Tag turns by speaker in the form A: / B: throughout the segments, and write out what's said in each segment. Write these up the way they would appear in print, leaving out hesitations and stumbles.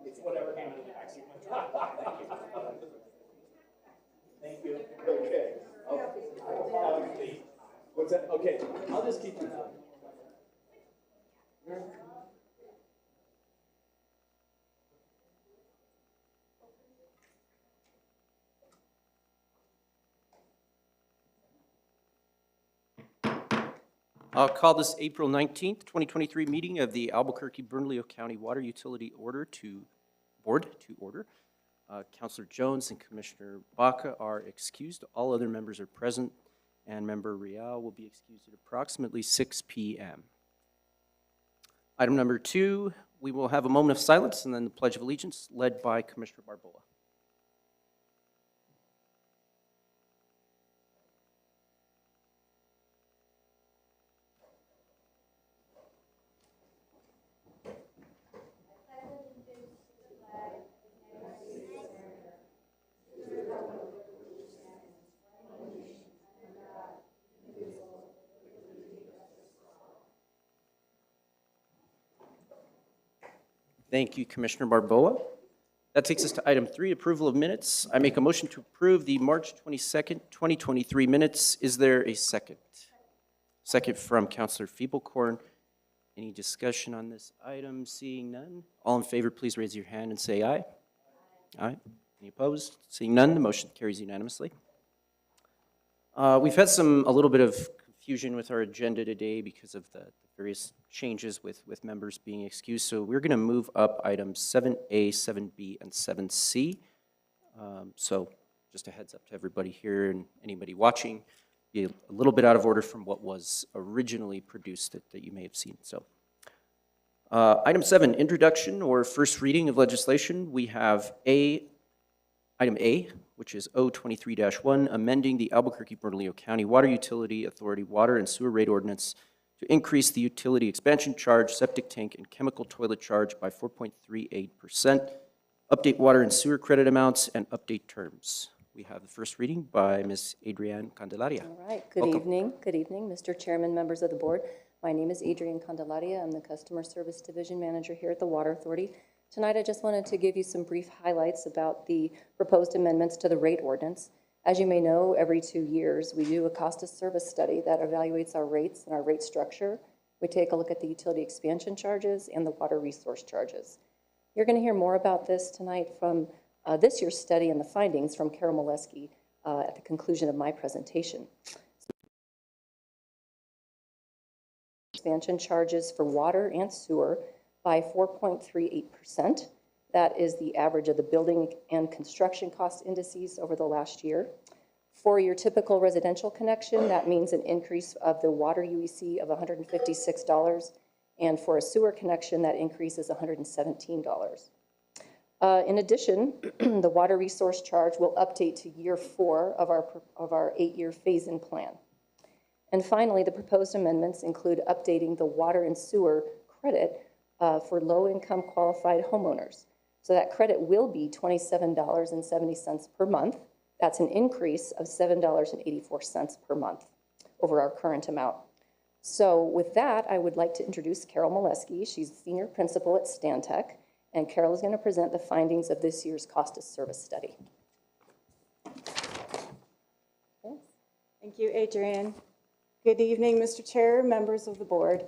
A: It's whatever came out of the backseat of my truck. Thank you.
B: Okay.
A: What's that? Okay, I'll just keep you informed.
C: I'll call this April 19th, 2023 meeting of the Albuquerque-Bernalillo County Water Utility Board to order. Councilor Jones and Commissioner Baca are excused. All other members are present, and Member Real will be excused at approximately 6 p.m. Item number 2, we will have a moment of silence and then the Pledge of Allegiance led by Commissioner Barboa. Thank you, Commissioner Barboa. That takes us to item 3, approval of minutes. I make a motion to approve the March 22nd, 2023 minutes. Is there a second? Second from Councilor Feeblecorn. Any discussion on this item? Seeing none. All in favor, please raise your hand and say aye. Aye. Any opposed? Seeing none, the motion carries unanimously. We've had a little bit of confusion with our agenda today because of the various changes with members being excused. So we're going to move up items 7A, 7B, and 7C. So just a heads up to everybody here and anybody watching, be a little bit out of order from what was originally produced that you may have seen. So item 7, introduction or first reading of legislation. We have item A, which is O23-1, amending the Albuquerque-Bernalillo County Water Utility Authority Water and Sewer Rate Ordinance to increase the utility expansion charge, septic tank, and chemical toilet charge by 4.38%, update water and sewer credit amounts, and update terms. We have the first reading by Ms. Adrienne Candelaria.
D: All right, good evening. Good evening, Mr. Chairman, members of the board. My name is Adrienne Candelaria. I'm the Customer Service Division Manager here at the Water Authority. Tonight, I just wanted to give you some brief highlights about the proposed amendments to the rate ordinance. As you may know, every 2 years, we do a cost of service study that evaluates our rates and our rate structure. We take a look at the utility expansion charges and the water resource charges. You're going to hear more about this tonight from this year's study and the findings from Carol Molesky at the conclusion of my presentation. Expansion charges for water and sewer by 4.38%. That is the average of the building and construction cost indices over the last year. For your typical residential connection, that means an increase of the water UEC of $156. And for a sewer connection, that increase is $117. In addition, the water resource charge will update to year 4 of our 8-year phase-in plan. And finally, the proposed amendments include updating the water and sewer credit for low-income qualified homeowners. So that credit will be $27.70 per month. That's an increase of $7.84 per month over our current amount. So with that, I would like to introduce Carol Molesky. She's the Senior Principal at Stantec, and Carol is going to present the findings of this year's cost of service study.
E: Thank you, Adrienne. Good evening, Mr. Chair, members of the board.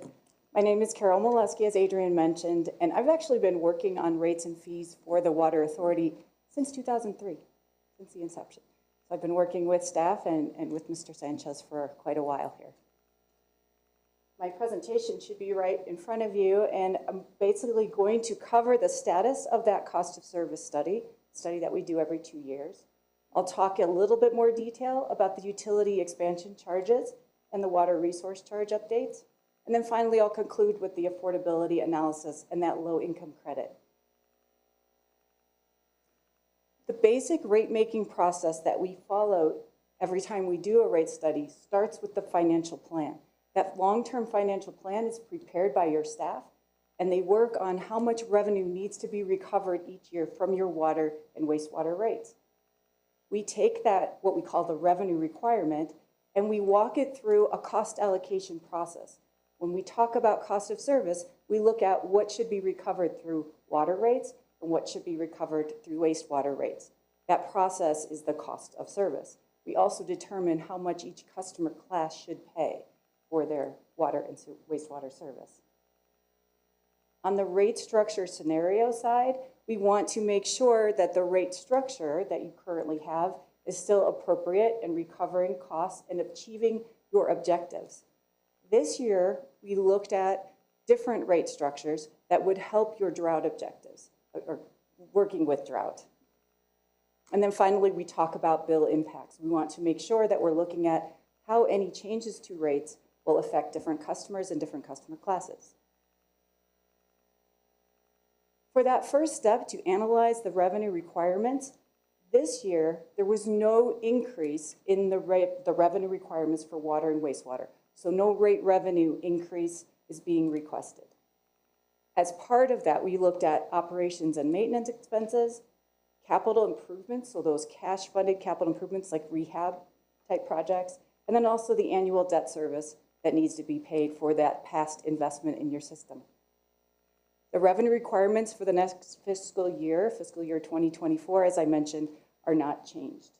E: My name is Carol Molesky, as Adrienne mentioned, and I've actually been working on rates and fees for the Water Authority since 2003, since the inception. So I've been working with staff and with Mr. Sanchez for quite a while here. My presentation should be right in front of you, and I'm basically going to cover the status of that cost of service study that we do every 2 years. I'll talk a little bit more detail about the utility expansion charges and the water resource charge updates. And then finally, I'll conclude with the affordability analysis and that low-income credit. The basic rate-making process that we follow every time we do a rate study starts with the financial plan. That long-term financial plan is prepared by your staff, and they work on how much revenue needs to be recovered each year from your water and wastewater rates. We take that, what we call the revenue requirement, and we walk it through a cost allocation process. When we talk about cost of service, we look at what should be recovered through water rates and what should be recovered through wastewater rates. That process is the cost of service. We also determine how much each customer class should pay for their water and wastewater service. On the rate structure scenario side, we want to make sure that the rate structure that you currently have is still appropriate in recovering costs and achieving your objectives. This year, we looked at different rate structures that would help your drought objectives, or working with drought. And then finally, we talk about bill impacts. We want to make sure that we're looking at how any changes to rates will affect different customers and different customer classes. For that first step to analyze the revenue requirements, this year, there was no increase in the revenue requirements for water and wastewater. So no rate revenue increase is being requested. As part of that, we looked at operations and maintenance expenses, capital improvements, so those cash-funded capital improvements like rehab type projects, and then also the annual debt service that needs to be paid for that past investment in your system. The revenue requirements for the next fiscal year 2024, as I mentioned, are not changed.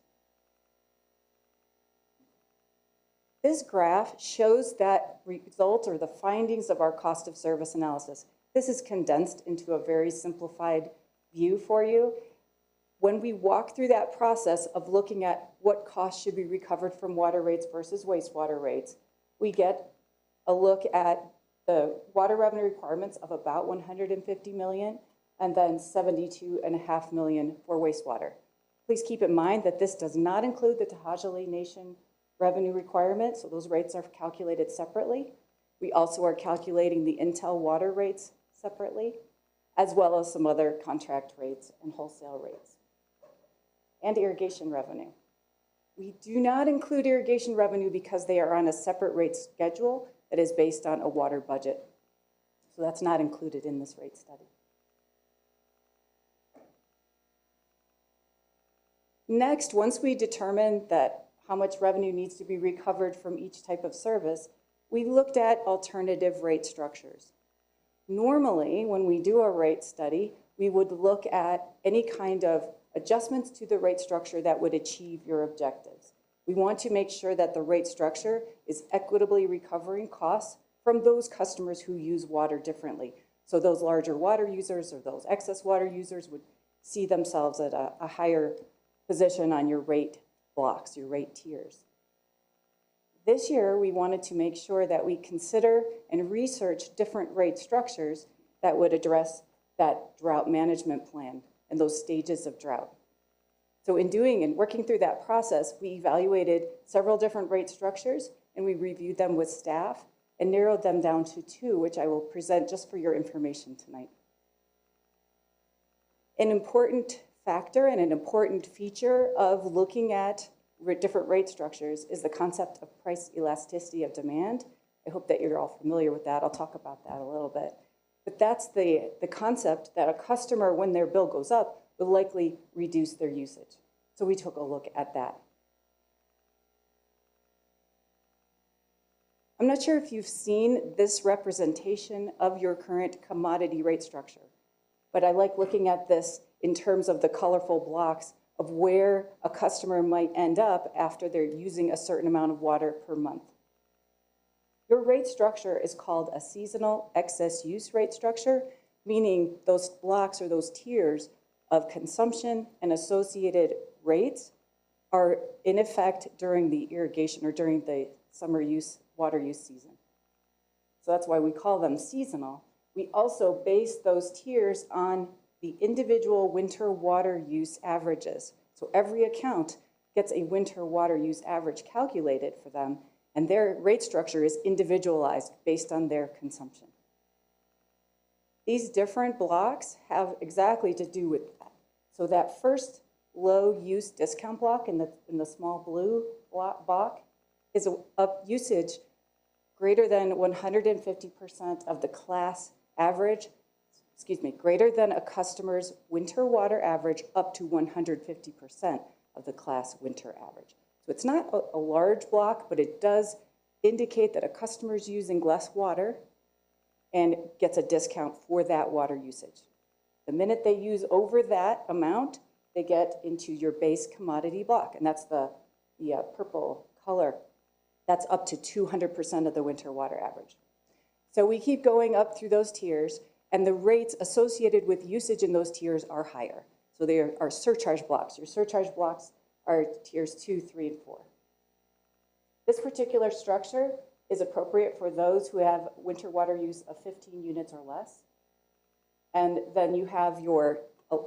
E: This graph shows that result or the findings of our cost of service analysis. This is condensed into a very simplified view for you. When we walk through that process of looking at what costs should be recovered from water rates versus wastewater rates, we get a look at the water revenue requirements of about $150 million and then $72.5 million for wastewater. Please keep in mind that this does not include the To'Hajiilee Nation revenue requirement, so those rates are calculated separately. We also are calculating the Intel water rates separately, as well as some other contract rates and wholesale rates. And irrigation revenue. We do not include irrigation revenue because they are on a separate rate schedule that is based on a water budget. So that's not included in this rate study. Next, once we determine that how much revenue needs to be recovered from each type of service, we looked at alternative rate structures. Normally, when we do a rate study, we would look at any kind of adjustments to the rate structure that would achieve your objectives. We want to make sure that the rate structure is equitably recovering costs from those customers who use water differently. So those larger water users or those excess water users would see themselves at a higher position on your rate blocks, your rate tiers. This year, we wanted to make sure that we consider and research different rate structures that would address that drought management plan and those stages of drought. So in doing and working through that process, we evaluated several different rate structures and we reviewed them with staff and narrowed them down to two, which I will present just for your information tonight. An important factor and an important feature of looking at different rate structures is the concept of price elasticity of demand. I hope that you're all familiar with that. I'll talk about that a little bit. But that's the concept that a customer, when their bill goes up, will likely reduce their usage. So we took a look at that. I'm not sure if you've seen this representation of your current commodity rate structure, but I like looking at this in terms of the colorful blocks of where a customer might end up after they're using a certain amount of water per month. Your rate structure is called a seasonal excess use rate structure, meaning those blocks or those tiers of consumption and associated rates are in effect during the irrigation or during the summer use, water use season. So that's why we call them seasonal. We also base those tiers on the individual winter water use averages. So every account gets a winter water use average calculated for them, and their rate structure is individualized based on their consumption. These different blocks have exactly to do with that. So that first low use discount block in the small blue block is a usage greater than 150% of the class average, greater than a customer's winter water average up to 150% of the class winter average. So it's not a large block, but it does indicate that a customer is using less water and gets a discount for that water usage. The minute they use over that amount, they get into your base commodity block, and that's the purple color. That's up to 200% of the winter water average. So we keep going up through those tiers, and the rates associated with usage in those tiers are higher. So they are surcharge blocks. Your surcharge blocks are tiers 2, 3, and 4. This particular structure is appropriate for those who have winter water use of 15 units or less. And then you have your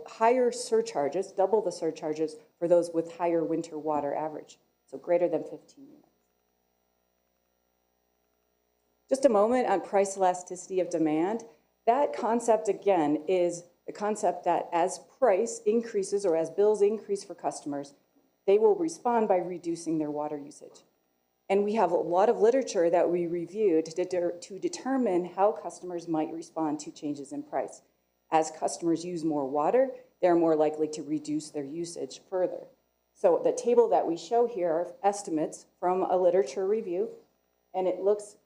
E: higher surcharges, double the surcharges for those with higher winter water average, so greater than 15 units. Just a moment on price elasticity of demand. That concept, again, is the concept that as price increases or as bills increase for customers, they will respond by reducing their water usage. And we have a lot of literature that we reviewed to determine how customers might respond to changes in price. As customers use more water, they're more likely to reduce their usage further. So the table that we show here are estimates from a literature review, and it looks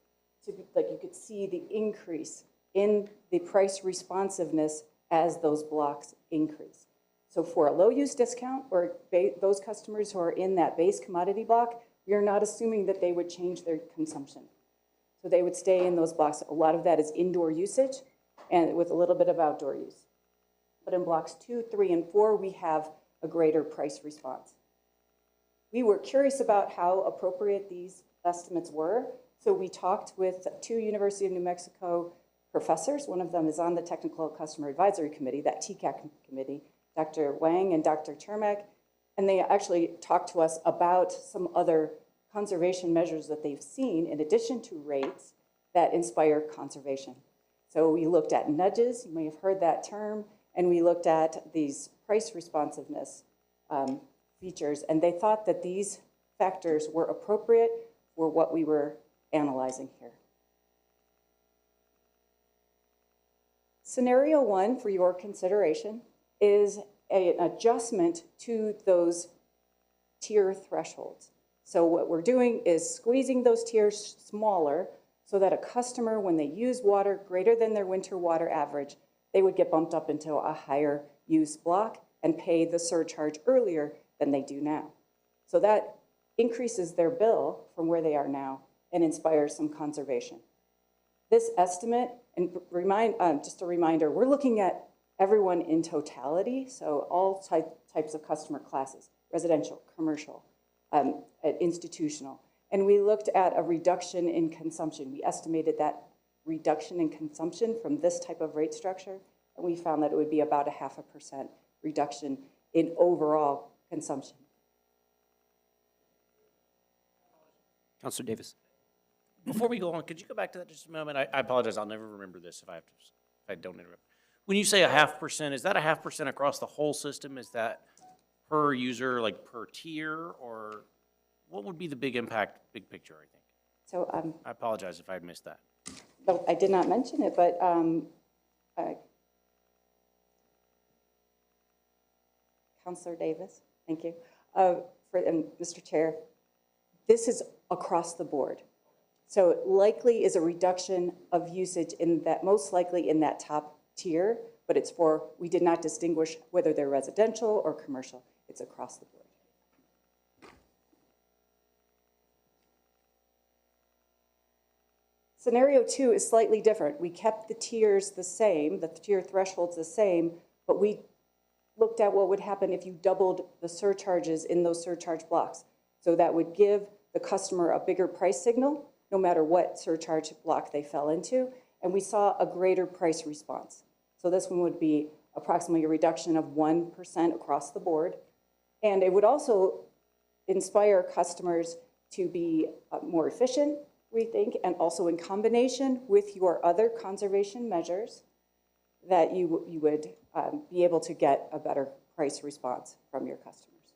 E: to be like you could see the increase in the price responsiveness as those blocks increase. So for a low use discount or those customers who are in that base commodity block, we are not assuming that they would change their consumption. So they would stay in those blocks. A lot of that is indoor usage and with a little bit of outdoor use. But in blocks 2, 3, and 4, we have a greater price response. We were curious about how appropriate these estimates were. So we talked with 2 University of New Mexico professors. One of them is on the Technical Customer Advisory Committee, that TCAC committee, Dr. Wang and Dr. Chermak. And they actually talked to us about some other conservation measures that they've seen in addition to rates that inspire conservation. So we looked at nudges, you may have heard that term, and we looked at these price responsiveness features, and they thought that these factors were appropriate for what we were analyzing here. Scenario 1 for your consideration is an adjustment to those tier thresholds. So what we're doing is squeezing those tiers smaller so that a customer, when they use water greater than their winter water average, they would get bumped up into a higher use block and pay the surcharge earlier than they do now. So that increases their bill from where they are now and inspires some conservation. This estimate, and just a reminder, we're looking at everyone in totality, so all types of customer classes, residential, commercial, institutional. And we looked at a reduction in consumption. We estimated that reduction in consumption from this type of rate structure, and we found that it would be about a 0.5% reduction in overall consumption.
C: Councilor Davis.
B: Before we go on, could you go back to that just a moment? I apologize, I'll never remember this if I don't interrupt. When you say a 0.5%, is that a 0.5% across the whole system? Is that per user, like per tier, or what would be the big impact, big picture, I think?
E: So
B: I apologize if I had missed that.
E: no, I did not mention it, but Councilor Davis, thank you. And Mr. Chair, this is across the board. So likely is a reduction of usage in that, most likely in that top tier, but it's for, we did not distinguish whether they're residential or commercial. It's across the board. Scenario 2 is slightly different. We kept the tiers the same, the tier thresholds the same, but we looked at what would happen if you doubled the surcharges in those surcharge blocks. So that would give the customer a bigger price signal, no matter what surcharge block they fell into, and we saw a greater price response. So this one would be approximately a reduction of 1% across the board, and it would also inspire customers to be more efficient, we think, and also in combination with your other conservation measures, that you would be able to get a better price response from your customers.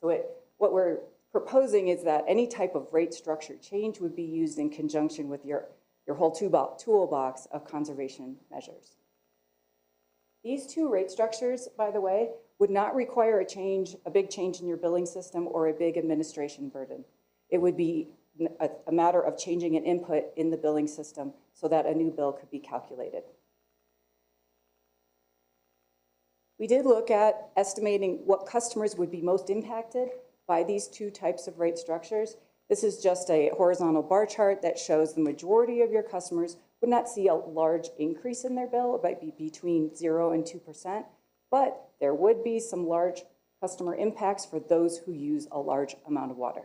E: So what we're proposing is that any type of rate structure change would be used in conjunction with your whole toolbox of conservation measures. These 2 rate structures, by the way, would not require a big change in your billing system or a big administration burden. It would be a matter of changing an input in the billing system so that a new bill could be calculated. We did look at estimating what customers would be most impacted by these two types of rate structures. This is just a horizontal bar chart that shows the majority of your customers would not see a large increase in their bill. It might be between 0 and 2%, but there would be some large customer impacts for those who use a large amount of water.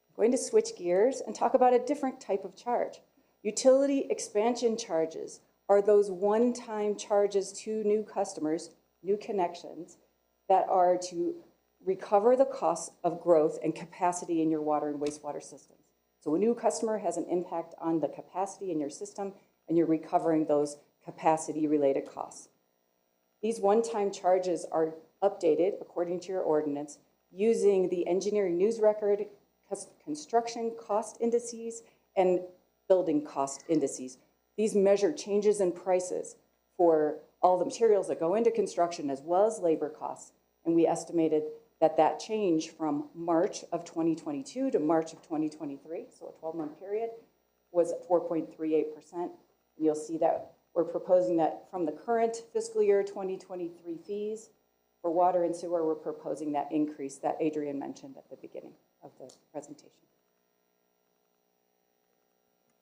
E: I'm going to switch gears and talk about a different type of charge. Utility expansion charges are those one-time charges to new customers, new connections, that are to recover the costs of growth and capacity in your water and wastewater systems. So a new customer has an impact on the capacity in your system, and you're recovering those capacity-related costs. These one-time charges are updated according to your ordinance using the engineering news record, construction cost indices, and building cost indices. These measure changes in prices for all the materials that go into construction as well as labor costs. And we estimated that that change from March of 2022 to March of 2023, so a 12-month period, was 4.38%. And you'll see that we're proposing that from the current fiscal year 2023 fees for water and sewer, we're proposing that increase that Adrian mentioned at the beginning of the presentation.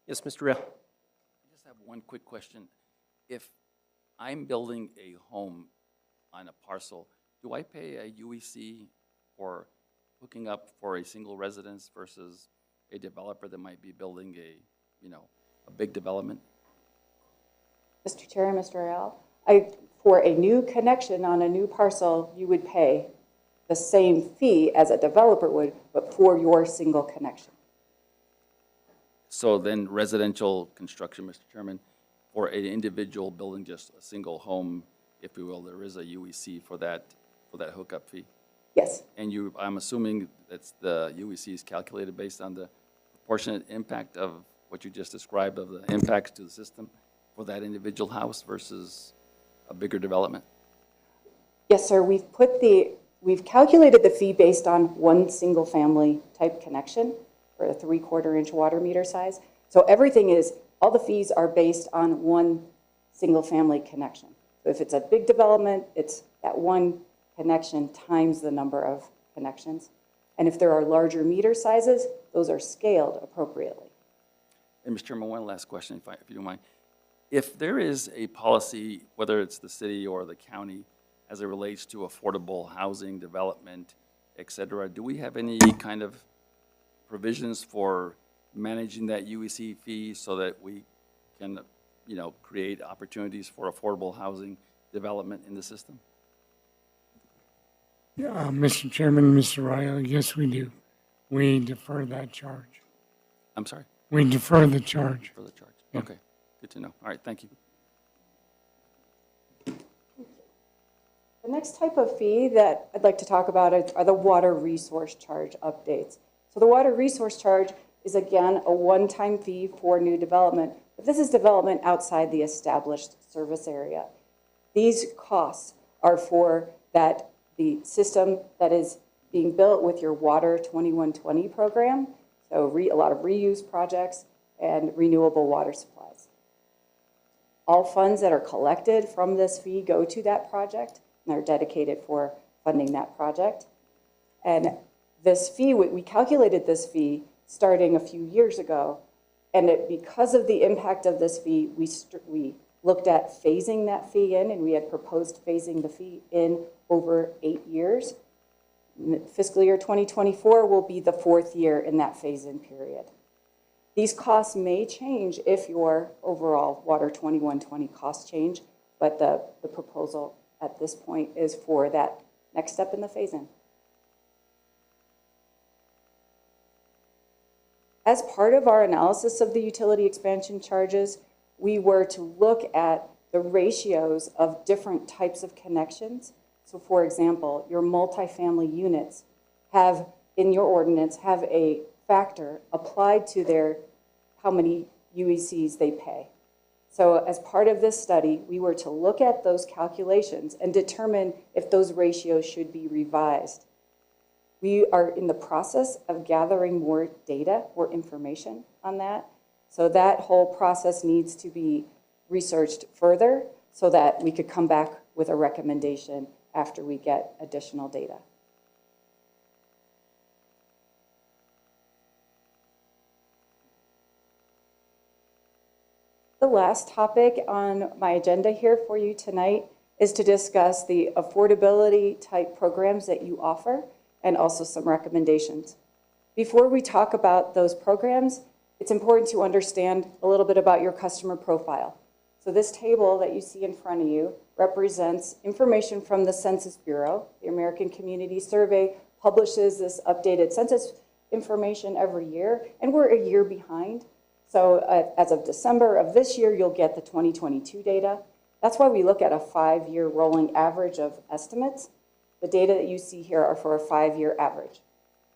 C: Yes, Mr. Real.
F: I just have one quick question. If I'm building a home on a parcel, do I pay a UEC for hooking up for a single residence versus a developer that might be building a big development?
E: Mr. Chair and Mr. Al, for a new connection on a new parcel, you would pay the same fee as a developer would, but for your single connection.
F: So then residential construction, Mr. Chairman, for an individual building just a single home, if you will, there is a UEC for that hookup fee?
E: Yes,
F: And I'm assuming that's the UEC is calculated based on the proportionate impact of what you just described of the impacts to the system for that individual house versus a bigger development?
E: yes, sir. We've calculated the fee based on one single family type connection for a 3/4 inch water meter size. So all the fees are based on one single family connection. So if it's a big development, it's that one connection times the number of connections. And if there are larger meter sizes, those are scaled appropriately.
F: And Mr. Chairman, one last question, if you don't mind. If there is a policy, whether it's the city or the county, as it relates to affordable housing development, et cetera, do we have any kind of provisions for managing that UEC fee so that we can, create opportunities for affordable housing development in the system?
G: Yeah, Mr. Chairman, Mr. Riley, yes, we do. We defer that charge.
F: I'm sorry,
G: We defer the charge.
F: for the charge. Okay, good to know. All right, thank you.
E: The next type of fee that I'd like to talk about are the water resource charge updates. So the water resource charge is, again, a one-time fee for new development, but this is development outside the established service area. These costs are for the system that is being built with your Water 2120 program, so a lot of reuse projects and renewable water supplies. All funds that are collected from this fee go to that project, and they're dedicated for funding that project. And this fee, we calculated this fee starting a few years ago, and because of the impact of this fee, we looked at phasing that fee in, and we had proposed phasing the fee in over 8 years. Fiscal year 2024 will be the 4th year in that phase-in period. These costs may change if your overall Water 2120 costs change, but the proposal at this point is for that next step in the phase-in. As part of our analysis of the utility expansion charges, we were to look at the ratios of different types of connections. So for example, your multifamily units have, in your ordinance, have a factor applied to how many UECs they pay. So as part of this study, we were to look at those calculations and determine if those ratios should be revised. We are in the process of gathering more data, more information on that. So that whole process needs to be researched further so that we could come back with a recommendation after we get additional data. The last topic on my agenda here for you tonight is to discuss the affordability type programs that you offer and also some recommendations. Before we talk about those programs, it's important to understand a little bit about your customer profile. So this table that you see in front of you represents information from the Census Bureau. The American Community Survey publishes this updated census information every year, and we're a year behind. So as of December of this year, you'll get the 2022 data. That's why we look at a 5-year rolling average of estimates. The data that you see here are for a 5-year average.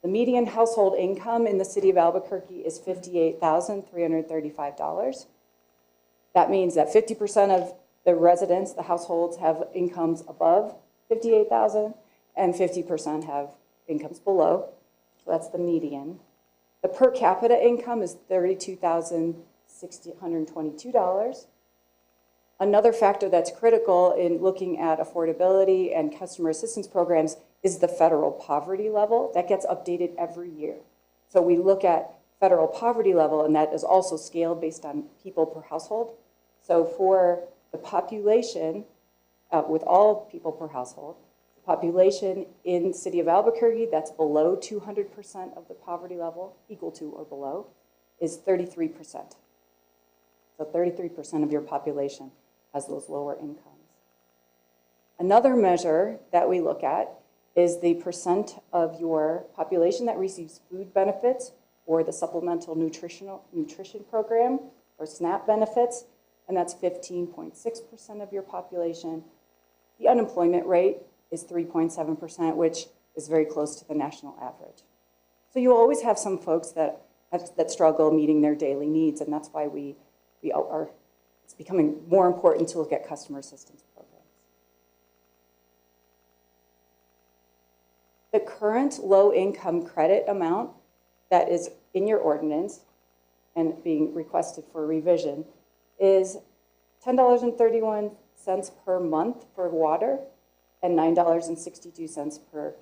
E: The median household income in the city of Albuquerque is $58,335. That means that 50% of the residents, the households, have incomes above $58,000 and 50% have incomes below. So that's the median. The per capita income is $32,622. Another factor that's critical in looking at affordability and customer assistance programs is the federal poverty level. That gets updated every year. So we look at federal poverty level, and that is also scaled based on people per household. So for the population, with all people per household, the population in the city of Albuquerque that's below 200% of the poverty level, equal to or below, is 33%. So 33% of your population has those lower incomes. Another measure that we look at is the percent of your population that receives food benefits or the Supplemental Nutrition Program or SNAP benefits, and that's 15.6% of your population. The unemployment rate is 3.7%, which is very close to the national average. So you always have some folks that struggle meeting their daily needs, and that's why it's becoming more important to look at customer assistance programs. The current low-income credit amount that is in your ordinance and being requested for revision is $10.31 per month for water and $9.62 per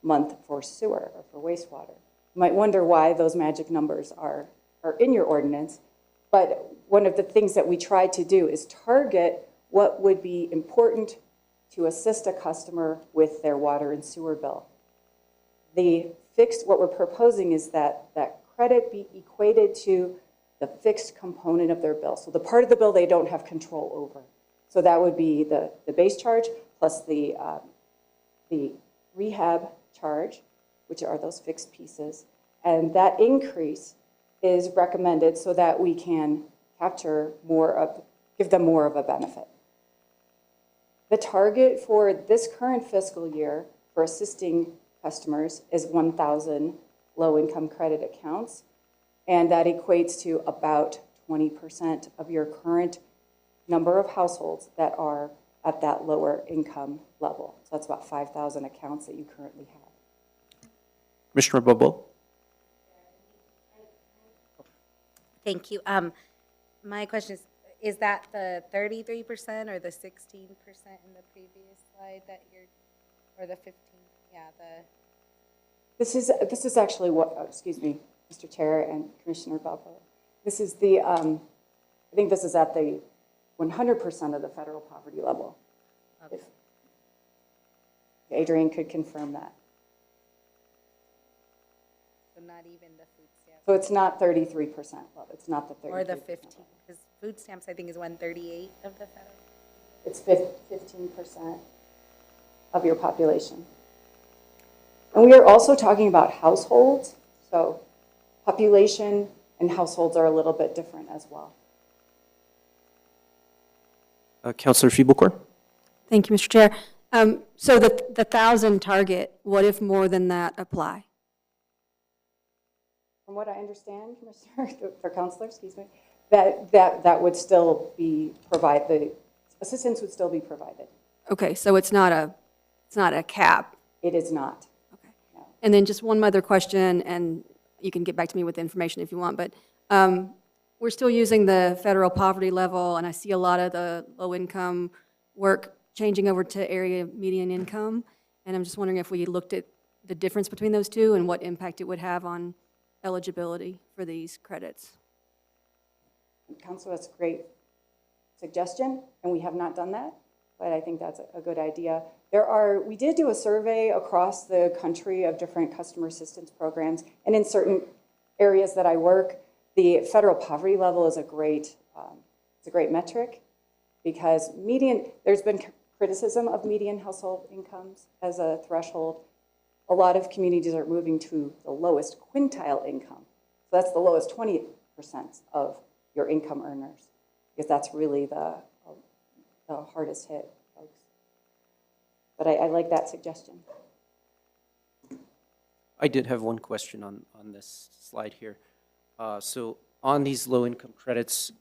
E: month for sewer or for wastewater. You might wonder why those magic numbers are in your ordinance, but one of the things that we try to do is target what would be important to assist a customer with their water and sewer bill. What we're proposing is that credit be equated to the fixed component of their bill. So the part of the bill they don't have control over. So that would be the base charge plus the rehab charge, which are those fixed pieces. And that increase is recommended so that we can give them more of a benefit. The target for this current fiscal year for assisting customers is 1,000 low-income credit accounts, and that equates to about 20% of your current number of households that are at that lower income level. So that's about 5,000 accounts that you currently have.
C: Commissioner Bobo?
H: Thank you. My question is that the 33% or the 16% in the previous slide that or the 15? Yeah,
E: This is actually what, excuse me, Mr. Chair and Commissioner Bobo. This is I think this is at the 100% of the federal poverty level.
H: Okay.
E: If Adrian could confirm that.
H: So not even the food stamps?
E: So it's not 33% level. It's not the 33%.
H: Or the 15, because food stamps, I think, is 138 of the federal.
E: It's 15% of your population. And we are also talking about households. So population and households are a little bit different as well.
C: Councilor Fiebelcourt?
I: Thank you, Mr. Chair. So the 1,000 target, what if more than that apply?
E: From what I understand, Commissioner, or Counselor, excuse me, that would still be provided, the assistance would still be provided.
I: Okay, so it's not a cap.
E: It is not.
I: Okay.
E: No.
I: And then just one other question, and you can get back to me with the information if you want, but we're still using the federal poverty level, and I see a lot of the low-income work changing over to area median income. And I'm just wondering if we looked at the difference between those two and what impact it would have on eligibility for these credits.
E: Council, that's a great suggestion, and we have not done that, but I think that's a good idea. We did do a survey across the country of different customer assistance programs, and in certain areas that I work, the federal poverty level is it's a great metric, because there's been criticism of median household incomes as a threshold. A lot of communities are moving to the lowest quintile income. So that's the lowest 20% of your income earners, because that's really the hardest hit folks. But I like that suggestion.
C: I did have one question on this slide here. So on these low-income credits,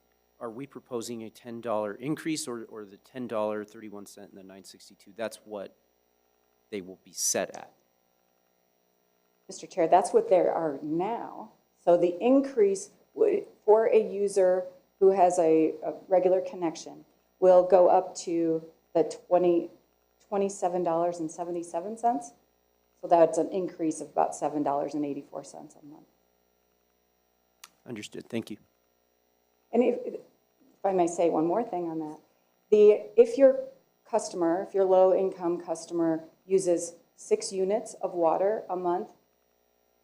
C: are we proposing a $10 increase or the $10.31 and the $9.62? That's what they will be set at.
E: Mr. Chair, that's what there are now. So the increase for a user who has a regular connection will go up to the $27.77. So that's an increase of about $7.84 a month.
C: Understood, thank you.
E: And if I may say one more thing on that, if your low-income customer uses 6 units of water a month,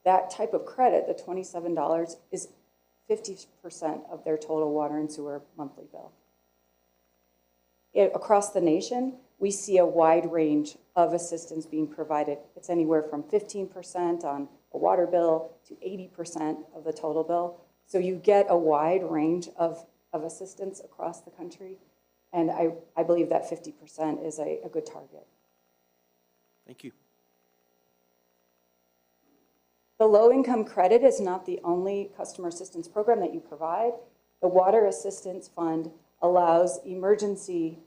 E: that type of credit, the $27, is 50% of their total water and sewer monthly bill. Across the nation, we see a wide range of assistance being provided. It's anywhere from 15% on a water bill to 80% of the total bill. So you get a wide range of assistance across the country, and I believe that 50% is a good target.
C: Thank you.
E: The low-income credit is not the only customer assistance program that you provide. The Water Assistance Fund allows emergency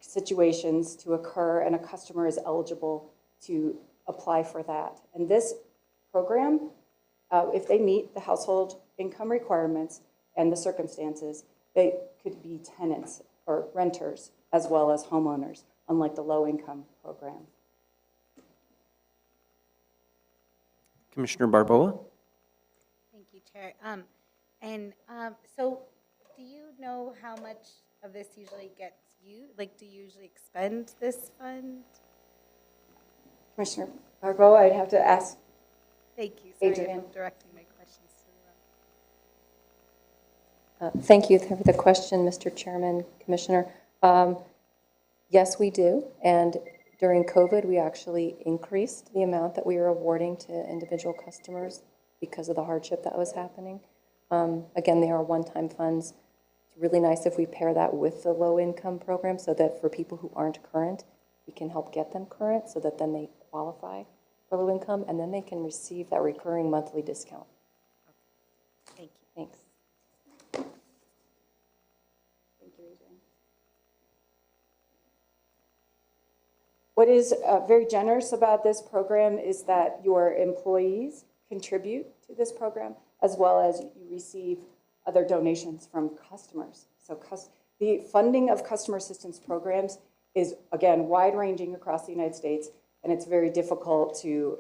E: situations to occur, and a customer is eligible to apply for that. And this program, if they meet the household income requirements and the circumstances, they could be tenants or renters as well as homeowners, unlike the low-income program.
C: Commissioner Barboa?
H: Thank you, Chair. So do you know how much of this usually gets used? Like, do you usually expend this fund?
E: Commissioner Barbeau, I'd have to ask.
H: Thank you. Sorry,
E: Adrian.
H: I'm directing my questions to
D: Thank you for the question, Mr. Chairman, Commissioner. Yes, we do. And during COVID, we actually increased the amount that we were awarding to individual customers because of the hardship that was happening. Again, they are one-time funds. It's really nice if we pair that with the low-income program so that for people who aren't current, we can help get them current so that then they qualify for low income, and then they can receive that recurring monthly discount.
H: Thank you.
D: Thanks.
E: Thank you, Adrian. What is very generous about this program is that your employees contribute to this program, as well as you receive other donations from customers. So the funding of customer assistance programs is, again, wide-ranging across the United States, and it's very difficult to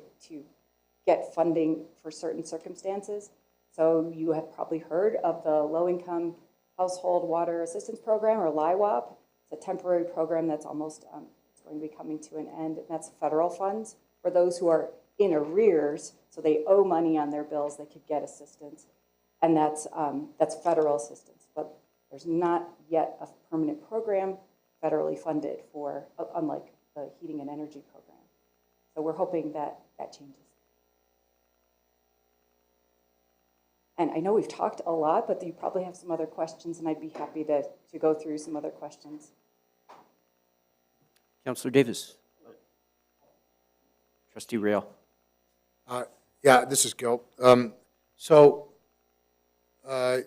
E: get funding for certain circumstances. So you have probably heard of the Low-Income Household Water Assistance Program, or LIWAP. It's a temporary program that's almost it's going to be coming to an end, and that's federal funds for those who are in arrears, so they owe money on their bills, they could get assistance, and that's federal assistance. But there's not yet a permanent program federally funded for, unlike the heating and energy program. So we're hoping that that changes. And I know we've talked a lot, but you probably have some other questions, and I'd be happy to go through some other questions.
C: Councilor Davis. Trustee Rail.
J: Yeah, this is Gil. I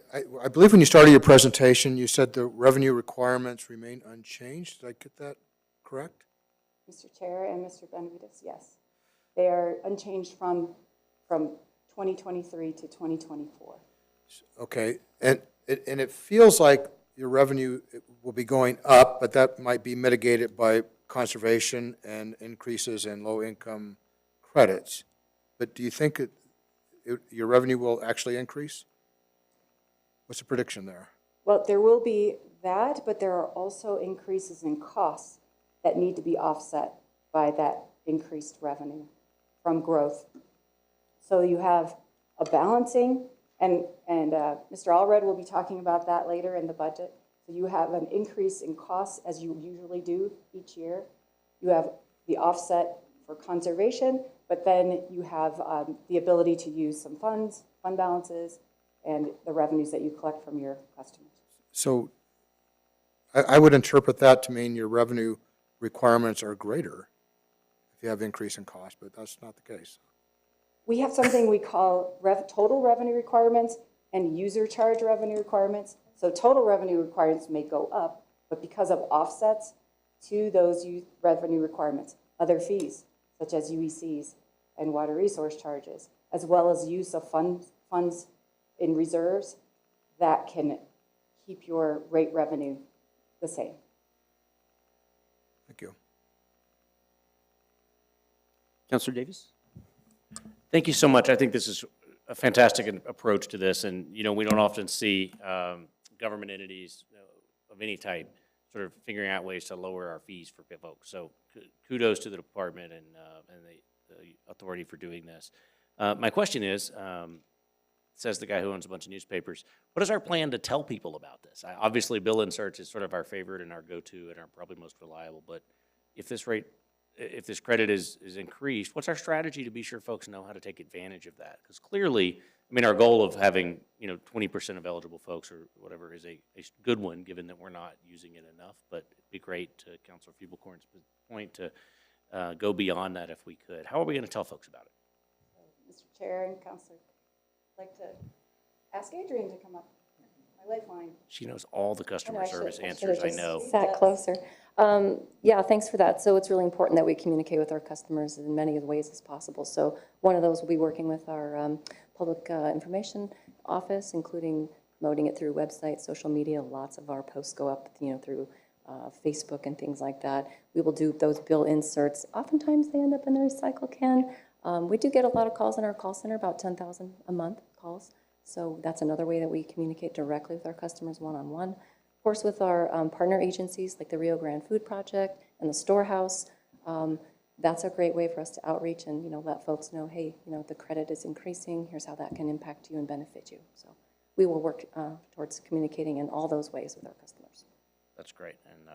J: believe when you started your presentation, you said the revenue requirements remain unchanged. Did I get that correct?
E: Mr. Chair and Mr. Benavides, yes. They are unchanged from 2023 to 2024.
J: Okay, and it feels like your revenue will be going up, but that might be mitigated by conservation and increases in low-income credits. But do you think your revenue will actually increase? What's the prediction there?
E: Well, there will be that, but there are also increases in costs that need to be offset by that increased revenue from growth. So you have a balancing, and Mr. Allred will be talking about that later in the budget. So you have an increase in costs, as you usually do each year. You have the offset for conservation, but then you have the ability to use some fund balances, and the revenues that you collect from your customers.
J: So I would interpret that to mean your revenue requirements are greater if you have increase in cost, but that's not the case.
E: We have something we call total revenue requirements and user charge revenue requirements. So total revenue requirements may go up, but because of offsets to those revenue requirements, other fees such as UECs and water resource charges, as well as use of funds in reserves, that can keep your rate revenue the same.
J: Thank you.
C: Counselor Davis?
B: Thank you so much. I think this is a fantastic approach to this, and, you know, we don't often see government entities of any type sort of figuring out ways to lower our fees for folks. So kudos to the department and the authority for doing this. My question is, says the guy who owns a bunch of newspapers, what is our plan to tell people about this? Obviously, bill inserts is sort of our favorite and our go-to and our probably most reliable, but if this credit is increased, what's our strategy to be sure folks know how to take advantage of that? Because clearly, I mean, our goal of having, 20% of eligible folks or whatever is a good one, given that we're not using it enough, but it'd be great, to Councilor Fubelkorn's point, to go beyond that if we could. How are we going to tell folks about it?
E: Mr. Chair and Councilor, I'd like to ask Adrian to come up, my lifeline.
B: She knows all the customer service
D: should've
B: answers, I
D: just
B: know.
D: Sat closer. Yeah, thanks for that. So it's really important that we communicate with our customers in many of the ways as possible. So one of those will be working with our public information office, including promoting it through websites, social media. Lots of our posts go up, through Facebook and things like that. We will do those bill inserts. Oftentimes they end up in the recycle can. We do get a lot of calls in our call center, about 10,000 a month calls. So that's another way that we communicate directly with our customers one-on-one. Of course, with our partner agencies like the Rio Grande Food Project and the Storehouse, that's a great way for us to outreach and, let folks know, hey, the credit is increasing. Here's how that can impact you and benefit you. So we will work towards communicating in all those ways with our customers.
B: That's great. And,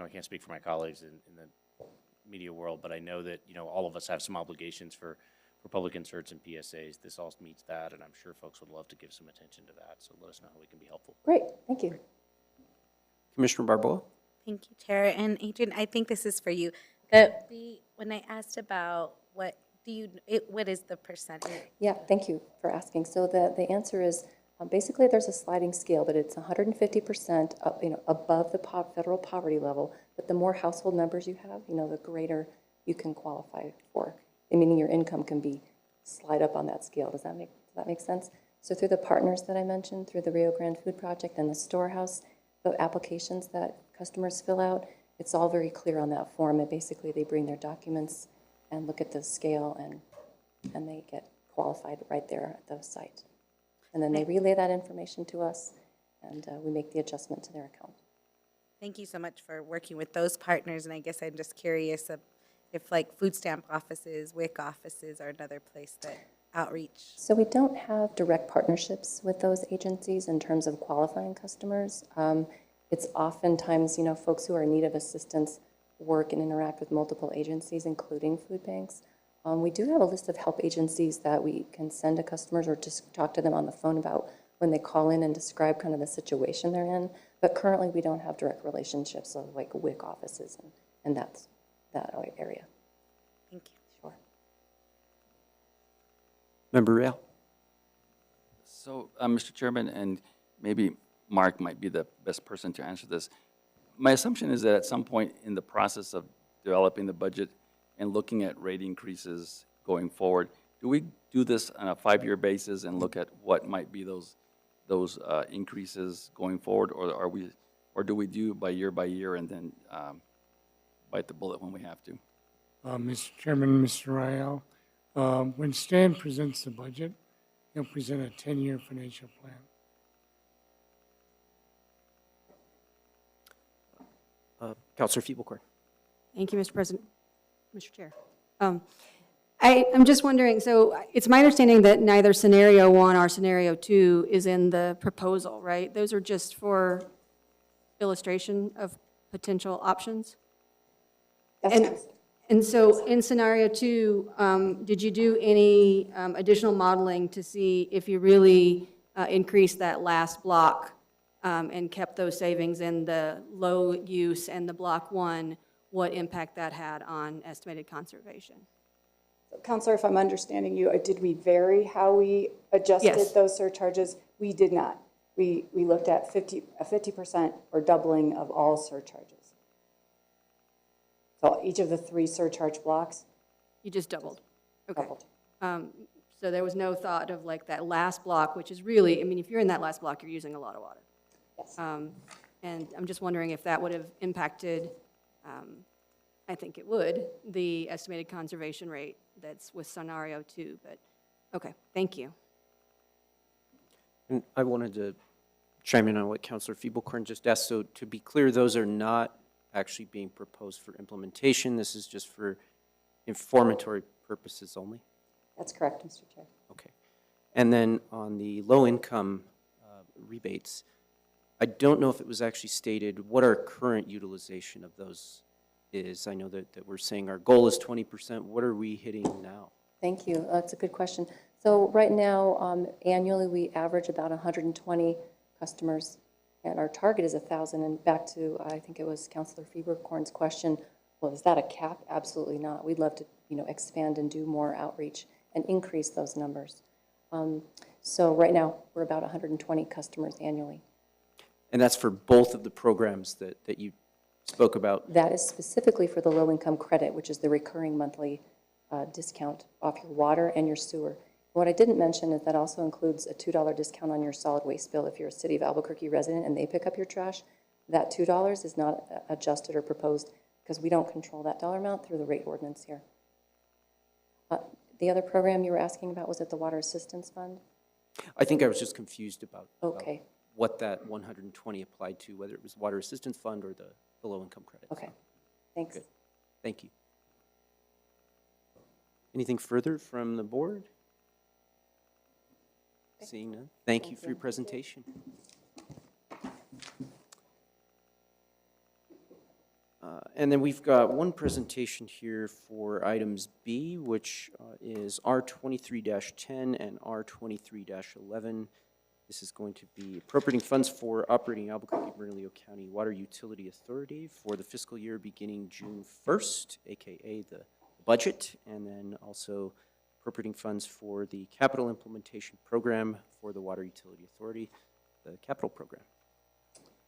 B: I can't speak for my colleagues in the media world, but I know that, all of us have some obligations for public inserts and PSAs. This all meets that, and I'm sure folks would love to give some attention to that. So let us know how we can be helpful.
D: Great, thank you.
C: Commissioner Barboa?
H: Thank you, Chair. And Adrian, I think this is for you. When I asked about what is the percentage?
D: Yeah, thank you for asking. So the answer is, basically there's a sliding scale, but it's 150% up, above the federal poverty level. But the more household members you have, the greater you can qualify for. Meaning your income can be slide up on that scale. Does that make sense? So through the partners that I mentioned, through the Rio Grande Food Project and the Storehouse, the applications that customers fill out, it's all very clear on that form. And basically they bring their documents and look at the scale and they get qualified right there at the site. And then they relay that information to us and we make the adjustment to their account.
H: Thank you so much for working with those partners. And I guess I'm just curious if like food stamp offices, WIC offices are another place that outreach.
D: So we don't have direct partnerships with those agencies in terms of qualifying customers. It's oftentimes, folks who are in need of assistance work and interact with multiple agencies, including food banks. We do have a list of help agencies that we can send to customers or just talk to them on the phone about when they call in and describe kind of the situation they're in. But currently we don't have direct relationships of like WIC offices and that area.
H: Thank you.
D: Sure.
C: Member Real?
F: So, Mr. Chairman, and maybe Mark might be the best person to answer this. My assumption is that at some point in the process of developing the budget and looking at rate increases going forward. Do we do this on a 5-year basis and look at what might be those increases going forward, or do we do by year and then bite the bullet when we have to?
G: Mr. Chairman, Mr. Rael, when Stan presents the budget, he'll present a 10-year financial plan.
C: Counselor Fiebelkorn.
I: Thank you, Mr. President, Mr. Chair. I'm just wondering, so it's my understanding that neither scenario 1 or scenario 2 is in the proposal, right? Those are just for illustration of potential options?
E: That's
I: And,
E: next.
I: and so in scenario 2, did you do any additional modeling to see if you really increased that last block and kept those savings in the low use and the block 1, what impact that had on estimated conservation?
E: Counselor, if I'm understanding you, did we vary how we adjusted
I: Yes.
E: those surcharges? We did not. We looked at a 50% or doubling of all surcharges. So each of the 3 surcharge blocks
I: You just doubled? Okay.
E: doubled.
I: So there was no thought of like that last block, which is really, I mean, if you're in that last block, you're using a lot of water.
E: Yes.
I: And I'm just wondering if that would have impacted, I think it would, the estimated conservation rate that's with scenario 2, but, okay, thank you.
C: And I wanted to chime in on what Counselor Fiebelkorn just asked. So to be clear, those are not actually being proposed for implementation. This is just for informatory purposes only?
D: That's correct, Mr. Chair.
C: Okay. And then on the low-income rebates, I don't know if it was actually stated what our current utilization of those is. I know that we're saying our goal is 20%. What are we hitting now?
D: Thank you. That's a good question. So right now, annually, we average about 120 customers, and our target is 1,000. And back to, I think it was Councilor Fiebelkorn's question, well, is that a cap? Absolutely not. We'd love to, expand and do more outreach and increase those numbers. So right now, we're about 120 customers annually.
C: And that's for both of the programs that you spoke about?
D: That is specifically for the low-income credit, which is the recurring monthly discount off your water and your sewer. What I didn't mention is that also includes a $2 discount on your solid waste bill if you're a City of Albuquerque resident and they pick up your trash. That $2 is not adjusted or proposed because we don't control that dollar amount through the rate ordinance here. The other program you were asking about, was it the Water Assistance Fund?
C: I think I was just confused about
D: Okay.
C: what that 120 applied to, whether it was Water Assistance Fund or the low-income credits.
D: Okay, thanks.
C: Good. Thank you. Anything further from the board? Seeing none. Thank you for your presentation. And then we've got one presentation here for items B, which is R23-10 and R23-11. This is going to be appropriating funds for operating Albuquerque-Bernalillo County Water Utility Authority for the fiscal year beginning June 1st, AKA the budget, and then also appropriating funds for the capital implementation program for the Water Utility Authority, the capital program.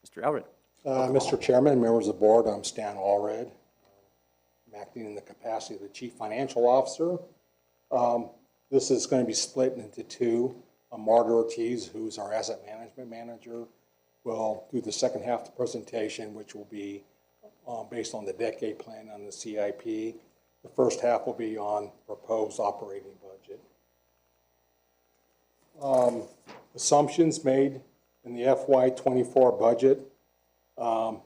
C: Mr. Alred.
K: Mr. Chairman, members of the board, I'm Stan Allred. I'm acting in the capacity of the Chief Financial Officer. This is going to be split into two. Marta Ortiz, who's our Asset Management Manager, will do the second half of the presentation, which will be based on the decade plan on the CIP. The first half will be on proposed operating budget. Assumptions made in the FY24 budget.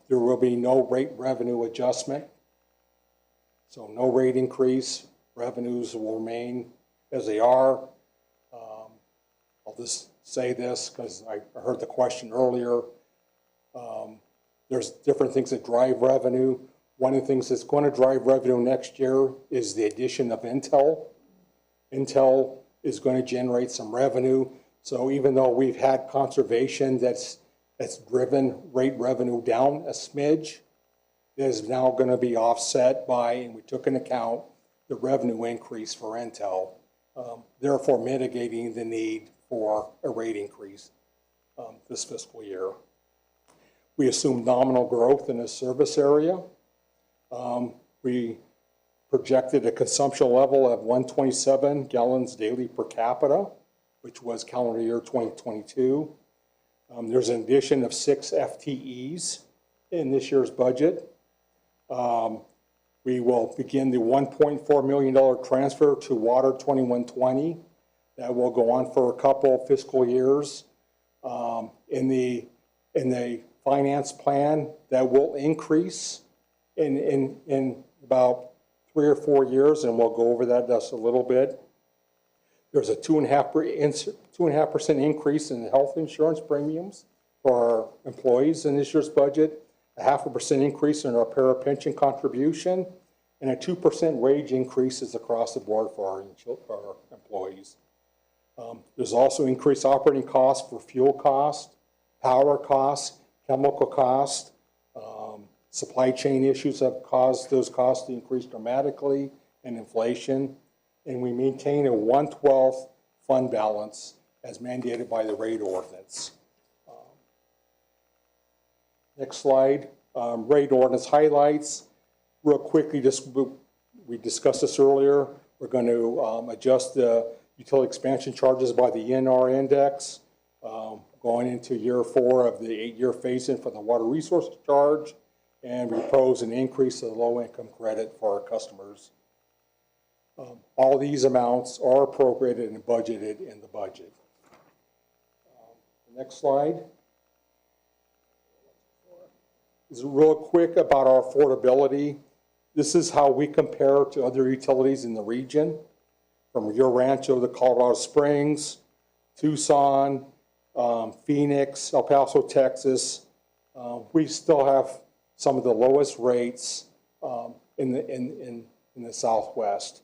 K: There will be no rate revenue adjustment, so no rate increase. Revenues will remain as they are. I'll just say this because I heard the question earlier. There's different things that drive revenue. One of the things that's going to drive revenue next year is the addition of Intel. Intel is going to generate some revenue. So even though we've had conservation that's driven rate revenue down a smidge, it is now going to be offset by, and we took into account, the revenue increase for Intel, therefore mitigating the need for a rate increase this fiscal year. We assume nominal growth in the service area. We projected a consumption level of 127 gallons daily per capita, which was calendar year 2022. There's an addition of 6 FTEs in this year's budget. We will begin the $1.4 million transfer to Water 2120. That will go on for a couple fiscal years. In the finance plan, that will increase in about 3 or 4 years, and we'll go over that just a little bit. There's a 2.5% increase in health insurance premiums for our employees in this year's budget, a 0.5% increase in our para pension contribution, and a 2% wage increases across the board for our employees. There's also increased operating costs for fuel costs, power costs, chemical costs. Supply chain issues have caused those costs to increase dramatically, and inflation. And we maintain a 1/12 fund balance as mandated by the rate ordinance. Next slide, rate ordinance highlights. Real quickly, we discussed this earlier. We're going to adjust the utility expansion charges by the ENR index, going into year 4 of the 8-year phase-in for the water resource charge, and we propose an increase of the low-income credit for our customers. All these amounts are appropriated and budgeted in the budget. Next slide is real quick about our affordability. This is how we compare to other utilities in the region, from Rio Rancho to Colorado Springs, Tucson, Phoenix, El Paso, Texas. We still have some of the lowest rates in the Southwest.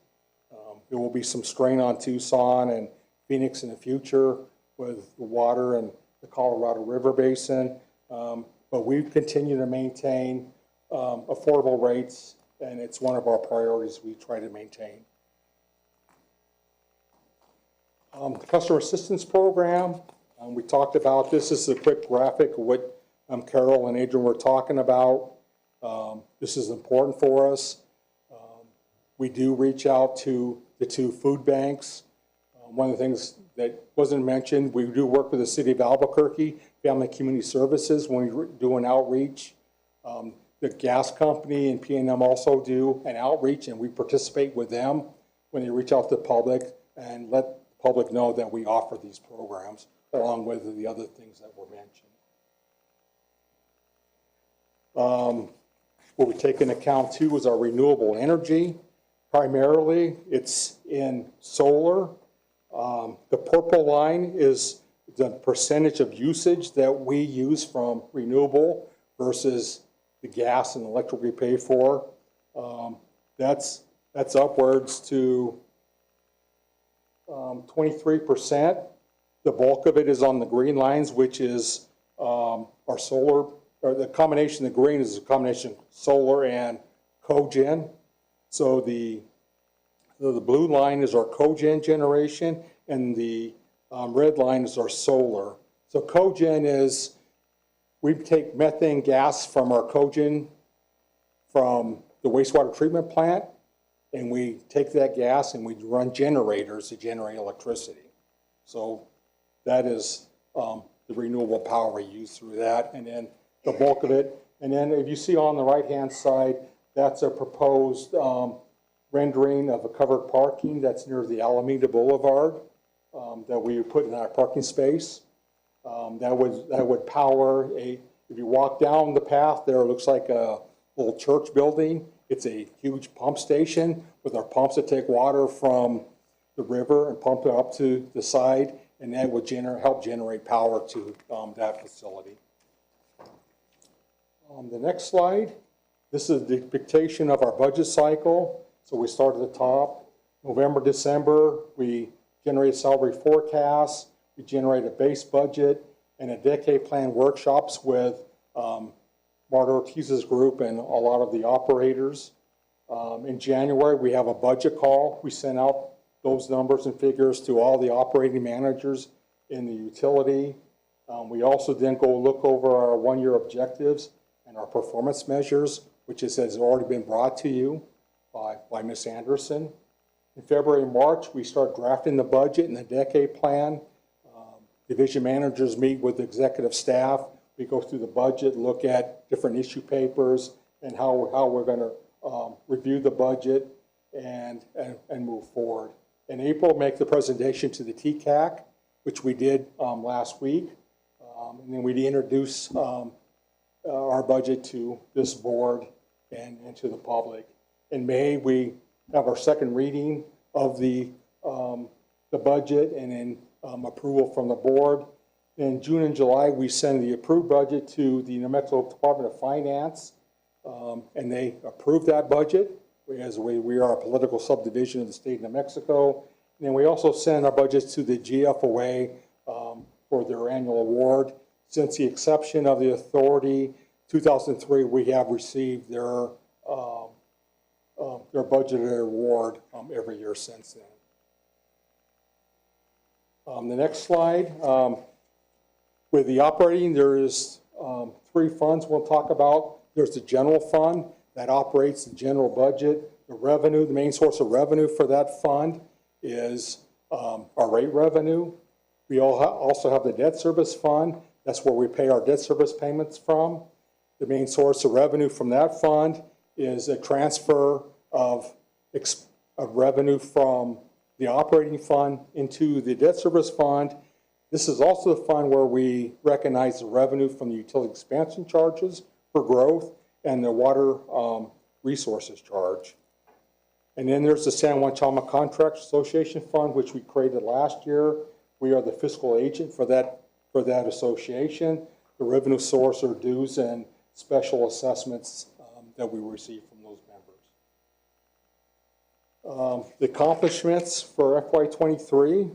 K: There will be some strain on Tucson and Phoenix in the future with the water and the Colorado River Basin, but we continue to maintain affordable rates, and it's one of our priorities we try to maintain. The Customer Assistance Program, we talked about this. This is a quick graphic of what Carol and Adrian were talking about. This is important for us. We do reach out to the 2 food banks. One of the things that wasn't mentioned, we do work with the City of Albuquerque, Family Community Services, when we do an outreach. The gas company and PNM also do an outreach, and we participate with them when they reach out to the public and let the public know that we offer these programs, along with the other things that were mentioned. What we take into account too is our renewable energy. Primarily, it's in solar. The purple line is the percentage of usage that we use from renewable versus the gas and electric we pay for. That's upwards to 23%. The bulk of it is on the green lines, which is our solar, or the combination of the green is a combination of solar and cogen. So the blue line is our cogen generation, and the red line is our solar. So cogen is, we take methane gas from our cogen from the wastewater treatment plant, and we take that gas and we run generators to generate electricity. So that is the renewable power we use through that, and then the bulk of it. And then if you see on the right-hand side, that's a proposed rendering of a covered parking that's near the Alameda Boulevard that we put in our parking space. That would power if you walk down the path there, it looks like a little church building. It's a huge pump station with our pumps that take water from the river and pump it up to the side, and that would help generate power to that facility. The next slide, this is a depiction of our budget cycle. So we start at the top. November, December, we generate salary forecasts, we generate a base budget, and a decade plan workshops with Marta Ortiz's group and a lot of the operators. In January, we have a budget call. We send out those numbers and figures to all the operating managers in the utility. We also then go look over our one-year objectives and our performance measures, which has already been brought to you by Ms. Anderson. In February and March, we start drafting the budget and the decade plan. Division managers meet with executive staff. We go through the budget, look at different issue papers and how we're going to review the budget and move forward. In April, make the presentation to the TCAC, which we did last week. And then we'd introduce our budget to this board and to the public. In May, we have our second reading of the budget and then approval from the board. In June and July, we send the approved budget to the New Mexico Department of Finance, and they approve that budget, as we are a political subdivision of the state of New Mexico. And then we also send our budgets to the GFOA for their annual award. Since the exception of the authority, 2003, we have received their budgeted award every year since then. The next slide, with the operating, there is 3 funds we'll talk about. There's the general fund that operates the general budget. The revenue, the main source of revenue for that fund is our rate revenue. We also have the debt service fund. That's where we pay our debt service payments from. The main source of revenue from that fund is a transfer of revenue from the operating fund into the debt service fund. This is also the fund where we recognize the revenue from the utility expansion charges for growth and the water resources charge. And then there's the San Juan Chama Contracts Association Fund, which we created last year. We are the fiscal agent for that association. The revenue source are dues and special assessments that we receive from those members. The accomplishments for FY23,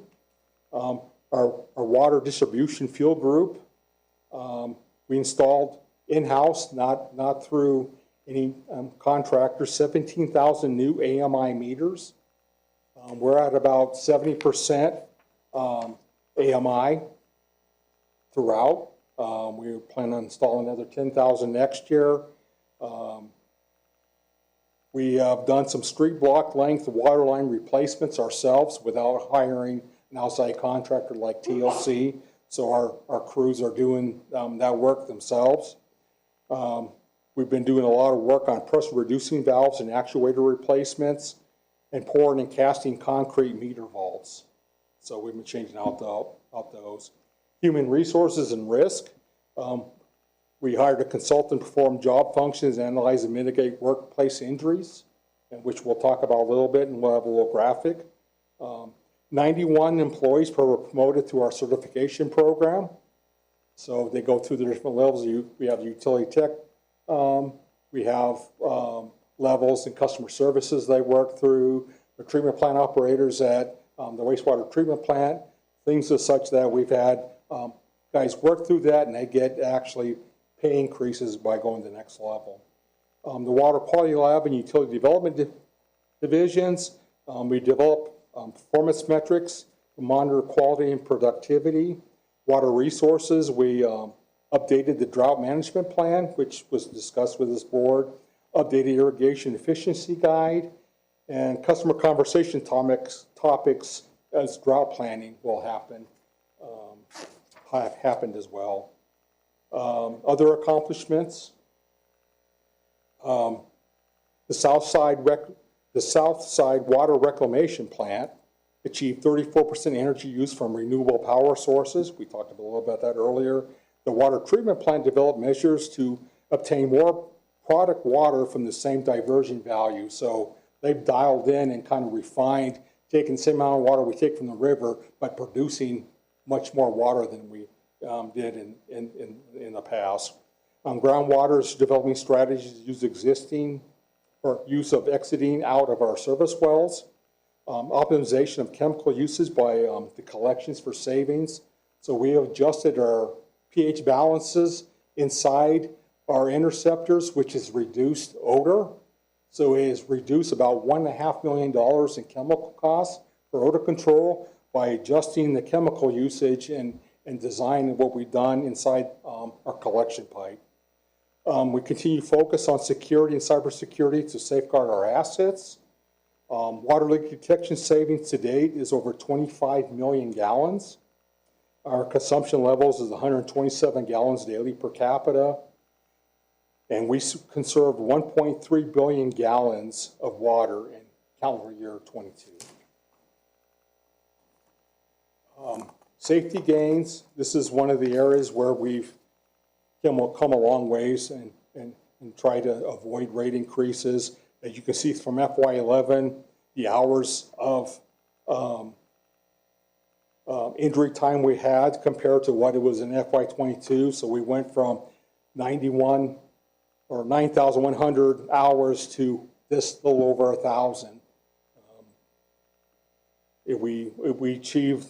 K: our water distribution field group, we installed in-house, not through any contractor, 17,000 new AMI meters. We're at about 70% AMI throughout. We plan on installing another 10,000 next year. We have done some street block length water line replacements ourselves without hiring an outside contractor like TLC. So our crews are doing that work themselves. We've been doing a lot of work on pressure reducing valves and actuator replacements and pouring and casting concrete meter vaults. So we've been changing out those. Human resources and risk. We hired a consultant to perform job functions, analyze and mitigate workplace injuries, which we'll talk about a little bit, and we'll have a little graphic. 91 employees were promoted through our certification program. So they go through the different levels. We have utility tech. We have levels in customer services they work through. The treatment plant operators at the wastewater treatment plant. Things as such that we've had guys work through that, and they get actually pay increases by going to the next level. The water quality lab and utility development divisions, we develop performance metrics to monitor quality and productivity. Water resources, we updated the drought management plan, which was discussed with this board, updated irrigation efficiency guide, and customer conversation topics as drought planning will happen, have happened as well. Other accomplishments, the South Side Water Reclamation Plant achieved 34% energy use from renewable power sources. We talked a little about that earlier. The water treatment plant developed measures to obtain more product water from the same diversion value. So they've dialed in and kind of refined, taking the same amount of water we take from the river, but producing much more water than we did in the past. Groundwater is developing strategies to use existing or use of exiting out of our service wells. Optimization of chemical uses by the collections for savings. So we have adjusted our pH balances inside our interceptors, which has reduced odor. So it has reduced about $1.5 million in chemical costs for odor control by adjusting the chemical usage and design of what we've done inside our collection pipe. We continue to focus on security and cybersecurity to safeguard our assets. Water leak detection savings to date is over 25 million gallons. Our consumption levels is 127 gallons daily per capita. And we conserved 1.3 billion gallons of water in calendar year 22. Safety gains, this is one of the areas where we've come a long ways and try to avoid rate increases. As you can see from FY11, the hours of injury time we had compared to what it was in FY22. So we went from 9,100 hours to this little over 1,000. If we achieve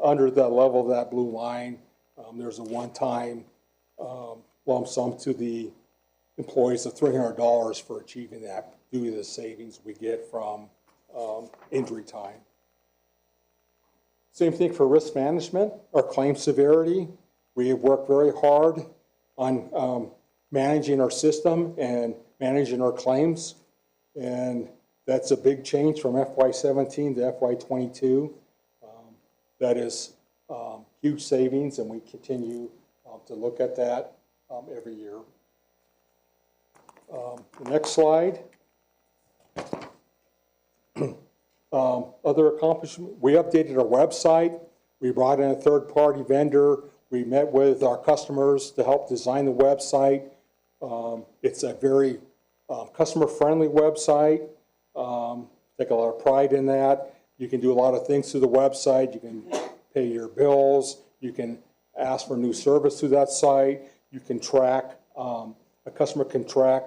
K: under the level of that blue line, there's a one-time lump sum to the employees of $300 for achieving that due to the savings we get from injury time. Same thing for risk management or claim severity. We have worked very hard on managing our system and managing our claims, and that's a big change from FY17 to FY22. That is huge savings, and we continue to look at that every year. The next slide. Other accomplishment, we updated our website. We brought in a third-party vendor. We met with our customers to help design the website. It's a very customer-friendly website. Take a lot of pride in that. You can do a lot of things through the website. You can pay your bills. You can ask for new service through that site. You can track, a customer can track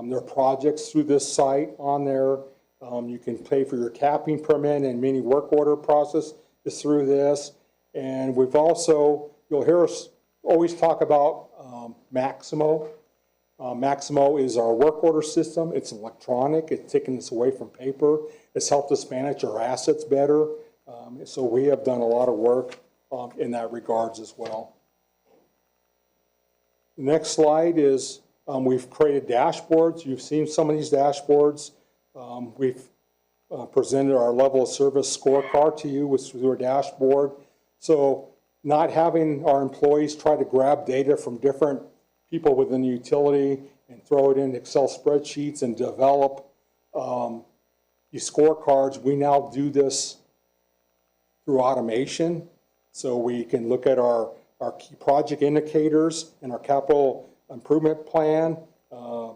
K: their projects through this site on there. You can pay for your capping permit and mini work order process is through this. And we've also, you'll hear us always talk about Maximo. Maximo is our work order system. It's electronic. It's taken us away from paper. It's helped us manage our assets better. So we have done a lot of work in that regards as well. The next slide is we've created dashboards. You've seen some of these dashboards. We've presented our level of service scorecard to you through our dashboard. So not having our employees try to grab data from different people within the utility and throw it in Excel spreadsheets and develop these scorecards. We now do this through automation. So we can look at our key project indicators and our capital improvement plan. A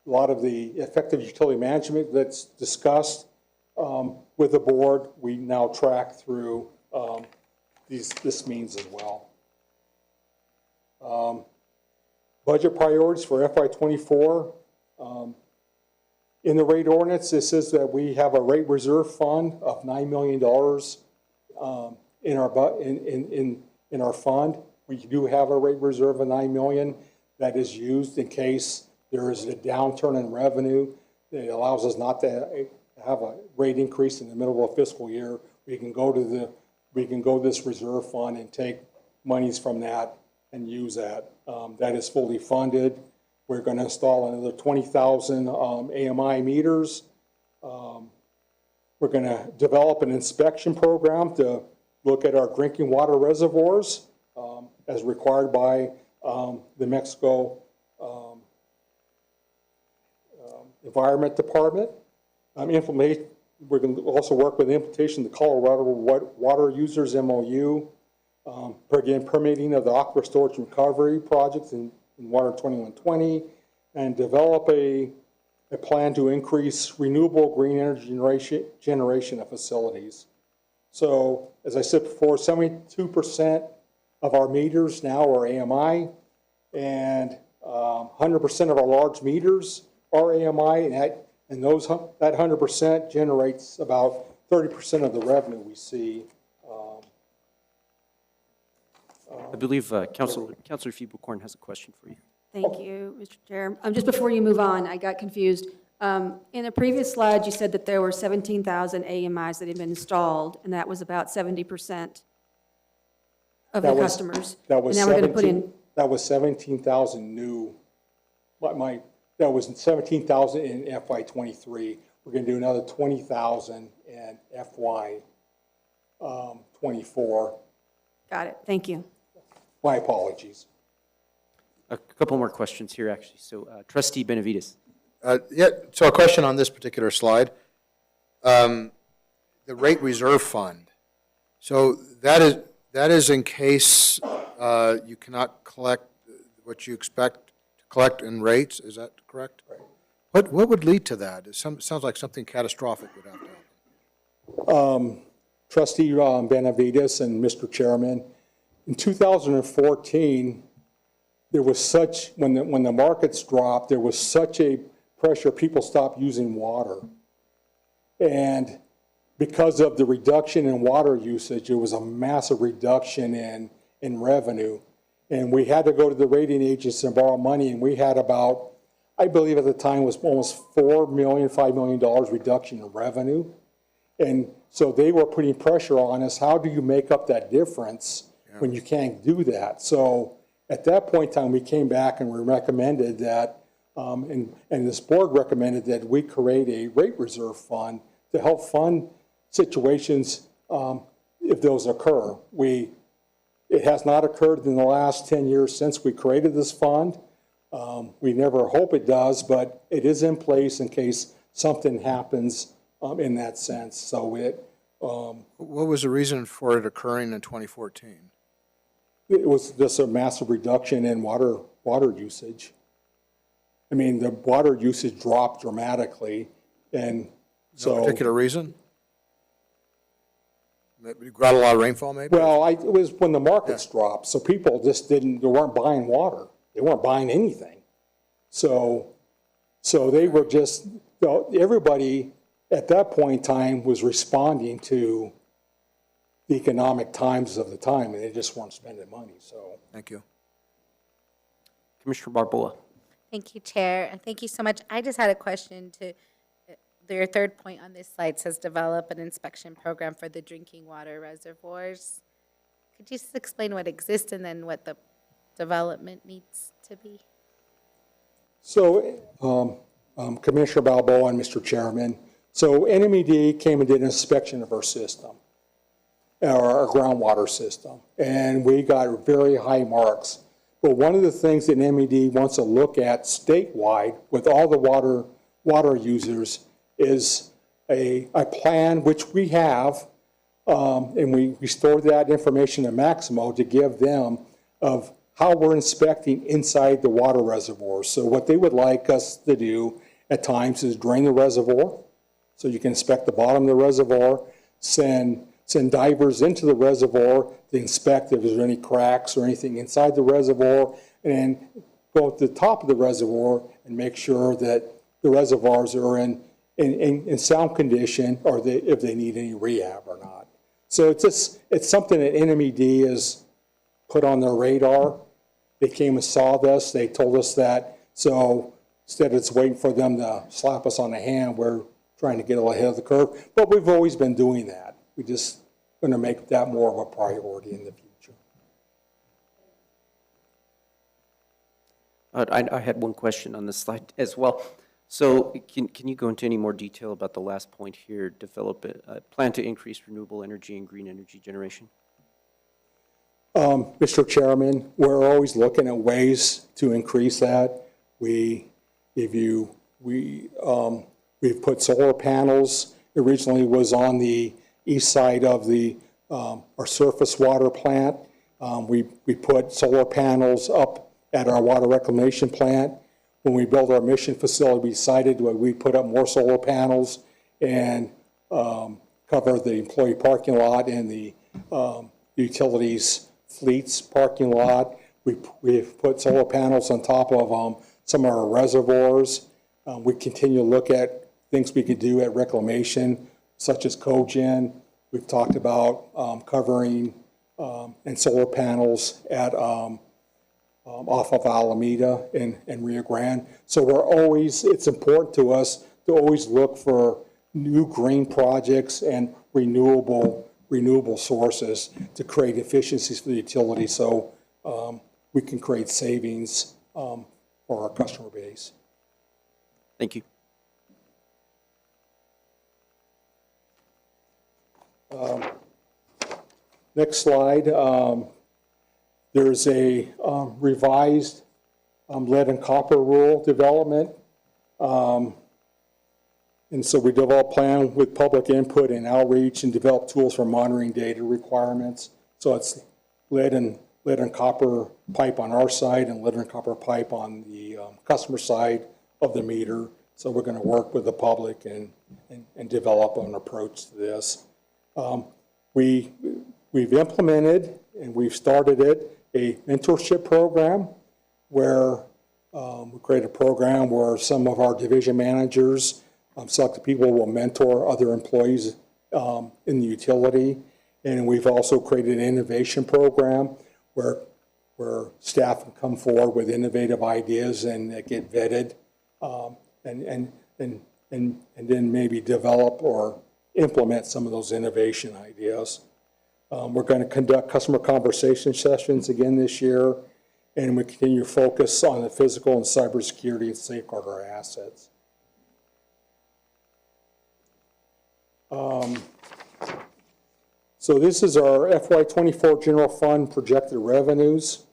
K: lot of the effective utility management that's discussed with the board, we now track through this means as well. Budget priorities for FY24. In the rate ordinance, it says that we have a rate reserve fund of $9 million in our fund. We do have a rate reserve of $9 million that is used in case there is a downturn in revenue. It allows us not to have a rate increase in the middle of a fiscal year. We can go to this reserve fund and take monies from that and use that. That is fully funded. We're going to install another 20,000 AMI meters. We're going to develop an inspection program to look at our drinking water reservoirs as required by the Mexico Environment Department. We're going to also work with the implementation of the Colorado Water Users MOU. Again, permitting of the aquifer storage and recovery projects in Water 2120, and develop a plan to increase renewable green energy generation of facilities. So, as I said before, 72% of our meters now are AMI, and 100% of our large meters are AMI, and that 100% generates about 30% of the revenue we see.
C: I believe Councilor Fiebelkorn has a question for you.
I: Thank you, Mr. Chair. Just before you move on, I got confused. In a previous slide, you said that there were 17,000 AMIs that had been installed, and that was about 70% of the customers.
K: That was
I: And now we're going to put in,
K: that was 17,000 new that was 17,000 in FY '23. We're gonna do another 20,000 in FY '24.
I: Got it, thank you.
K: My apologies.
C: A couple more questions here, actually. So trustee Benavides.
J: Yeah, so a question on this particular slide. The rate reserve fund. So that is in case you cannot collect what you expect to collect in rates, is that correct? Right. What would lead to that? It sounds like something catastrophic would have to happen.
K: Trustee Benavides and Mr. Chairman, in 2014, there was such, when the markets dropped, there was such a pressure, people stopped using water. And because of the reduction in water usage, it was a massive reduction in revenue. And we had to go to the rating agency and borrow money, and we had about, I believe at the time was almost $4 million, $5 million reduction in revenue. And so they were putting pressure on us. How do you make up that difference when you can't do that? So at that point in time, we came back and we recommended that, and this board recommended that we create a rate reserve fund to help fund situations if those occur. It has not occurred in the last 10 years since we created this fund. We never hope it does, but it is in place in case something happens in that sense. So
J: What was the reason for it occurring in 2014?
K: it was just a massive reduction in water usage. I mean, the water usage dropped dramatically, and so.
J: No particular reason? You got a lot of rainfall, maybe?
K: Well, it was when the markets dropped, so people just they weren't buying water. They weren't buying anything. So they were just, everybody at that point in time was responding to the economic times of the time, and they just weren't spending money, so.
J: Thank you.
C: Commissioner Barboa.
H: Thank you, Chair, and thank you so much. I just had a question to, your third point on this slide says develop an inspection program for the drinking water reservoirs. Could you just explain what exists and then what the development needs to be?
K: So, Commissioner Balboa and Mr. Chairman, so NMED came and did an inspection of our system, our groundwater system, and we got very high marks. But one of the things that NMED wants to look at statewide with all the water users is a plan, which we have, and we store that information to Maximo to give them of how we're inspecting inside the water reservoir. So what they would like us to do at times is drain the reservoir, so you can inspect the bottom of the reservoir, send divers into the reservoir to inspect if there's any cracks or anything inside the reservoir, and go to the top of the reservoir and make sure that the reservoirs are in sound condition, or if they need any rehab or not. So it's something that NMED has put on their radar. They came and saw this, they told us that, so instead of just waiting for them to slap us on the hand, we're trying to get a little ahead of the curve, but we've always been doing that. We just going to make that more of a priority in the future.
C: I had one question on this slide as well. So can you go into any more detail about the last point here, develop a plan to increase renewable energy and green energy generation?
K: Mr. Chairman, we're always looking at ways to increase that. We've put solar panels. Originally was on the east side of our surface water plant. We put solar panels up at our water reclamation plant. When we built our mission facility, we decided we'd put up more solar panels and cover the employee parking lot and the utilities fleets parking lot. We've put solar panels on top of some of our reservoirs. We continue to look at things we could do at reclamation, such as cogen. We've talked about covering and solar panels at off of Alameda and Rio Grande. So it's important to us to always look for new green projects and renewable sources to create efficiencies for the utility, so we can create savings our customer base.
C: Thank you.
K: Next slide. There's a revised lead and copper rule development. And so we developed a plan with public input and outreach and developed tools for monitoring data requirements. So it's lead and copper pipe on our side and lead and copper pipe on the customer side of the meter. So we're going to work with the public and develop an approach to this. We've implemented and we've started a mentorship program where we create a program where some of our division managers, selected people will mentor other employees in the utility. And we've also created an innovation program where staff can come forward with innovative ideas and that get vetted and then maybe develop or implement some of those innovation ideas. We're going to conduct customer conversation sessions again this year, and we continue to focus on the physical and cybersecurity and safeguard our assets. So this is our FY24 general fund projected revenues.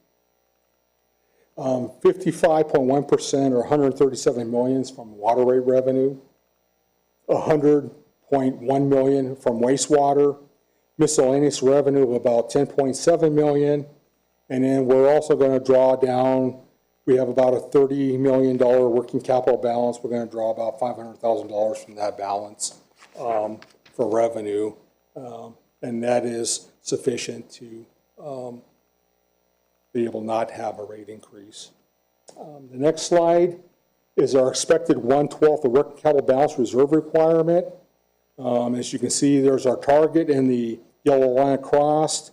K: 55.1% or 137 million is from water rate revenue, 100.1 million from wastewater, miscellaneous revenue of about 10.7 million, and then we're also going to draw down, we have about a $30 million working capital balance. We're going to draw about $500,000 from that balance for revenue, and that is sufficient to be able not have a rate increase. The next slide is our expected 1/12 of working capital balance reserve requirement. As you can see, there's our target in the yellow line across.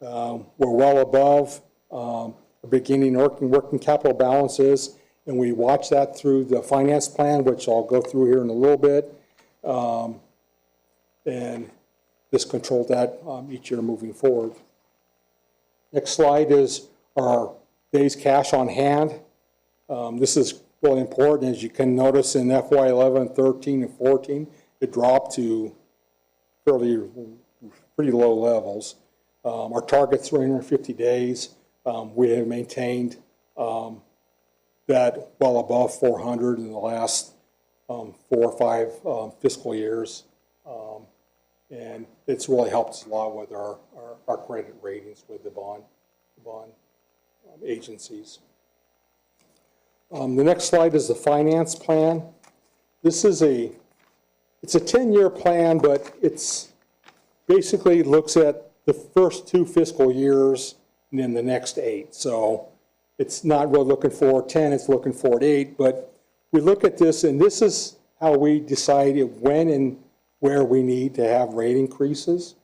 K: We're well above the beginning working capital balances, and we watch that through the finance plan, which I'll go through here in a little bit. And this controlled that each year moving forward. Next slide is our days cash on hand. This is really important. As you can notice in FY11, 13, and 14, it dropped to pretty low levels. Our target's 350 days. We have maintained that well above 400 in the last 4 or 5 fiscal years. And it's really helped us a lot with our credit ratings with the bond agencies. The next slide is the finance plan. This is it's a 10-year plan, but it's basically looks at the first 2 fiscal years and then the next 8. So it's not really looking forward 10, it's looking forward 8. But we look at this, and this is how we decide when and where we need to have rate increases.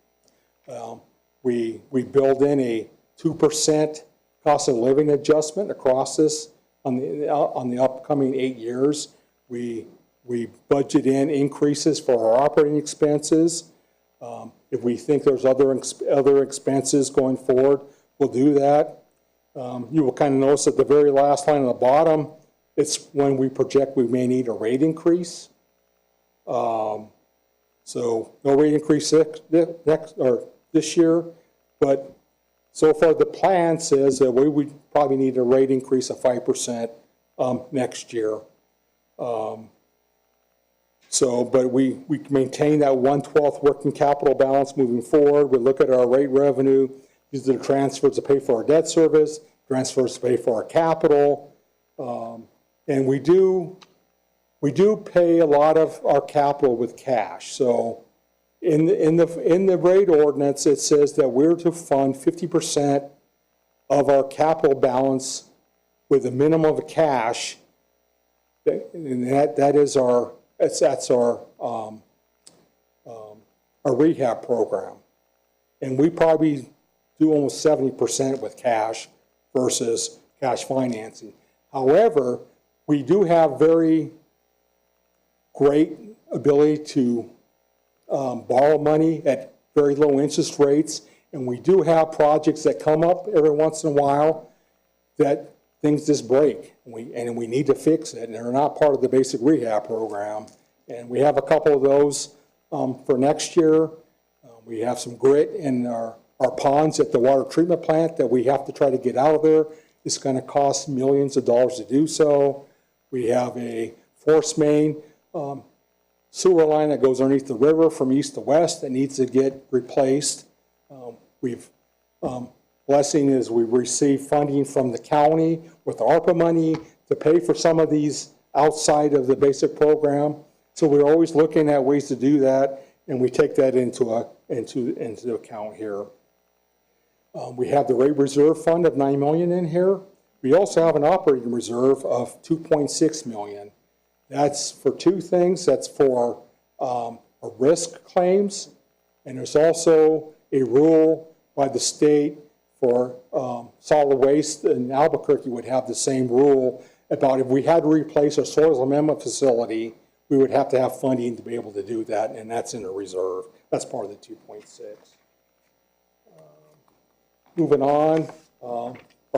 K: We build in a 2% cost of living adjustment across this on the upcoming 8 years. We budget in increases for our operating expenses. If we think there's other expenses going forward, we'll do that. You will kind of notice at the very last line on the bottom, it's when we project we may need a rate increase. So no rate increase this year, but so far the plan says that we would probably need a rate increase of 5% next year. But we maintain that 1/12 working capital balance moving forward. We look at our rate revenue, use the transfers to pay for our debt service, transfers to pay for our capital, and we do pay a lot of our capital with cash. So in the rate ordinance, it says that we're to fund 50% of our capital balance with a minimum of cash, and that's our rehab program. And we probably do almost 70% with cash versus cash financing. However, we do have very great ability to borrow money at very low interest rates, and we do have projects that come up every once in a while that things just break, and we need to fix it, and they're not part of the basic rehab program. And we have a couple of those for next year. We have some grit in our ponds at the water treatment plant that we have to try to get out of there. It's going to cost millions of dollars to do so. We have a force main sewer line that goes underneath the river from east to west that needs to get replaced. Blessing is we receive funding from the county with ARPA money to pay for some of these outside of the basic program. So we're always looking at ways to do that, and we take that into account here. We have the rate reserve fund of $9 million in here. We also have an operating reserve of $2.6 million. That's for two things. That's for risk claims, and there's also a rule by the state for solid waste. In Albuquerque would have the same rule about if we had to replace our soils amendment facility, we would have to have funding to be able to do that, and that's in a reserve. That's part of the 2.6. Moving on, our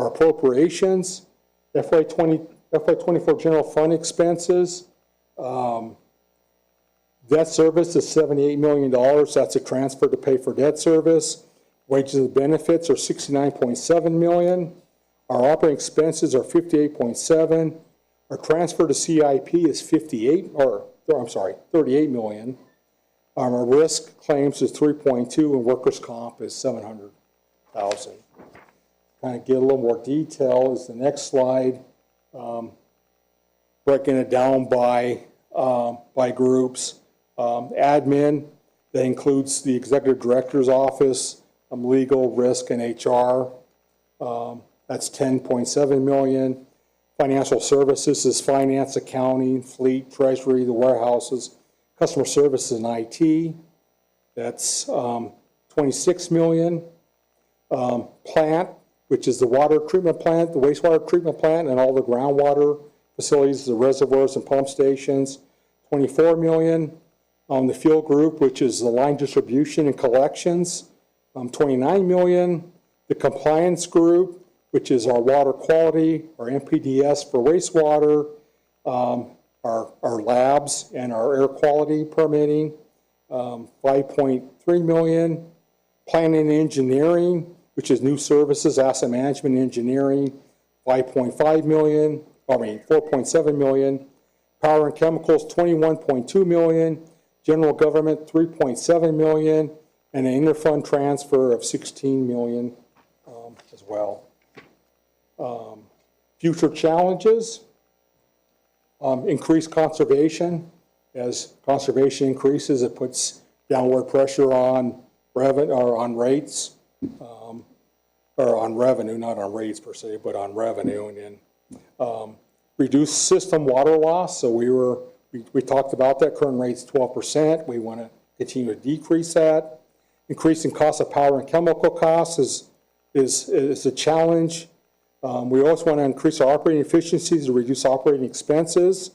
K: appropriations, FY24 general fund expenses. Debt service is $78 million. That's a transfer to pay for debt service. Wages and benefits are $69.7 million. Our operating expenses are $58.7. Our transfer to CIP is $38 million. Our risk claims is $3.2, and workers' comp is $700,000. Kind of get a little more detail is the next slide, breaking it down by groups. Admin, that includes the executive director's office, legal, risk, and HR. That's $10.7 million. Financial services is finance, accounting, fleet, treasury, the warehouses, customer services, and IT. That's $26 million. Plant, which is the water treatment plant, the wastewater treatment plant, and all the groundwater facilities, the reservoirs and pump stations, $24 million. The field group, which is the line distribution and collections, $29 million. The compliance group, which is our water quality, our MPDS for wastewater, our labs, and our air quality permitting, $5.3 million. Planning and engineering, which is new services, asset management engineering, $4.7 million. Power and chemicals, $21.2 million. General government, $3.7 million. And an interfund transfer of $16 million as well. Future challenges, increased conservation. As conservation increases, it puts downward pressure on revenue or on rates, or on revenue, not on rates per se, but on revenue. And then reduced system water loss. So we talked about that. Current rate's 12%. We want to continue to decrease that. Increasing cost of power and chemical costs is a challenge. We also want to increase our operating efficiencies to reduce operating expenses.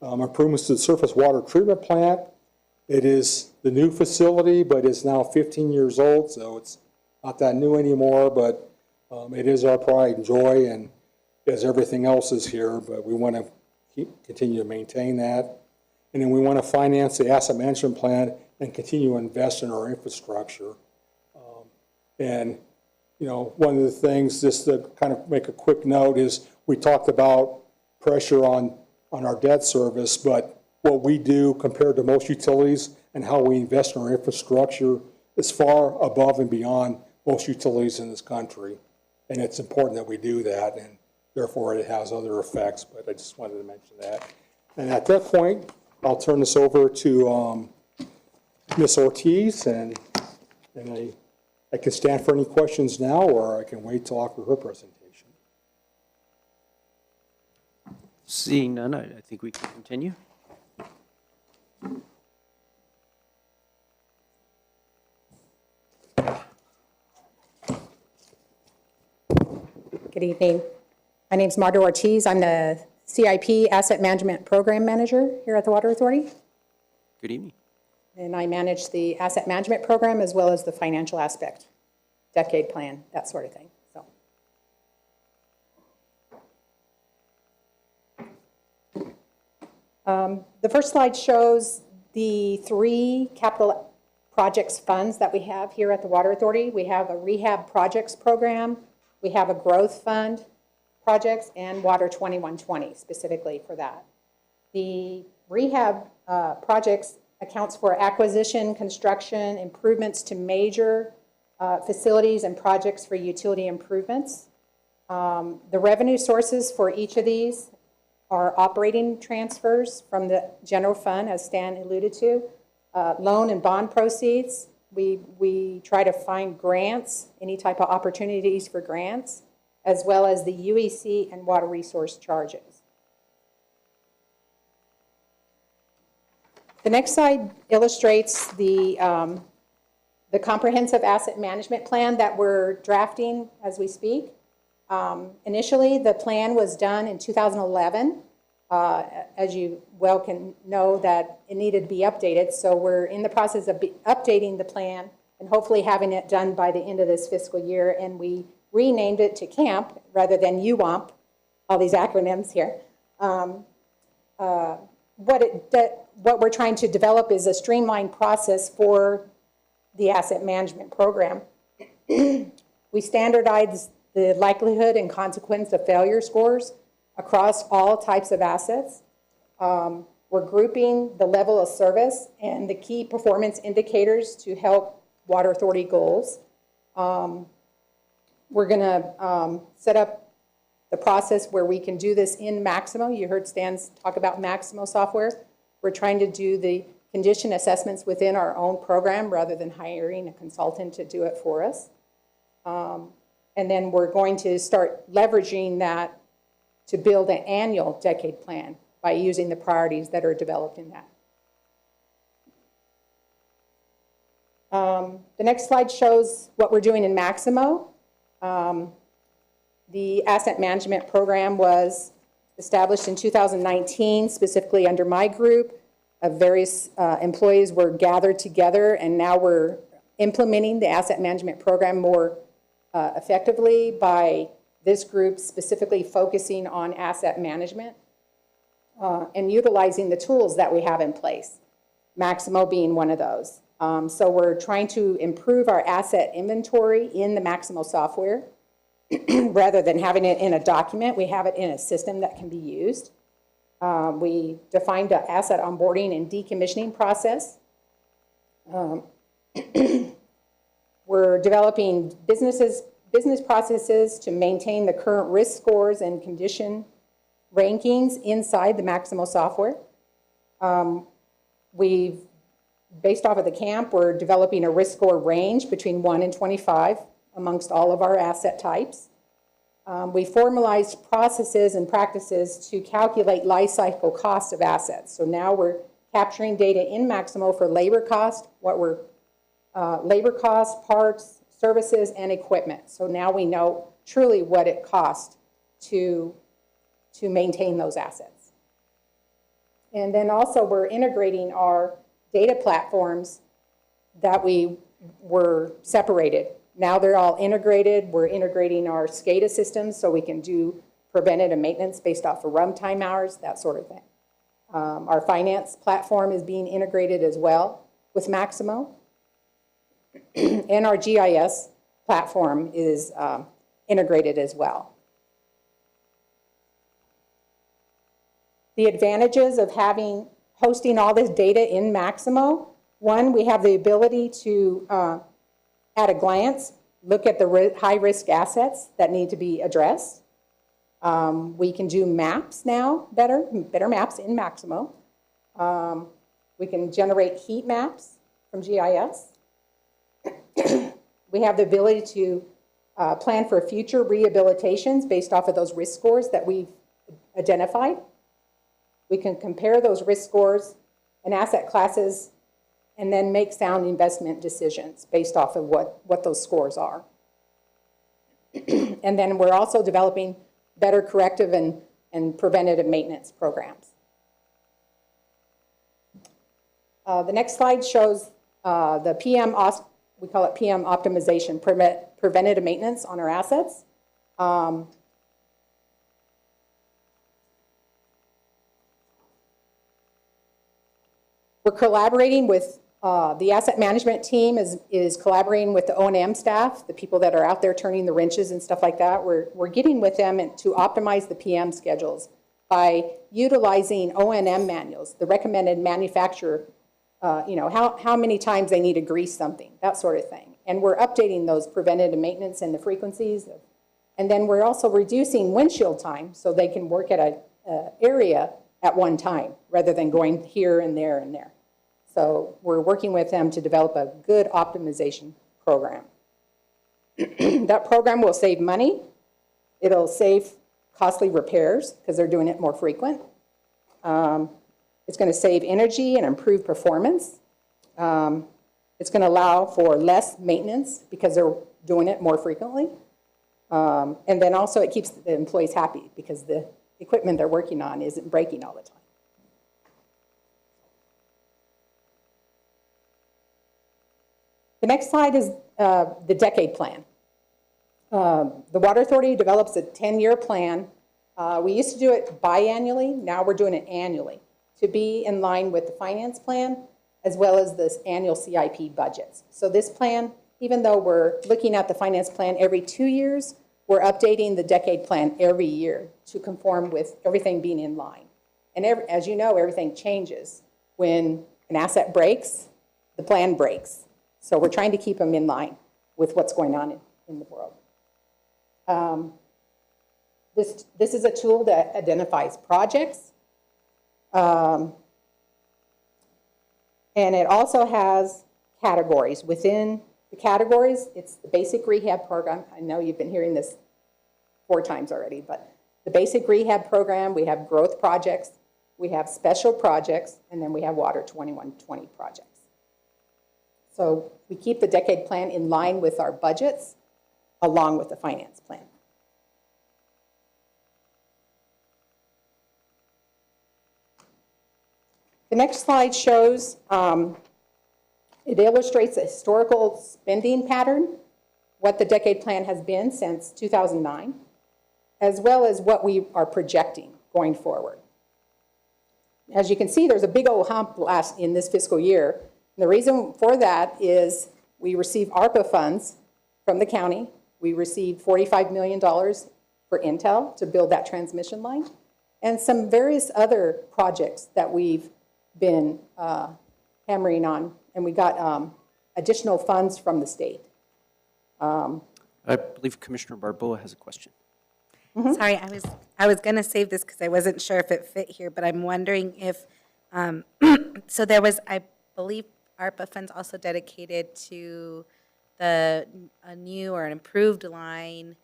K: Improvements to the surface water treatment plant. It is the new facility, but it's now 15 years old, so it's not that new anymore, but it is our pride and joy, and as everything else is here, but we want to continue to maintain that. And then we want to finance the asset management plan and continue to invest in our infrastructure. And one of the things, just to kind of make a quick note, is we talked about pressure on our debt service, but what we do compared to most utilities and how we invest in our infrastructure is far above and beyond most utilities in this country. And it's important that we do that, and therefore it has other effects, but I just wanted to mention that. And at that point, I'll turn this over to Ms. Ortiz, and I can stand for any questions now, or I can wait till after her presentation.
C: Seeing none, I think we can continue.
L: Good evening. My name is Marta Ortiz. I'm the CIP Asset Management Program Manager here at the Water Authority.
C: Good evening.
L: And I manage the asset management program as well as the financial aspect, decade plan, that sort of thing. So, The first slide shows the 3 capital projects funds that we have here at the Water Authority. We have a rehab projects program, we have a growth fund projects, and Water 2120 specifically for that. The rehab projects accounts for acquisition, construction, improvements to major facilities and projects for utility improvements. The revenue sources for each of these are operating transfers from the general fund, as Stan alluded to, loan and bond proceeds. We try to find grants, any type of opportunities for grants, as well as the UEC and water resource charges. The next slide illustrates the comprehensive asset management plan that we're drafting as we speak. Initially, the plan was done in 2011. As you well can know, that it needed to be updated, so we're in the process of updating the plan and hopefully having it done by the end of this fiscal year, and we renamed it to CAMP rather than UWAMP, all these acronyms here. What we're trying to develop is a streamlined process for the asset management program. We standardize the likelihood and consequence of failure scores across all types of assets. We're grouping the level of service and the key performance indicators to help Water Authority goals. We're going to set up the process where we can do this in Maximo. You heard Stan talk about Maximo software. We're trying to do the condition assessments within our own program rather than hiring a consultant to do it for us. And then we're going to start leveraging that to build an annual decade plan by using the priorities that are developed in that. The next slide shows what we're doing in Maximo. The asset management program was established in 2019, specifically under my group. Various employees were gathered together, and now we're implementing the asset management program more effectively by this group specifically focusing on asset management and utilizing the tools that we have in place, Maximo being one of those. So we're trying to improve our asset inventory in the Maximo software. Rather than having it in a document, we have it in a system that can be used. We defined the asset onboarding and decommissioning process. We're developing business processes to maintain the current risk scores and condition rankings inside the Maximo software. Based off of the CAMP, we're developing a risk score range between 1 and 25 amongst all of our asset types. We formalized processes and practices to calculate life cycle cost of assets. So now we're capturing data in Maximo for labor cost, labor costs, parts, services, and equipment. So now we know truly what it costs to maintain those assets. And then also we're integrating our data platforms that we were separated. Now they're all integrated. We're integrating our SCADA systems so we can do preventative maintenance based off of runtime hours, that sort of thing. Our finance platform is being integrated as well with Maximo. And our GIS platform is integrated as well. The advantages of hosting all this data in Maximo: one, we have the ability to, at a glance, look at the high-risk assets that need to be addressed. We can do maps now, better maps in Maximo. We can generate heat maps from GIS. We have the ability to plan for future rehabilitations based off of those risk scores that we've identified. We can compare those risk scores and asset classes and then make sound investment decisions based off of what those scores are. And then we're also developing better corrective and preventative maintenance programs. The next slide shows the PM, we call it PM optimization, preventative maintenance on our assets. We're collaborating with, the asset management team is collaborating with the O&M staff, the people that are out there turning the wrenches and stuff like that. We're getting with them to optimize the PM schedules by utilizing O&M manuals, the recommended manufacturer, how many times they need to grease something, that sort of thing. And we're updating those preventative maintenance and the frequencies. And then we're also reducing windshield time so they can work at an area at one time rather than going here and there and there. So we're working with them to develop a good optimization program. That program will save money. It'll save costly repairs because they're doing it more frequent. It's going to save energy and improve performance. It's going to allow for less maintenance because they're doing it more frequently. And then also it keeps the employees happy because the equipment they're working on isn't breaking all the time. The next slide is the decade plan. The Water Authority develops a 10-year plan. We used to do it biannually. Now we're doing it annually to be in line with the finance plan as well as this annual CIP budgets. So this plan, even though we're looking at the finance plan every 2 years, we're updating the decade plan every year to conform with everything being in line. And as you know, everything changes. When an asset breaks, the plan breaks. So we're trying to keep them in line with what's going on in the world. This is a tool that identifies projects. And it also has categories. Within the categories, it's the basic rehab program. I know you've been hearing this 4 times already, but the basic rehab program, we have growth projects, we have special projects, and then we have Water 2120 projects. So we keep the decade plan in line with our budgets along with the finance plan. The next slide shows, it illustrates a historical spending pattern, what the decade plan has been since 2009, as well as what we are projecting going forward. As you can see, there's a big old hump in this fiscal year. And the reason for that is we received ARPA funds from the county. We received $45 million for Intel to build that transmission line, and some various other projects that we've been hammering on, and we got additional funds from the state.
C: I believe Commissioner Barboa has a question.
H: Sorry, I was going to save this because I wasn't sure if it fit here, but I'm wondering if, so there was, I believe, ARPA funds also dedicated to a new or an improved line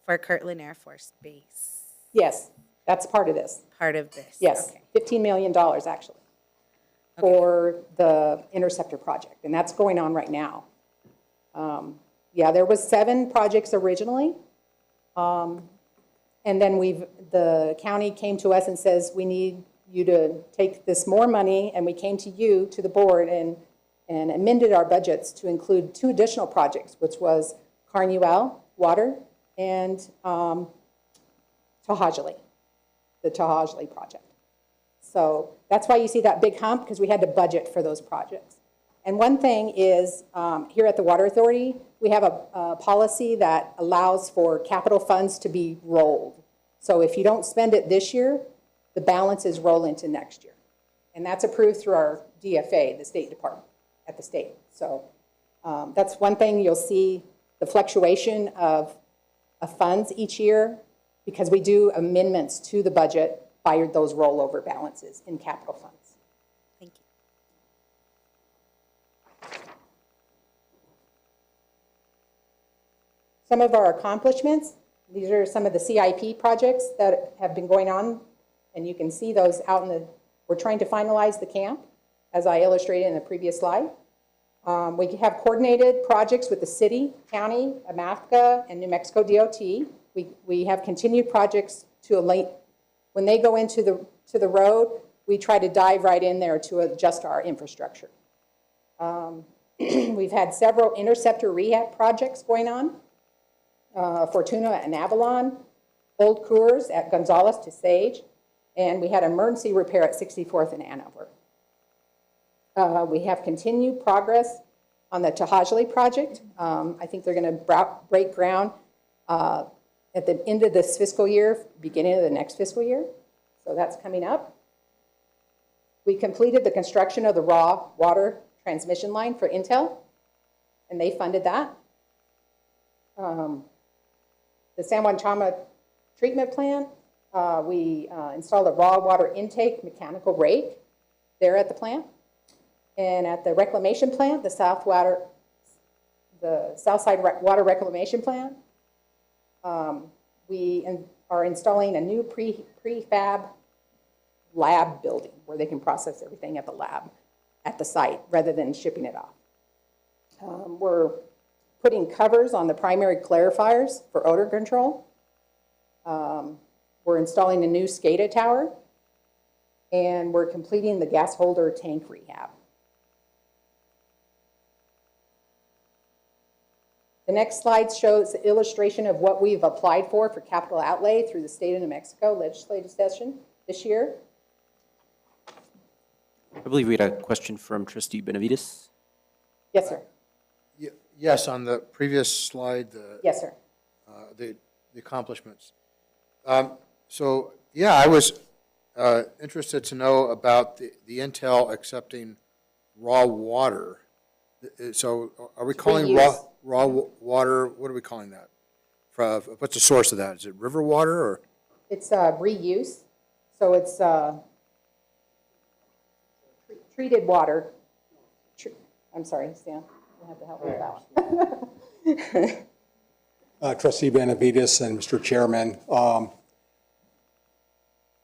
H: for Kirtland Air Force Base.
L: Yes, that's part of this.
H: Part of this?
L: Yes,
H: Okay.
L: $15 million actually for the Interceptor project, and that's going on right now. Yeah, there was 7 projects originally, and then the county came to us and says, we need you to take this more money, and we came to you, to the board, and amended our budgets to include 2 additional projects, which was Carnuel Water and To'Hajiilee, the To'Hajiilee project. So that's why you see that big hump, because we had to budget for those projects. And one thing is, here at the Water Authority, we have a policy that allows for capital funds to be rolled. So if you don't spend it this year, the balances roll into next year. And that's approved through our DFA, the State Department, at the state. So that's one thing you'll see, the fluctuation of funds each year, because we do amendments to the budget by those rollover balances in capital funds.
H: Thank you.
L: Some of our accomplishments, these are some of the CIP projects that have been going on, and you can see those out in we're trying to finalize the camp, as I illustrated in the previous slide. We have coordinated projects with the city, county, AMAFCA, and New Mexico DOT. We have continued projects when they go into the road, we try to dive right in there to adjust our infrastructure. We've had several interceptor rehab projects going on, Fortuna and Avalon, Old Coors at Gonzales to Sage, and we had emergency repair at 64th and Hanover. We have continued progress on the Tahajli project. I think they're going to break ground at the end of this fiscal year, beginning of the next fiscal year. So that's coming up. We completed the construction of the raw water transmission line for Intel, and they funded that. The San Juan Chama treatment plant, we installed a raw water intake mechanical rake there at the plant. And at the reclamation plant, the Southside Water Reclamation Plant, we are installing a new prefab lab building where they can process everything at the lab, at the site, rather than shipping it off. We're putting covers on the primary clarifiers for odor control. We're installing a new SCADA tower, and we're completing the gas holder tank rehab. The next slide shows the illustration of what we've applied for capital outlay through the state of New Mexico legislative session this year.
C: I believe we had a question from trustee Benavides.
L: Yes, sir.
J: Yes, on the previous slide,
L: Yes, sir.
J: the accomplishments. So, yeah, I was interested to know about the Intel accepting raw water. So are we calling raw water, what are we calling that? What's the source of that? Is it river water or?
L: It's reuse, so it's treated water. I'm sorry, Stan, you have to help me with that one.
K: Trustee Benavides and Mr. Chairman,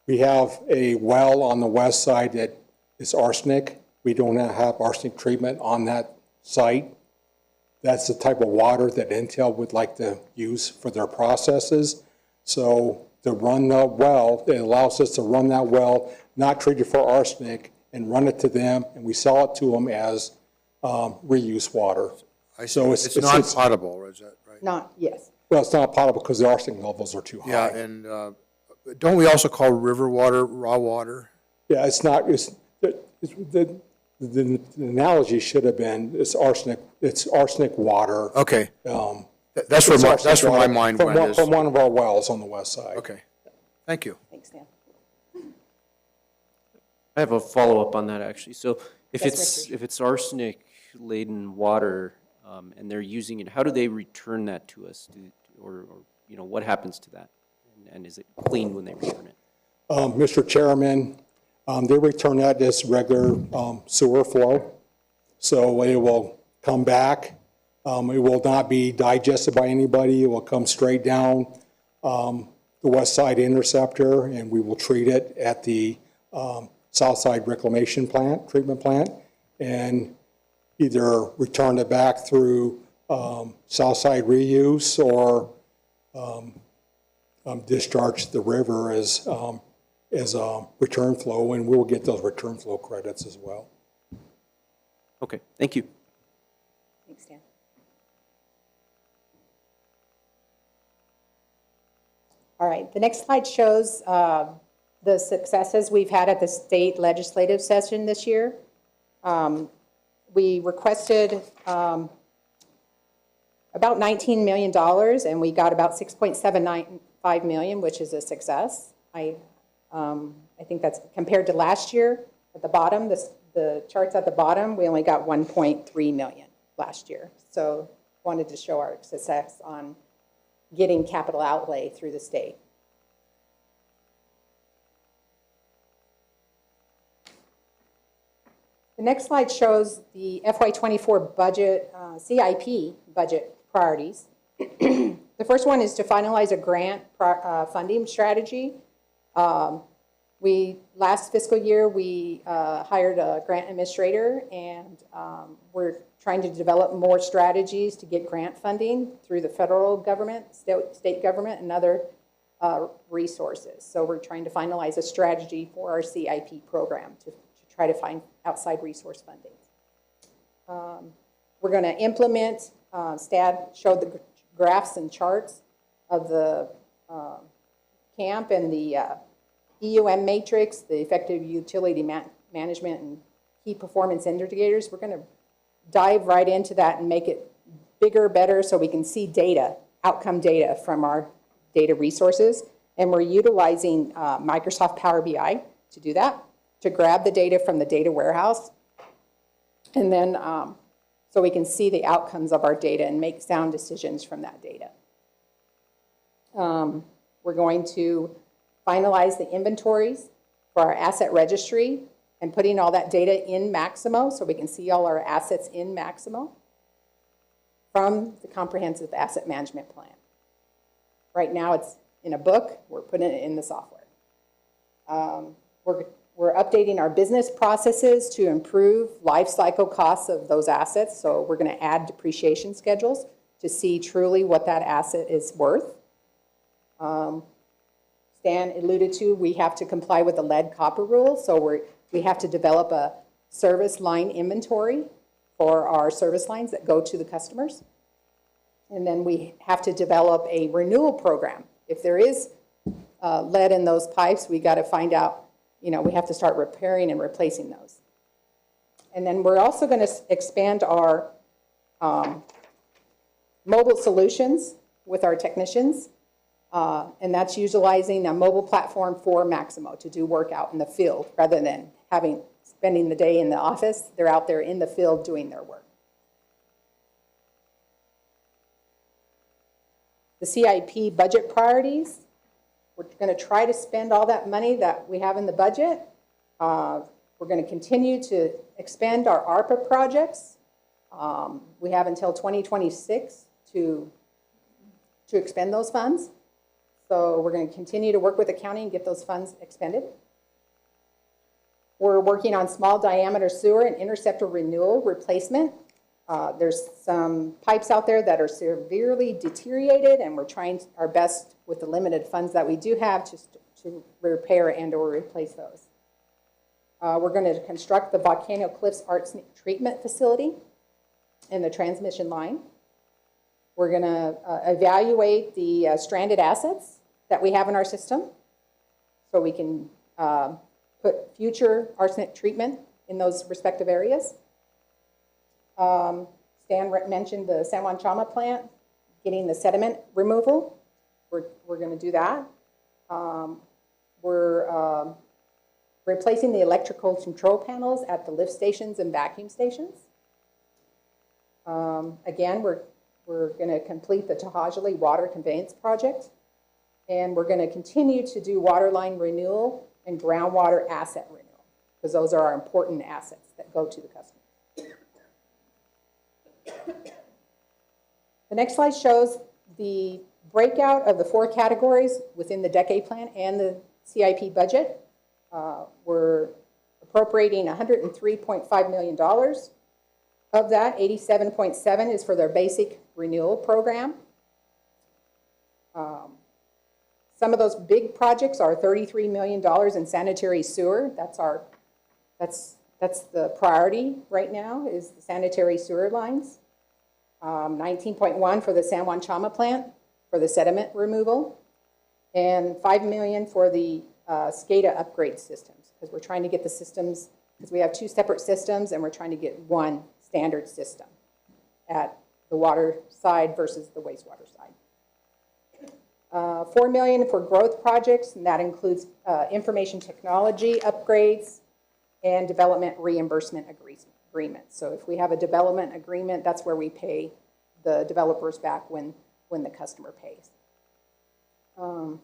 K: we have a well on the west side that is arsenic. We don't have arsenic treatment on that site. That's the type of water that Intel would like to use for their processes. So to run the well, it allows us to run that well, not treated for arsenic, and run it to them, and we sell it to them as reuse water.
J: So it's non-potable, is that right?
L: Not, yes.
K: Well, it's not potable because the arsenic levels are too high.
J: Yeah, and don't we also call river water raw water?
K: Yeah, it's not, the analogy should have been, it's arsenic water.
J: Okay. That's where my mind went.
K: From one of our wells on the west side.
J: Okay. Thank you.
L: Thanks, Dan.
C: I have a follow-up on that, actually. So if
L: Yes,
C: it's arsenic-laden water, and they're using it, how do they return that to us? Or what happens to that? And is it clean when they return it?
K: Mr. Chairman, they return that as regular sewer flow. So it will come back. It will not be digested by anybody. It will come straight down the west side interceptor, and we will treat it at the Southside Reclamation Plant, treatment plant, and either return it back through Southside reuse or discharge the river as a return flow, and we'll get those return flow credits as well.
C: Okay, thank you.
L: Thanks, Dan. All right, the next slide shows the successes we've had at the state legislative session this year. We requested about $19 million, and we got about $6.795 million, which is a success. I think that's compared to last year. At the bottom, the charts at the bottom, we only got 1.3 million last year. So wanted to show our success on getting capital outlay through the state. The next slide shows the FY24 budget, CIP budget priorities. The first one is to finalize a grant funding strategy. Last fiscal year, we hired a grant administrator, and we're trying to develop more strategies to get grant funding through the federal government, state government, and other resources. So we're trying to finalize a strategy for our CIP program to try to find outside resource funding. We're going to implement, STAD showed the graphs and charts of the camp and the EUM matrix, the effective utility management and key performance indicators. We're going to dive right into that and make it bigger, better, so we can see data, outcome data from our data resources. And we're utilizing Microsoft Power BI to do that, to grab the data from the data warehouse. And then so we can see the outcomes of our data and make sound decisions from that data. We're going to finalize the inventories for our asset registry and putting all that data in Maximo so we can see all our assets in Maximo from the comprehensive asset management plan. Right now it's in a book, we're putting it in the software. We're updating our business processes to improve life cycle costs of those assets. So we're going to add depreciation schedules to see truly what that asset is worth. Stan alluded to, we have to comply with the lead copper rule. So we have to develop a service line inventory for our service lines that go to the customers. And then we have to develop a renewal program. If there is lead in those pipes, we got to find out, we have to start repairing and replacing those. And then we're also going to expand our mobile solutions with our technicians. And that's utilizing a mobile platform for Maximo to do work out in the field rather than spending the day in the office. They're out there in the field doing their work. The CIP budget priorities. We're going to try to spend all that money that we have in the budget. We're going to continue to expand our ARPA projects. We have until 2026 to expend those funds. So we're going to continue to work with the county and get those funds expended. We're working on small diameter sewer and interceptor renewal replacement. There's some pipes out there that are severely deteriorated, and we're trying our best with the limited funds that we do have to repair and or replace those. We're going to construct the Volcano Cliffs Arsenic Treatment Facility and the transmission line. We're going to evaluate the stranded assets that we have in our system so we can put future arsenic treatment in those respective areas. Stan mentioned the San Juan Chama plant, getting the sediment removal. We're going to do that. We're replacing the electrical control panels at the lift stations and vacuum stations. Again, we're going to complete the To'Hajiilee Water Conveyance Project, and we're going to continue to do water line renewal and groundwater asset renewal, because those are our important assets that go to the customer. The next slide shows the breakout of the 4 categories within the decade plan and the CIP budget. We're appropriating $103.5 million. Of that, 87.7 is for their basic renewal program. Some of those big projects are $33 million in sanitary sewer. That's the priority right now, is the sanitary sewer lines. 19.1 for the San Juan Chama plant for the sediment removal, and $5 million for the SCADA upgrade systems, because we're trying to get the systems, because we have 2 separate systems and we're trying to get one standard system at the water side versus the wastewater side. $4 million for growth projects, and that includes information technology upgrades and development reimbursement agreements. So if we have a development agreement, that's where we pay the developers back when the customer pays. And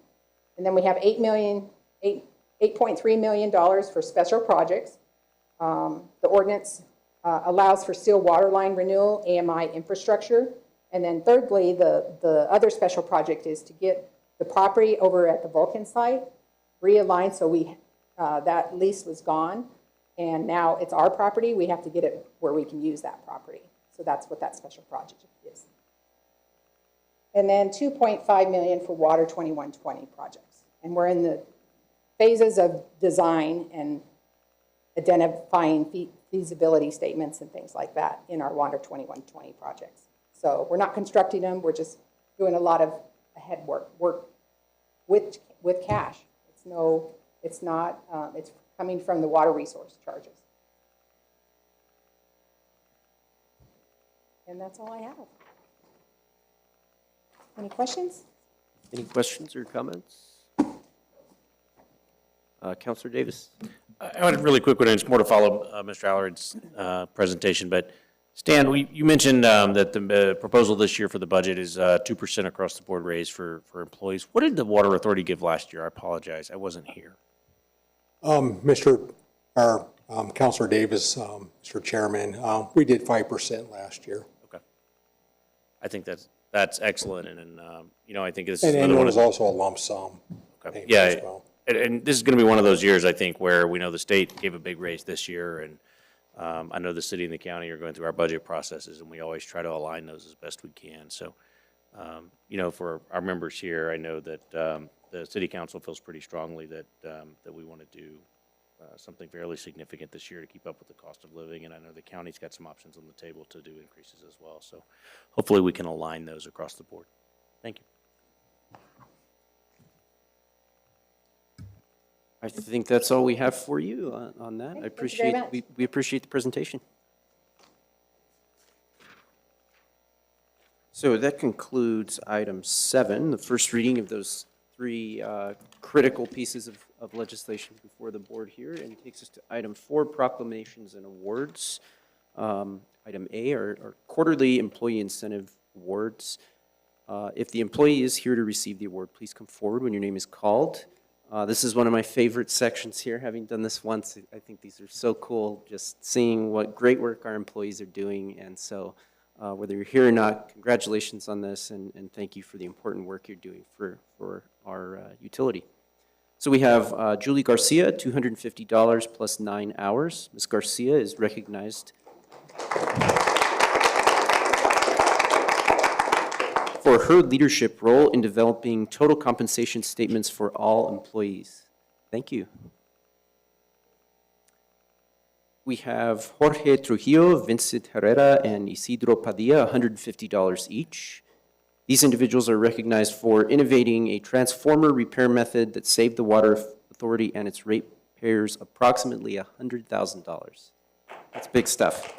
L: then we have $8.3 million for special projects. The ordinance allows for steel water line renewal, AMI infrastructure. And then thirdly, the other special project is to get the property over at the Vulcan site realigned, so that lease was gone, and now it's our property. We have to get it where we can use that property. So that's what that special project is. And then $2.5 million for Water 2120 projects. And we're in the phases of design and identifying feasibility statements and things like that in our Water 2120 projects. So we're not constructing them, we're just doing a lot of ahead work with cash. It's coming from the water resource charges. And that's all I have. Any questions?
C: Any questions or comments? Counselor Davis?
B: I want a really quick one, and it's more to follow Mr. Allard's presentation, but Stan, you mentioned that the proposal this year for the budget is 2% across the board raise for employees. What did the Water Authority give last year? I apologize, I wasn't here.
K: Counselor Davis, Mr. Chairman, we did 5% last year.
B: Okay. I think that's excellent, and I think this is
K: And
B: another
K: it
B: one
K: was
B: of,
K: also a lump sum
B: okay.
K: payment
B: Yeah,
K: as well.
B: and this is going to be one of those years, I think, where we know the state gave a big raise this year, and I know the city and the county are going through our budget processes, and we always try to align those as best we can. So, for our members here, I know that the city council feels pretty strongly that we want to do something fairly significant this year to keep up with the cost of living, and I know the county's got some options on the table to do increases as well. So hopefully we can align those across the board. Thank you.
C: I think that's all we have for you on that.
D: Okay,
C: I
D: thank you very
C: appreciate,
D: much.
C: we appreciate the presentation. So that concludes item 7, the first reading of those 3 critical pieces of legislation before the board here, and takes us to item 4, proclamations and awards. Item A are quarterly employee incentive awards. If the employee is here to receive the award, please come forward when your name is called. This is one of my favorite sections here, having done this once. I think these are so cool, just seeing what great work our employees are doing. And so whether you're here or not, congratulations on this, and thank you for the important work you're doing for our utility. So we have Julie Garcia, $250 plus 9 hours. Ms. Garcia is recognized for her leadership role in developing total compensation statements for all employees. Thank you. We have Jorge Trujillo, Vincent Herrera, and Isidro Padilla, $150 each. These individuals are recognized for innovating a transformer repair method that saved the Water Authority and its ratepayers approximately $100,000. That's big stuff.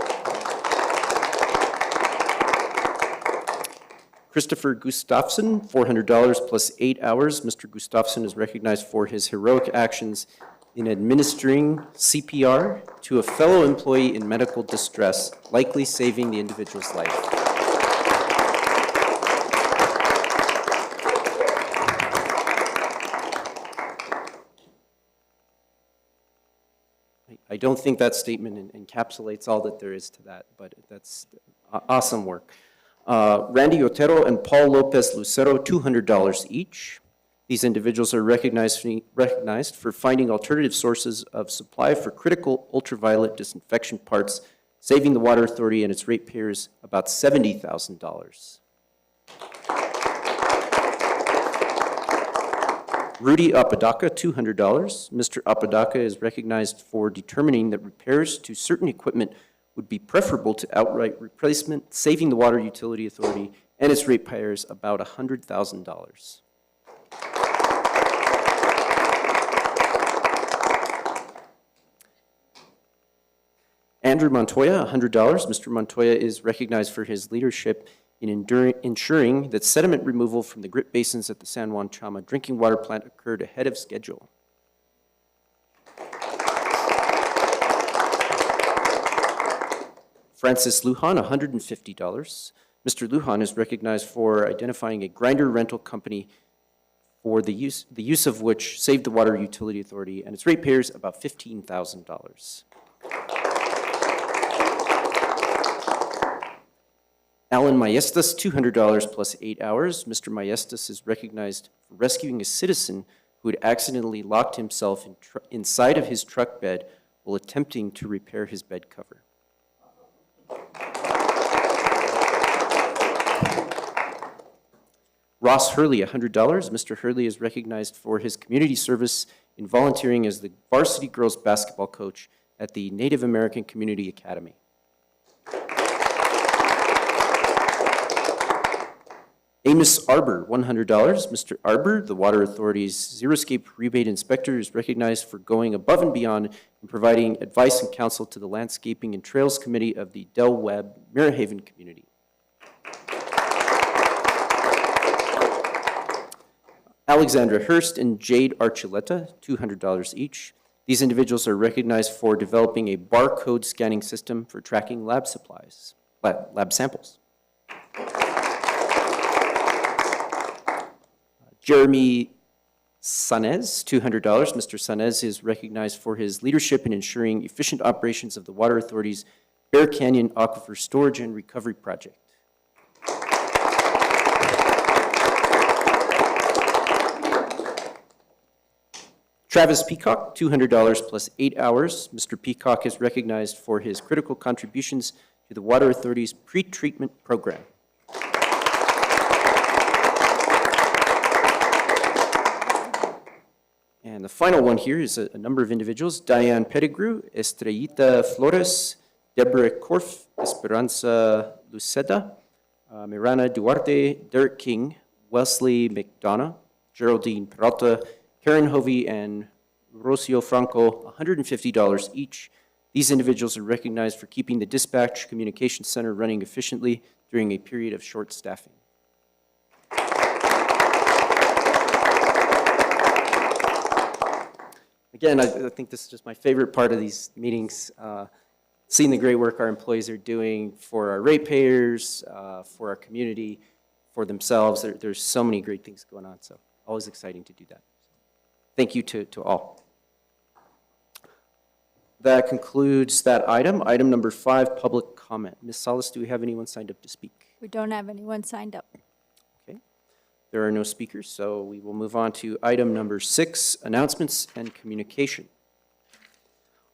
C: Christopher Gustafson, $400 plus 8 hours. Mr. Gustafson is recognized for his heroic actions in administering CPR to a fellow employee in medical distress, likely saving the individual's life. I don't think that statement encapsulates all that there is to that, but that's awesome work. Randy Otero and Paul Lopez Lucero, $200 each. These individuals are recognized for finding alternative sources of supply for critical ultraviolet disinfection parts, saving the Water Authority and its ratepayers about $70,000. Rudy Apodaca, $200. Mr. Apodaca is recognized for determining that repairs to certain equipment would be preferable to outright replacement, saving the Water Utility Authority and its ratepayers about $100,000. Andrew Montoya, $100. Mr. Montoya is recognized for his leadership in ensuring that sediment removal from the grit basins at the San Juan Chama drinking water plant occurred ahead of schedule. Francis Lujan, $150. Mr. Lujan is recognized for identifying a grinder rental company for the use of which saved the Water Utility Authority and its ratepayers about $15,000. Alan Maestas, $200 plus 8 hours. Mr. Maestas is recognized for rescuing a citizen who had accidentally locked himself inside of his truck bed while attempting to repair his bed cover. Ross Hurley, $100. Mr. Hurley is recognized for his community service in volunteering as the varsity girls basketball coach at the Native American Community Academy. Amos Arbor, $100. Mr. Arbor, the Water Authority's Zero-Scape Rebate Inspector, is recognized for going above and beyond in providing advice and counsel to the Landscaping and Trails Committee of the Del Webb Merrihaven community. Alexandra Hurst and Jade Archuleta, $200 each. These individuals are recognized for developing a barcode scanning system for tracking lab supplies, lab samples. Jeremy Sanez, $200. Mr. Sanez is recognized for his leadership in ensuring efficient operations of the Water Authority's Bear Canyon Aquifer Storage and Recovery Project. Travis Peacock, $200 plus 8 hours. Mr. Peacock is recognized for his critical contributions to the Water Authority's pre-treatment program. And the final one here is a number of individuals: Diane Pettigrew, Estrellita Flores, Deborah Korf, Esperanza Luceda, Mirana Duarte, Derek King, Wesley McDonough, Geraldine Peralta, Karen Hovey, and Rocio Franco, $150 each. These individuals are recognized for keeping the dispatch communication center running efficiently during a period of short staffing. Again, I think this is just my favorite part of these meetings, seeing the great work our employees are doing for our ratepayers, for our community, for themselves. There's so many great things going on, so always exciting to do that. Thank you to all. That concludes that item. Item number 5, public comment. Ms. Salas, do we have anyone signed up to speak?
M: We don't have anyone signed up.
C: Okay. There are no speakers, so we will move on to item number 6, announcements and communication.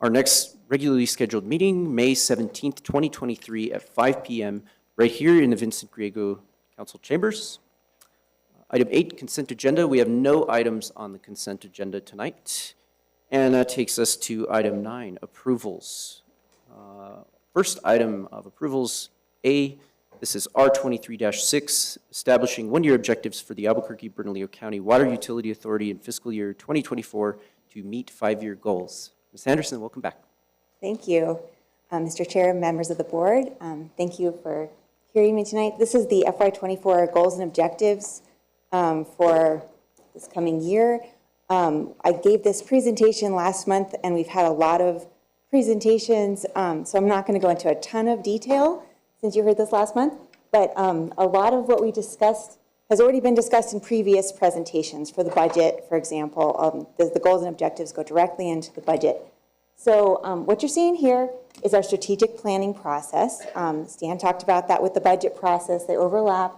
C: Our next regularly scheduled meeting, May 17th, 2023 at 5 p.m. right here in the Vincent Griego Council Chambers. Item 8, consent agenda. We have no items on the consent agenda tonight. And that takes us to item 9, approvals. First item of approvals, A, this is R23-6, establishing one-year objectives for the Albuquerque-Bernalillo County Water Utility Authority in fiscal year 2024 to meet 5-year goals. Ms. Anderson, welcome back.
N: Thank you, Mr. Chair, members of the board. Thank you for hearing me tonight. This is the FY24 goals and objectives for this coming year. I gave this presentation last month, and we've had a lot of presentations, so I'm not going to go into a ton of detail since you heard this last month, but a lot of what we discussed has already been discussed in previous presentations. For the budget, for example, the goals and objectives go directly into the budget. So what you're seeing here is our strategic planning process. Stan talked about that with the budget process. They overlap,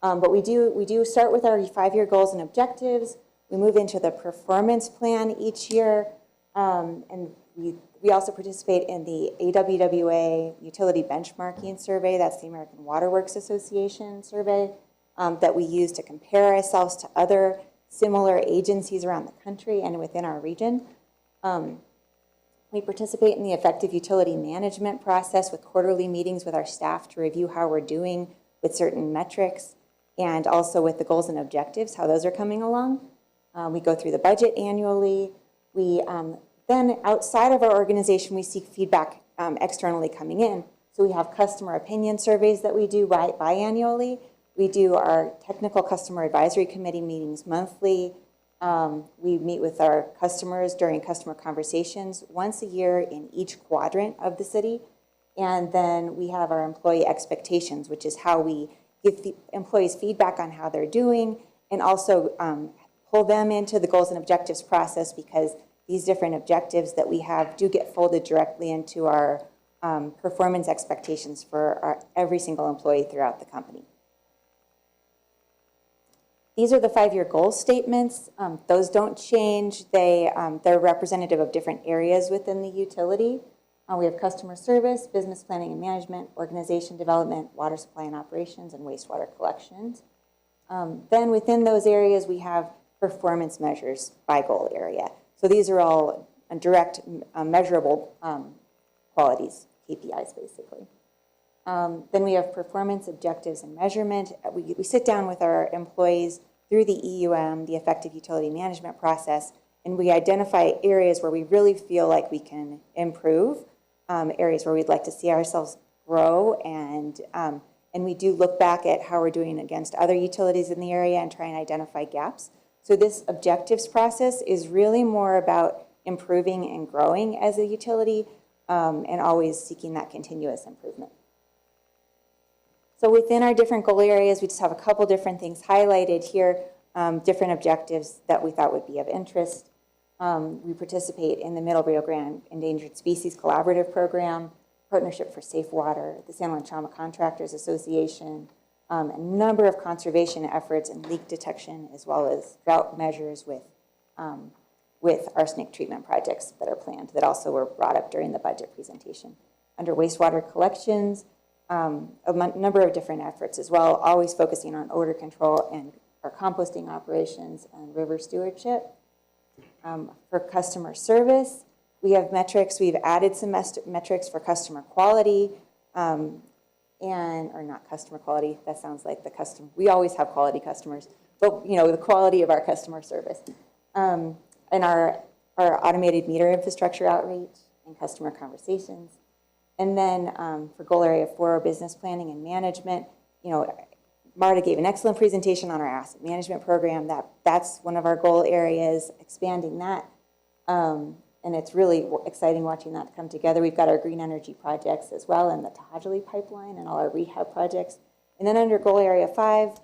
N: but we do start with our 5-year goals and objectives. We move into the performance plan each year, and we also participate in the AWWA Utility Benchmarking Survey. That's the American Water Works Association survey that we use to compare ourselves to other similar agencies around the country and within our region. We participate in the effective utility management process with quarterly meetings with our staff to review how we're doing with certain metrics, and also with the goals and objectives, how those are coming along. We go through the budget annually. We then, outside of our organization, we seek feedback externally coming in. So we have customer opinion surveys that we do biannually. We do our technical customer advisory committee meetings monthly. We meet with our customers during customer conversations once a year in each quadrant of the city. And then we have our employee expectations, which is how we give the employees feedback on how they're doing, and also pull them into the goals and objectives process, because these different objectives that we have do get folded directly into our performance expectations for every single employee throughout the company. These are the 5-year goal statements. Those don't change. They're representative of different areas within the utility. We have customer service, business planning and management, organization development, water supply and operations, and wastewater collections. Then within those areas, we have performance measures by goal area. So these are all direct measurable qualities, KPIs basically. Then we have performance objectives and measurement. We sit down with our employees through the EUM, the effective utility management process, and we identify areas where we really feel like we can improve, areas where we'd like to see ourselves grow, and we do look back at how we're doing against other utilities in the area and try and identify gaps. So this objectives process is really more about improving and growing as a utility, and always seeking that continuous improvement. So within our different goal areas, we just have a couple different things highlighted here, different objectives that we thought would be of interest. We participate in the Middle Rio Grande Endangered Species Collaborative Program, Partnership for Safe Water, the San Juan Trauma Contractors Association, a number of conservation efforts and leak detection, as well as drought measures with arsenic treatment projects that are planned that also were brought up during the budget presentation. Under wastewater collections, a number of different efforts as well, always focusing on odor control and our composting operations and river stewardship. For customer service, we have metrics. We've added some metrics for customer quality, or not customer quality. That sounds like the customer. We always have quality customers, but the quality of our customer service, and our automated meter infrastructure outreach and customer conversations. And then for goal area 4, business planning and management, Marta gave an excellent presentation on our asset management program. That's one of our goal areas, expanding that. And it's really exciting watching that come together. We've got our green energy projects as well, and the To'Hajiilee pipeline and all our rehab projects. And then under goal area 5,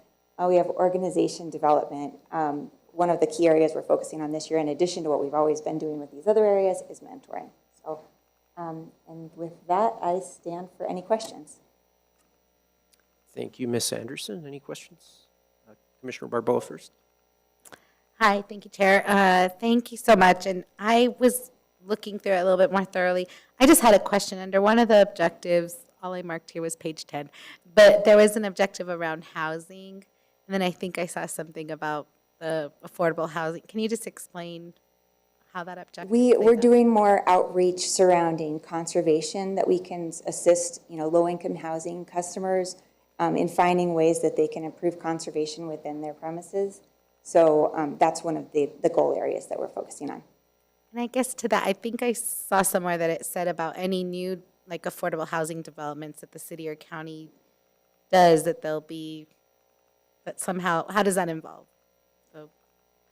N: we have organization development. One of the key areas we're focusing on this year, in addition to what we've always been doing with these other areas, is mentoring. So, and with that, I stand for any questions.
C: Thank you, Ms. Anderson. Any questions? Commissioner Barboa first.
H: Hi, thank you, Chair. Thank you so much. And I was looking through it a little bit more thoroughly. I just had a question. Under one of the objectives, all I marked here was page 10, but there was an objective around housing. And then I think I saw something about the affordable housing. Can you just explain how that objective
N: We're
H: plays out?
N: doing more outreach surrounding conservation, that we can assist, low-income housing customers in finding ways that they can improve conservation within their premises. So that's one of the goal areas that we're focusing on.
H: And I guess to that, I think I saw somewhere that it said about any new affordable housing developments that the city or county does, that they'll be, that somehow, how does that involve? So.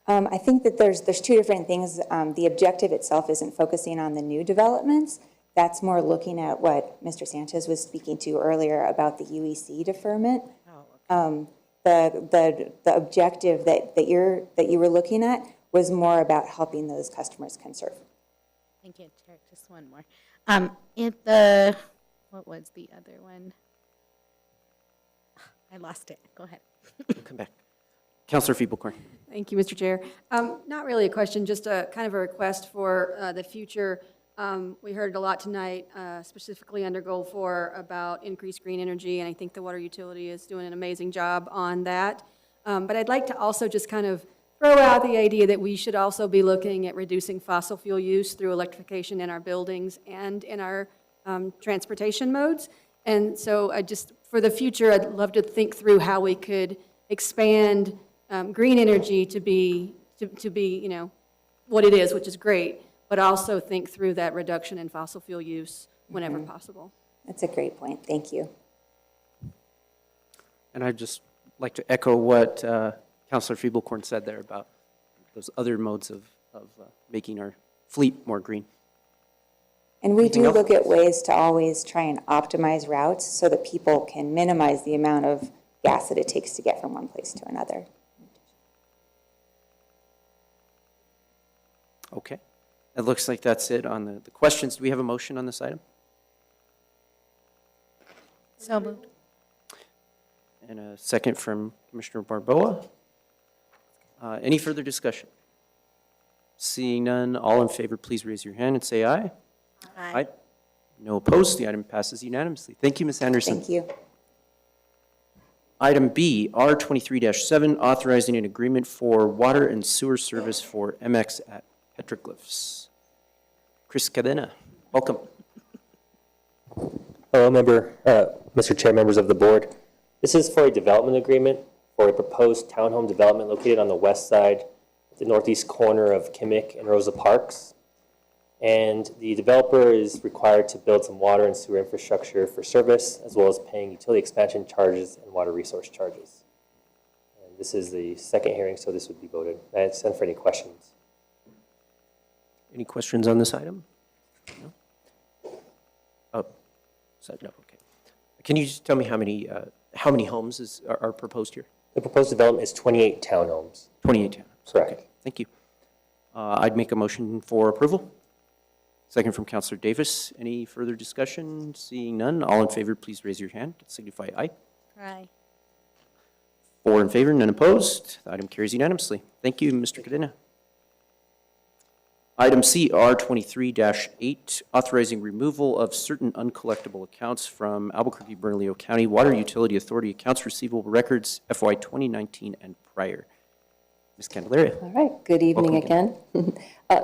N: I think that there's two different things. The objective itself isn't focusing on the new developments. That's more looking at what Mr. Sanchez was speaking to earlier about the UEC deferment.
H: Oh, okay.
N: The objective that you were looking at was more about helping those customers conserve.
H: Thank you, Chair. Just one more. What was the other one? I lost it. Go ahead.
C: Come back. Councilor Feeblecorn.
I: Thank you, Mr. Chair. Not really a question, just a kind of a request for the future. We heard a lot tonight, specifically under Goal 4, about increased green energy, and I think the water utility is doing an amazing job on that. But I'd like to also just kind of throw out the idea that we should also be looking at reducing fossil fuel use through electrification in our buildings and in our transportation modes. And so for the future, I'd love to think through how we could expand green energy to be, what it is, which is great, but also think through that reduction in fossil fuel use whenever possible.
N: That's a great point. Thank you.
C: And I'd just like to echo what Councilor Feeblecorn said there about those other modes of making our fleet more green.
N: And we
C: Anything
N: do
C: else?
N: look at ways to always try and optimize routes so that people can minimize the amount of gas that it takes to get from one place to another.
C: Okay. It looks like that's it on the questions. Do we have a motion on this item?
H: So moved.
C: And a second from Commissioner Barboa. Any further discussion? Seeing none, all in favor, please raise your hand and say aye.
H: Aye.
C: No opposed. The item passes unanimously. Thank you, Ms. Anderson.
N: Thank you.
C: Item B, R23-7, authorizing an agreement for water and sewer service for MX at Petroglyphs. Chris Cadena, welcome.
O: Hello, Mr. Chair, members of the board. This is for a development agreement for a proposed townhome development located on the west side, the northeast corner of Kimmick and Rosa Parks. And the developer is required to build some water and sewer infrastructure for service, as well as paying utility expansion charges and water resource charges. And This is the second hearing, so this would be voted. I stand for any questions.
C: Any questions on this item? No? Oh, no, okay. Can you just tell me how many homes are proposed here?
O: The proposed development is 28 townhomes.
C: 28 townhomes.
O: Correct.
C: Okay, thank you. I'd make a motion for approval. Second from Councilor Davis. Any further discussion? Seeing none, all in favor, please raise your hand. Signify aye.
H: Aye.
C: 4 in favor, none opposed. The item carries unanimously. Thank you, Mr. Cadena. Item C, R23-8, authorizing removal of certain uncollectible accounts from Albuquerque-Bernalillo County Water Utility Authority accounts receivable records FY 2019 and prior. Ms. Candelaria.
D: All right, good evening
C: Welcome
D: again.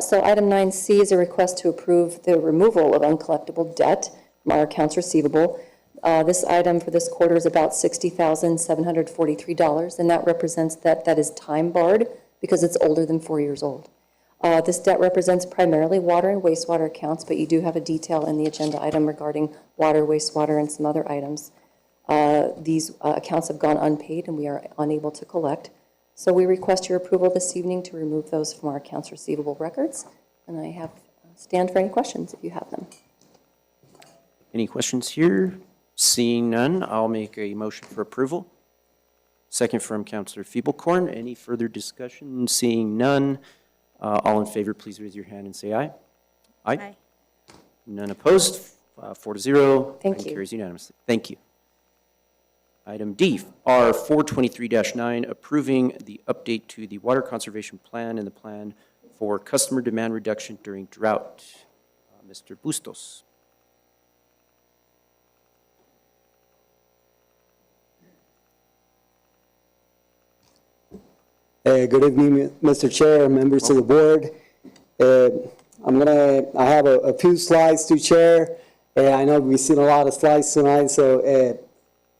D: So item 9C is a request to approve the removal of uncollectible debt from our accounts receivable. This item for this quarter is about $60,743, and that represents that is time barred because it's older than 4 years old. This debt represents primarily water and wastewater accounts, but you do have a detail in the agenda item regarding water, wastewater, and some other items. These accounts have gone unpaid, and we are unable to collect. So we request your approval this evening to remove those from our accounts receivable records, and I stand for any questions if you have them.
C: Any questions here? Seeing none, I'll make a motion for approval. Second from Councilor Feeblecorn. Any further discussion? Seeing none, all in favor, please raise your hand and say aye. Aye.
H: Aye.
C: None opposed, 4-0.
D: Thank
C: Item
D: you.
C: carries unanimously. Thank you. Item D, R 423-9, approving the update to the water conservation plan and the plan for customer demand reduction during drought. Mr. Bustos.
P: Good evening, Mr. Chair, members of the board. I have a few slides to share. I know we've seen a lot of slides tonight, so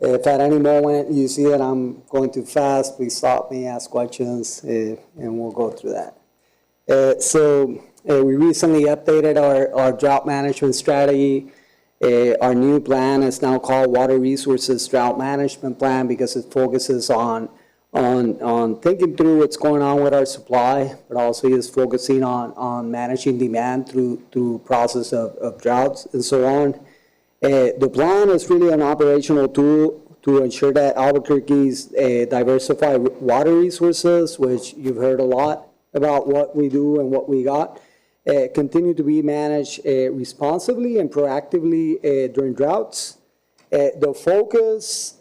P: if at any moment you see that I'm going too fast, please stop me, ask questions, and we'll go through that. We recently updated our drought management strategy. Our new plan is now called Water Resources Drought Management Plan because it focuses on thinking through what's going on with our supply, but also is focusing on managing demand through process of droughts and so on. The plan is really an operational tool to ensure that Albuquerque's diversified water resources, which you've heard a lot about what we do and what we got, continue to be managed responsibly and proactively during droughts. The focus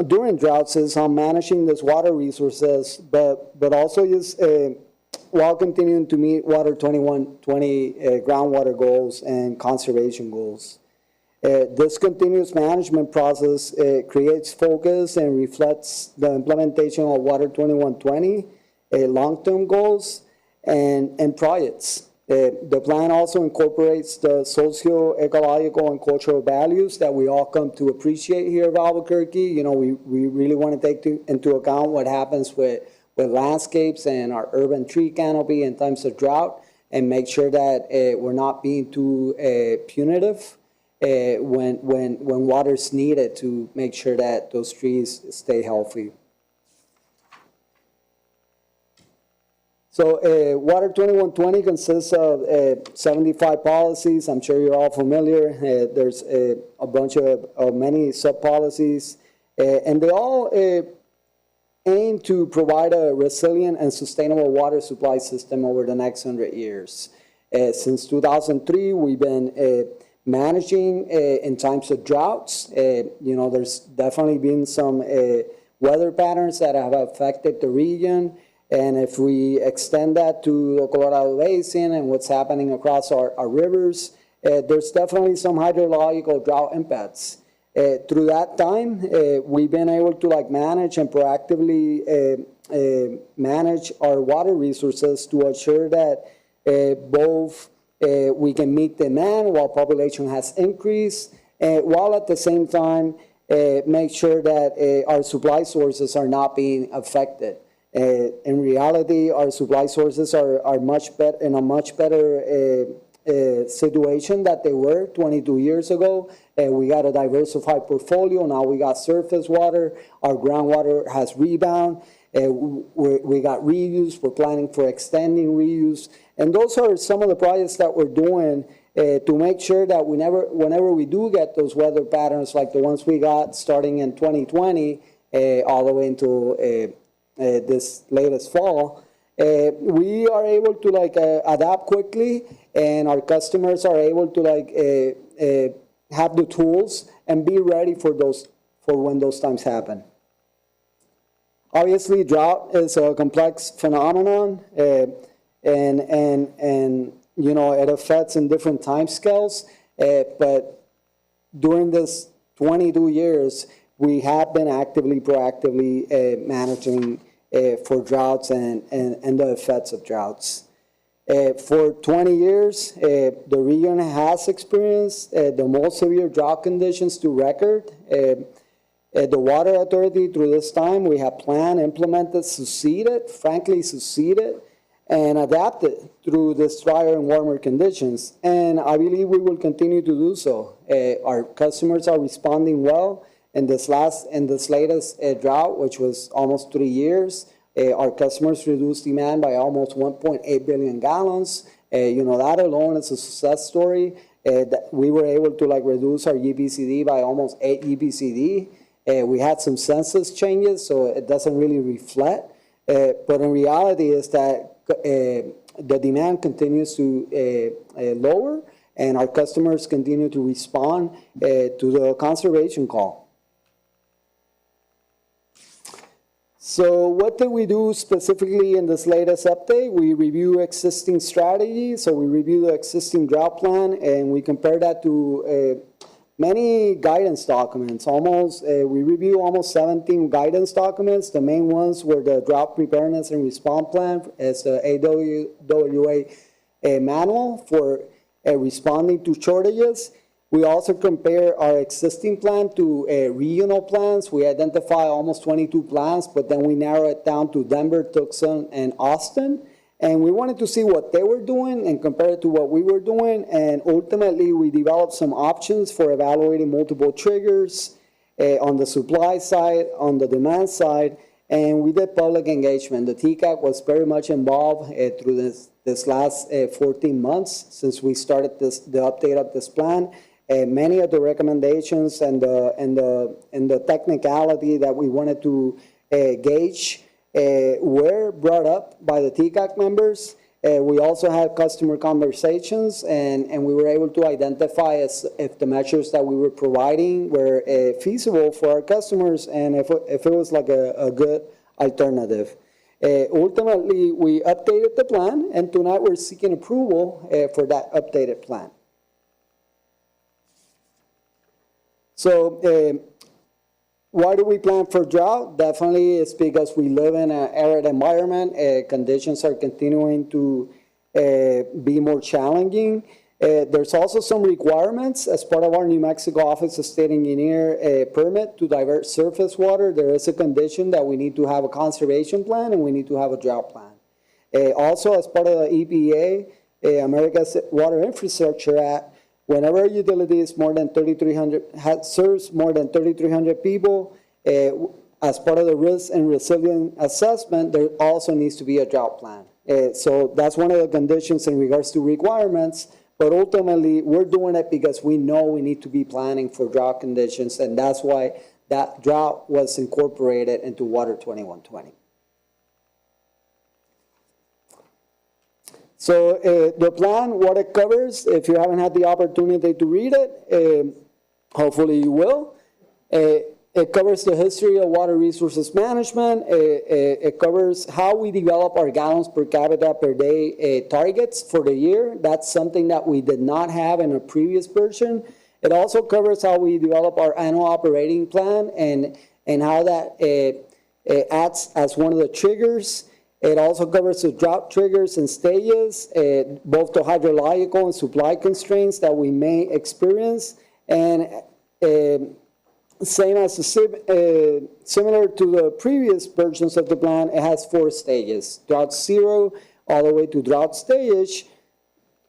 P: during droughts is on managing these water resources, but also is while continuing to meet Water 2120 groundwater goals and conservation goals. This continuous management process creates focus and reflects the implementation of Water 2120 long-term goals and projects. The plan also incorporates the socio-ecological and cultural values that we all come to appreciate here at Albuquerque. You know, we really want to take into account what happens with landscapes and our urban tree canopy in times of drought, and make sure that we're not being too punitive when water's needed to make sure that those trees stay healthy. So Water 2120 consists of 75 policies. I'm sure you're all familiar. There's a bunch of many sub-policies, and they all aim to provide a resilient and sustainable water supply system over the next 100 years. Since 2003, we've been managing in times of droughts. You know, there's definitely been some weather patterns that have affected the region. And if we extend that to the Colorado Basin and what's happening across our rivers, there's definitely some hydrological drought impacts. Through that time, we've been able to manage and proactively manage our water resources to ensure that both we can meet demand while population has increased, while at the same time make sure that our supply sources are not being affected. In reality, our supply sources are much better in a much better situation that they were 22 years ago. We got a diversified portfolio. Now we got surface water. Our groundwater has rebound. We got reuse. We're planning for extending reuse. And those are some of the projects that we're doing to make sure that whenever we do get those weather patterns like the ones we got starting in 2020 all the way into this latest fall, we are able to adapt quickly, and our customers are able to have the tools and be ready for when those times happen. Obviously, drought is a complex phenomenon, and you know, it affects in different time scales. But during this 22 years, we have been proactively managing for droughts and the effects of droughts. For 20 years, the region has experienced the most severe drought conditions to record. The Water Authority, through this time, we have planned, implemented, frankly succeeded, and adapted through this drier and warmer conditions. And I believe we will continue to do so. Our customers are responding well. In this latest drought, which was almost 3 years, our customers reduced demand by almost 1.8 billion gallons. You know, that alone is a success story. We were able to reduce our GPCD by almost 8 GPCD. We had some census changes, so it doesn't really reflect. But in reality is that the demand continues to lower, and our customers continue to respond to the conservation call. So what did we do specifically in this latest update? We review existing strategies. So we review the existing drought plan, and we compare that to many guidance documents. We review almost 17 guidance documents. The main ones were the Drought Preparedness and Response Plan, as the AWWA manual for responding to shortages. We also compare our existing plan to regional plans. We identify almost 22 plans, but then we narrow it down to Denver, Tucson, and Austin. And we wanted to see what they were doing and compare it to what we were doing. And ultimately, we developed some options for evaluating multiple triggers on the supply side, on the demand side, and we did public engagement. The TCAC was very much involved through this last 14 months since we started the update of this plan. Many of the recommendations and the technicality that we wanted to gauge were brought up by the TCAC members. We also had customer conversations, and we were able to identify if the measures that we were providing were feasible for our customers and if it was like a good alternative. Ultimately, we updated the plan, and tonight we're seeking approval for that updated plan. So why do we plan for drought? Definitely it's because we live in an arid environment. Conditions are continuing to be more challenging. There's also some requirements as part of our New Mexico Office of State Engineer permit to divert surface water. There is a condition that we need to have a conservation plan and we need to have a drought plan. Also, as part of the EPA, America's Water Infrastructure Act, whenever a utility is more than 3,300, serves more than 3,300 people, as part of the risk and resilience assessment, there also needs to be a drought plan. So that's one of the conditions in regards to requirements, but ultimately we're doing it because we know we need to be planning for drought conditions, and that's why that drought was incorporated into Water 2120. So the plan, what it covers, if you haven't had the opportunity to read it, hopefully you will. It covers the history of water resources management. It covers how we develop our gallons per capita per day targets for the year. That's something that we did not have in a previous version. It also covers how we develop our annual operating plan and how that acts as one of the triggers. It also covers the drought triggers and stages, both the hydrological and supply constraints that we may experience. And similar to the previous versions of the plan, it has 4 stages: drought 0 all the way to drought stage.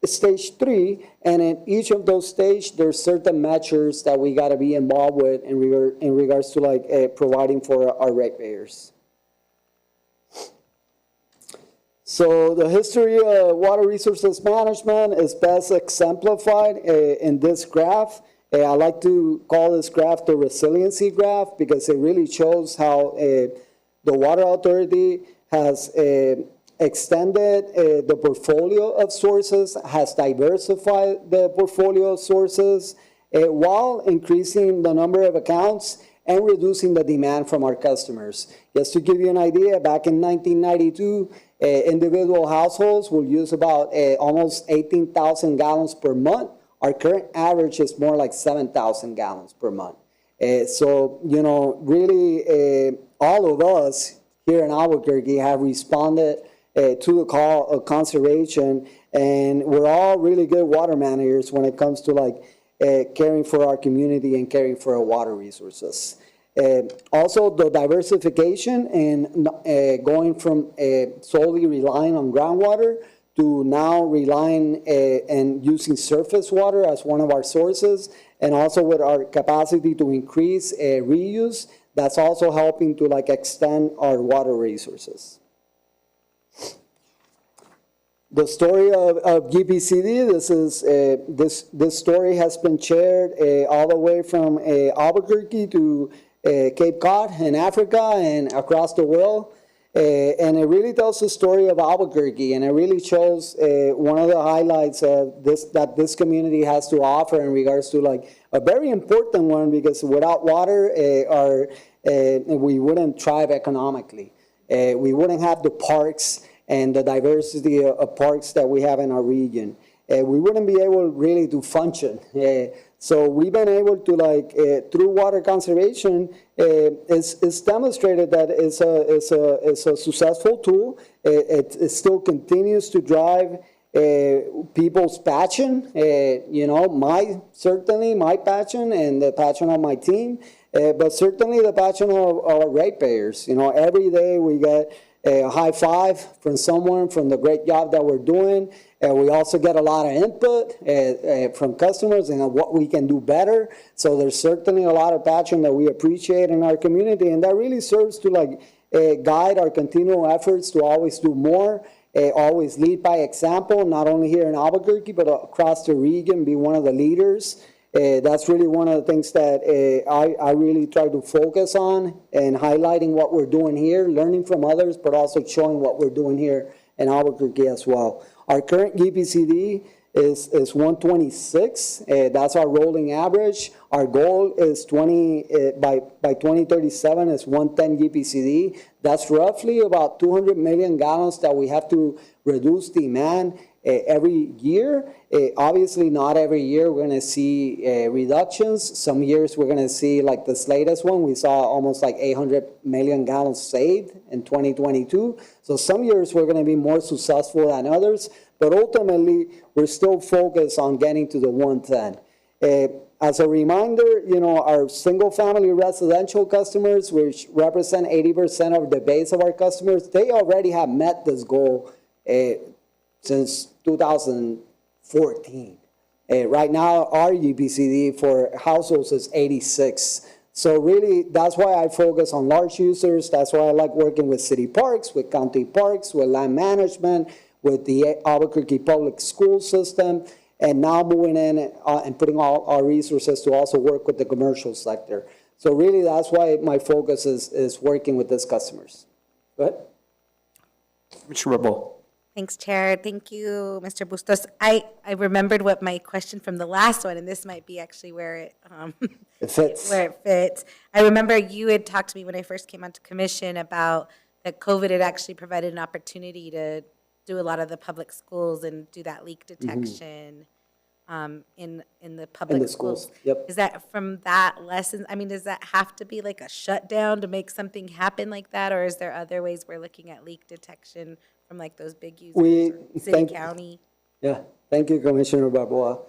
P: stage 3, and in each of those stages, there's certain measures that we got to be involved with in regards to like providing for our ratepayers. So the history of water resources management is best exemplified in this graph. I like to call this graph the resiliency graph because it really shows how the Water Authority has extended the portfolio of sources, has diversified the portfolio of sources while increasing the number of accounts and reducing the demand from our customers. Just to give you an idea, back in 1992, individual households will use about almost 18,000 gallons per month. Our current average is more like 7,000 gallons per month. So, you know, really all of us here in Albuquerque have responded to the call of conservation, and we're all really good water managers when it comes to like caring for our community and caring for our water resources. Also, the diversification and going from solely relying on groundwater to now relying and using surface water as one of our sources, and also with our capacity to increase reuse, that's also helping to like extend our water resources. The story of GPCD, this story has been shared all the way from Albuquerque to Cape Cod in Africa and across the world. And it really tells the story of Albuquerque, and it really shows one of the highlights of that this community has to offer in regards to like a very important one, because without water, we wouldn't thrive economically. We wouldn't have the parks and the diversity of parks that we have in our region. We wouldn't be able really to function. So we've been able to, like, through water conservation, it's demonstrated that it's a successful tool. It still continues to drive people's passion, you know, certainly my passion and the passion of my team, but certainly the passion of our ratepayers. You know, every day we get a high five from someone from the great job that we're doing. We also get a lot of input from customers and what we can do better. So there's certainly a lot of passion that we appreciate in our community, and that really serves to like guide our continual efforts to always do more, always lead by example, not only here in Albuquerque, but across the region, be one of the leaders. That's really one of the things that I really try to focus on, and highlighting what we're doing here, learning from others, but also showing what we're doing here in Albuquerque as well. Our current GPCD is 126. That's our rolling average. Our goal is by 2037 is 110 GPCD. That's roughly about 200 million gallons that we have to reduce demand every year. Obviously, not every year we're going to see reductions. Some years we're going to see, like this latest one, we saw almost like 800 million gallons saved in 2022. So some years we're going to be more successful than others, but ultimately we're still focused on getting to the 110. As a reminder, you know, our single-family residential customers, which represent 80% of the base of our customers, they already have met this goal since 2014. Right now, our GPCD for households is 86. So really, that's why I focus on large users. That's why I like working with city parks, with county parks, with land management, with the Albuquerque public school system, and now moving in and putting all our resources to also work with the commercial sector. So really, that's why my focus is working with these customers. Go ahead.
C: Commissioner Barboa.
H: Thanks, Chair. Thank you, Mr. Bustos. I remembered what my question from the last one, and this might be actually where it
P: fits.
H: Where it fits. I remember you had talked to me when I first came onto commission about that COVID had actually provided an opportunity to do a lot of the public schools and do that leak detection in the public schools.
P: Yep.
H: Is that from that lesson? I mean, does that have to be like a shutdown to make something happen like that, or is there other ways we're looking at leak detection from like those big users, city, county?
P: Yeah, thank you, Commissioner Barboa.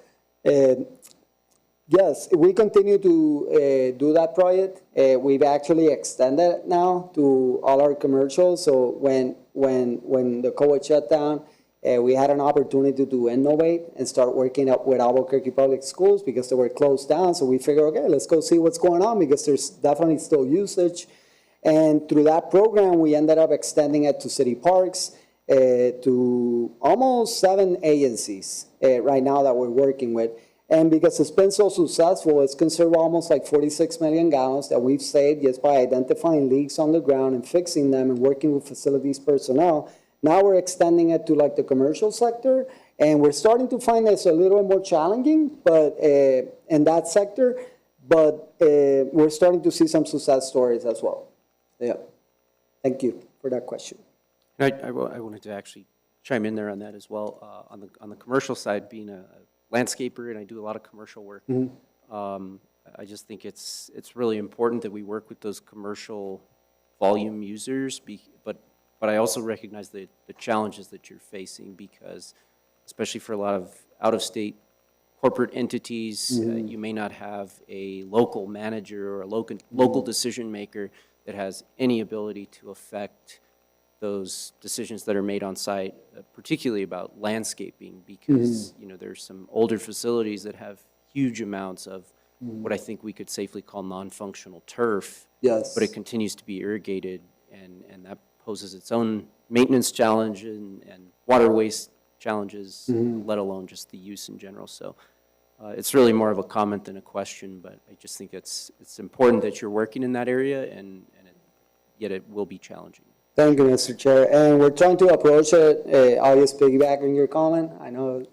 P: Yes, we continue to do that project. We've actually extended it now to all our commercials. So when the COVID shut down, We had an opportunity to innovate and start working up with Albuquerque Public Schools because they were closed down. So we figured, okay, let's go see what's going on because there's definitely still usage. And through that program, we ended up extending it to city parks, to almost 7 agencies right now that we're working with. And because it's been so successful, it's conserved almost like 46 million gallons that we've saved just by identifying leaks on the ground and fixing them and working with facilities personnel. Now we're extending it to like the commercial sector, and we're starting to find this a little more challenging, but in that sector, but we're starting to see some success stories as well. Yeah. Thank you for that question.
C: I wanted to actually chime in there on that as well. On the commercial side, being a landscaper, and I do a lot of commercial work, I just think it's really important that we work with those commercial volume users, but I also recognize the challenges that you're facing because, especially for a lot of out-of-state corporate entities, you may not have a local manager or a local decision maker that has any ability to affect those decisions that are made on site, particularly about landscaping, because you know there's some older facilities that have huge amounts of what I think we could safely call non-functional turf.
P: Yes.
C: But it continues to be irrigated, and that poses its own maintenance challenge and water waste challenges, let alone just the use in general. So it's really more of a comment than a question, but I just think it's important that you're working in that area, and yet it will be challenging.
P: Thank you, Mr. Chair. And we're trying to approach it, I'll just piggyback on your comment. I know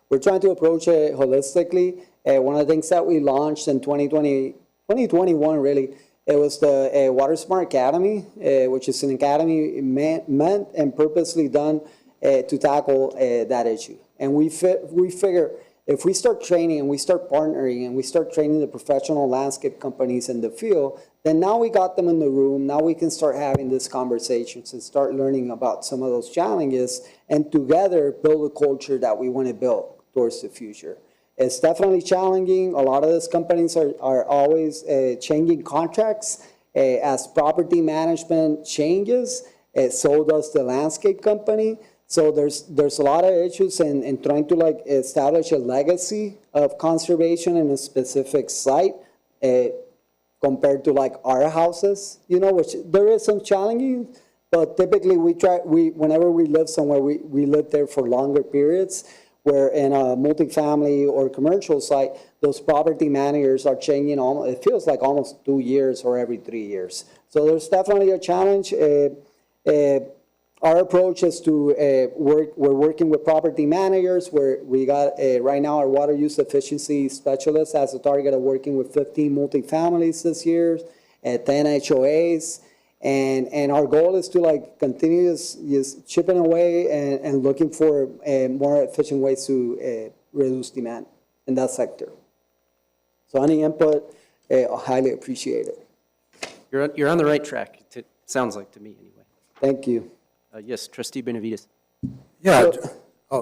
P: we're trying to approach it holistically. One of the things that we launched in 2021, really, it was the Water Smart Academy, which is an academy meant and purposely done to tackle that issue. And we figure if we start training and we start partnering and we start training the professional landscape companies in the field, then now we got them in the room. Now we can start having these conversations and start learning about some of those challenges and together build a culture that we want to build towards the future. It's definitely challenging. A lot of these companies are always changing contracts as property management changes. So does the landscape company. So there's a lot of issues in trying to like establish a legacy of conservation in a specific site compared to like our houses, you know, which there is some challenging, but typically whenever we live somewhere, we live there for longer periods, where in a multifamily or commercial site, those property managers are changing it feels like almost 2 years or every 3 years. So there's definitely a challenge. Our approach is to we're working with property managers where we got right now our water use efficiency specialist has a target of working with 15 multifamilies this year, 10 HOAs, and our goal is to like continue just chipping away and looking for more efficient ways to reduce demand in that sector. So any input, highly appreciated.
C: You're on the right track, it sounds like to me anyway.
P: Thank you.
C: Yes, Trustee Benavides.
J: Yeah.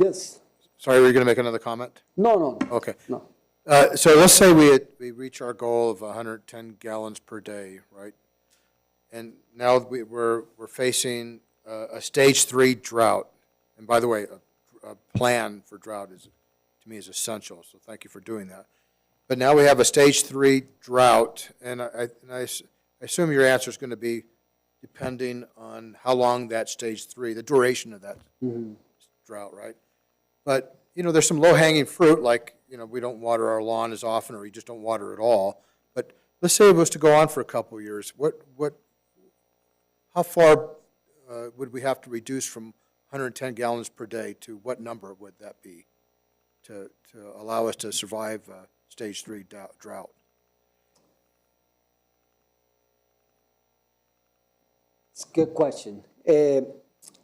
P: Yes.
J: Sorry, were you going to make another comment?
P: No.
J: Okay.
P: No.
J: So let's say we reach our goal of 110 gallons per day, right? And now we're facing a stage 3 drought. And by the way, a plan for drought to me is essential. So thank you for doing that. But now we have a stage 3 drought, and I assume your answer is going to be depending on how long that stage 3, the duration of that drought, right? But, you know, there's some low-hanging fruit, like, you know, we don't water our lawn as often, or we just don't water at all. But let's say it was to go on for a couple of years. How far would we have to reduce from 110 gallons per day to what number would that be to allow us to survive stage 3 drought?
P: It's a good question.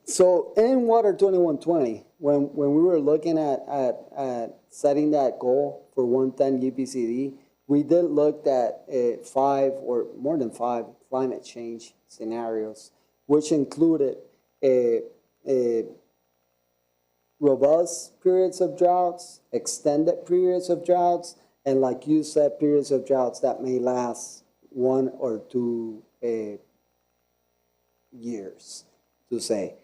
P: So in Water 2120, when we were looking at setting that goal for 110 GPCD, we did look at 5 or more than 5 climate change scenarios, which included robust periods of droughts, extended periods of droughts, and like you said, periods of droughts that may last 1 or 2 years, to say.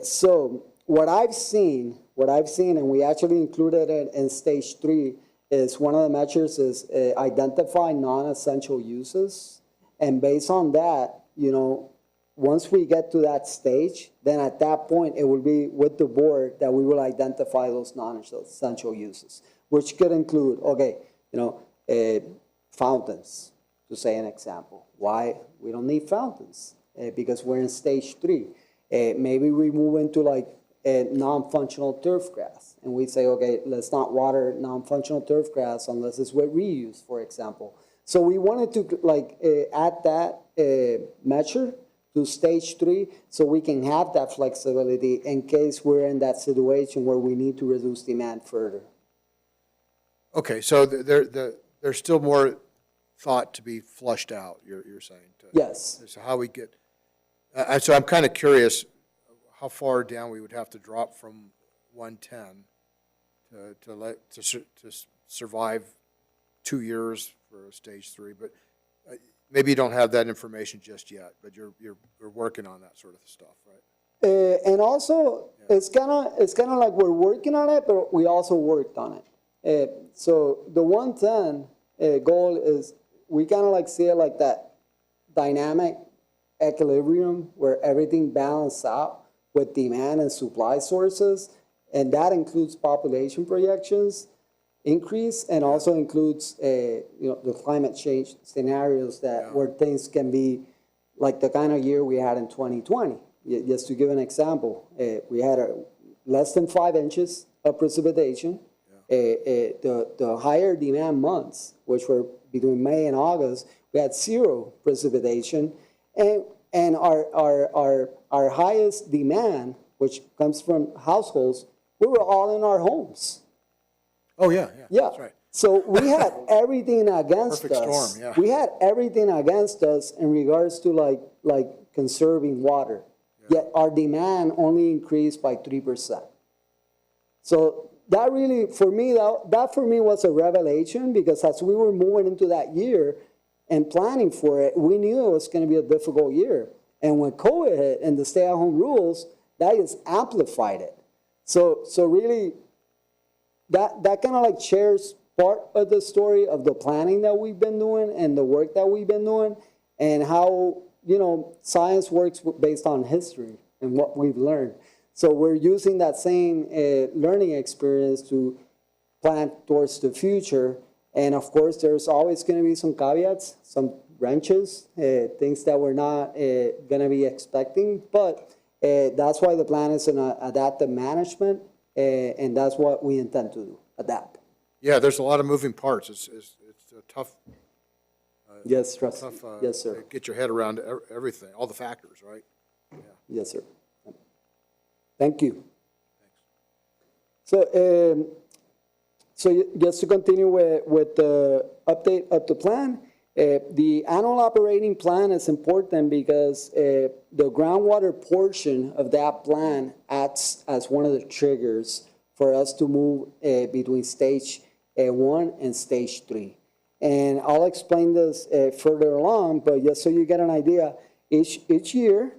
P: So what I've seen, and we actually included it in stage 3, is one of the measures is identify non-essential uses. And based on that, you know, once we get to that stage, then at that point, it will be with the board that we will identify those non-essential uses, which could include, okay, you know, fountains, to say an example. Why? We don't need fountains, because we're in stage 3. Maybe we move into like non-functional turf grass, and we say, okay, let's not water non-functional turf grass unless it's with reuse, for example. So we wanted to like add that measure to stage 3 so we can have that flexibility in case we're in that situation where we need to reduce demand further.
J: Okay, so there's still more thought to be flushed out, you're saying?
P: Yes.
J: So how we get, so I'm kind of curious how far down we would have to drop from 110 to survive 2 years for stage 3, but maybe you don't have that information just yet, but you're working on that sort of stuff, right?
P: And also, it's kind of like we're working on it, but we also worked on it. So the 110 goal is we kind of like see it like that dynamic equilibrium where everything balances out with demand and supply sources, and that includes population projections increase and also includes you know, the climate change scenarios that where things can be like the kind of year we had in 2020. Just to give an example, we had less than 5 inches of precipitation. The higher demand months, which were between May and August, we had 0 precipitation, and our highest demand, which comes from households, we were all in our homes.
J: Oh, yeah, that's right.
P: So we had everything against
J: Perfect
P: us.
J: storm, yeah.
P: We had everything against us in regards to like conserving water. Yet our demand only increased by 3%. So that really, for me, that for me was a revelation, because as we were moving into that year and planning for it, we knew it was going to be a difficult year. And when COVID hit and the stay-at-home rules, that just amplified it. So really, that kind of like shares part of the story of the planning that we've been doing and the work that we've been doing, and how, you know, science works based on history and what we've learned. So we're using that same learning experience to plan towards the future. And of course, there's always going to be some caveats, some wrenches, things that we're not going to be expecting. But that's why the plan is an adaptive management, and that's what we intend to do, adapt.
J: Yeah, there's a lot of moving parts. It's a tough.
P: Yes, trust.
J: Tough,
P: yes, sir.
J: to get your head around everything, all the factors, right? Yeah.
P: Yes, sir. Thank you. So, just to continue with the update of the plan, the annual operating plan is important because the groundwater portion of that plan acts as one of the triggers for us to move between stage 1 and stage 3. And I'll explain this further along, but just so you get an idea, each year,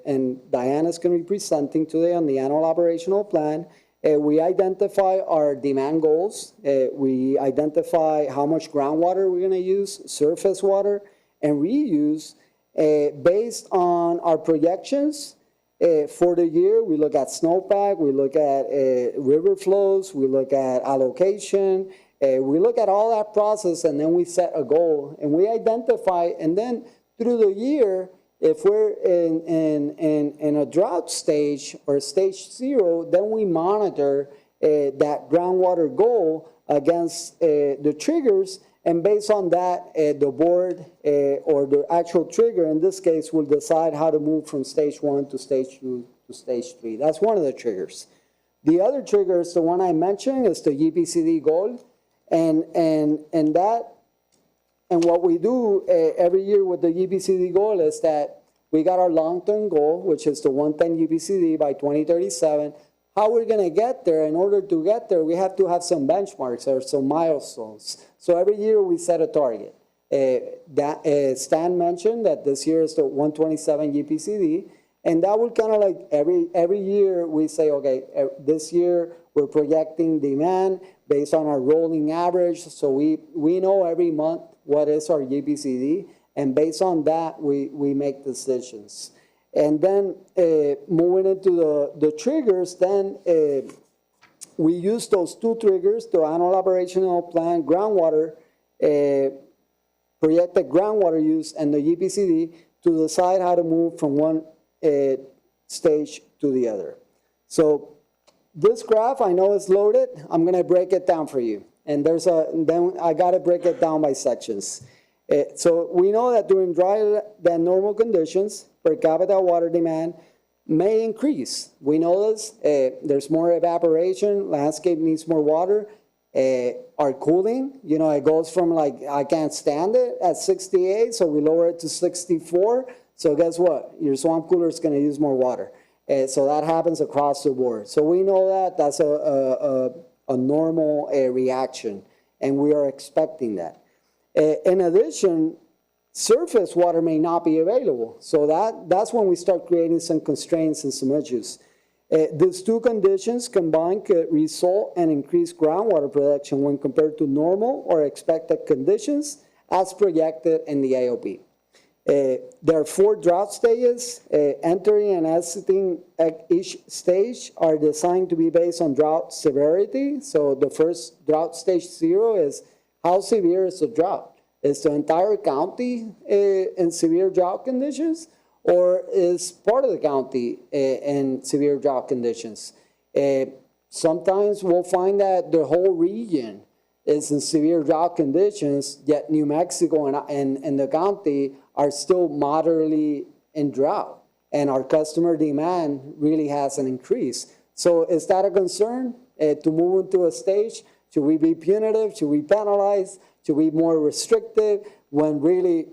P: and Diana's going to be presenting today on the annual operational plan, we identify our demand goals. We identify how much groundwater we're going to use, surface water, and reuse based on our projections. For the year, we look at snowpack, we look at river flows, we look at allocation, we look at all that process, and then we set a goal, and we identify, and then through the year, if we're in a drought stage or stage 0, then we monitor that groundwater goal against the triggers, and based on that, the board or the actual trigger, in this case, will decide how to move from stage 1 to stage 2 to stage 3. That's one of the triggers. The other trigger is the one I mentioned, is the GPCD goal, and what we do every year with the GPCD goal is that we got our long-term goal, which is the 110 GPCD by 2037. How we're going to get there, in order to get there, we have to have some benchmarks or some milestones. So every year we set a target. Stan mentioned that this year is the 127 GPCD, And that will kind of like every year we say, okay, this year we're projecting demand based on our rolling average. So we know every month what is our GPCD. And based on that, we make decisions. And then moving into the triggers, then we use those two triggers, the annual operational plan, groundwater, projected groundwater use, and the GPCD to decide how to move from one stage to the other. So this graph, I know is loaded. I'm going to break it down for you. And then I got to break it down by sections. So we know that during drier than normal conditions, per capita water demand may increase. We know this. There's more evaporation. Landscape needs more water. Our cooling, it goes from like, I can't stand it at 68, so we lower it to 64. So guess what? Your swamp cooler is going to use more water. So that happens across the board. So we know that that's a normal reaction, and we are expecting that. In addition, surface water may not be available. So that's when we start creating some constraints and some issues. These two conditions combined could result in increased groundwater production when compared to normal or expected conditions as projected in the AOP. There are 4 drought stages. Entering and exiting each stage are designed to be based on drought severity. So the first drought stage 0 is how severe is the drought? Is the entire county in severe drought conditions, or is part of the county in severe drought conditions? Sometimes we'll find that the whole region is in severe drought conditions, yet New Mexico and the county are still moderately in drought, and our customer demand really hasn't increased. So is that a concern to move into a stage? Should we be punitive? Should we penalize? Should we be more restrictive when really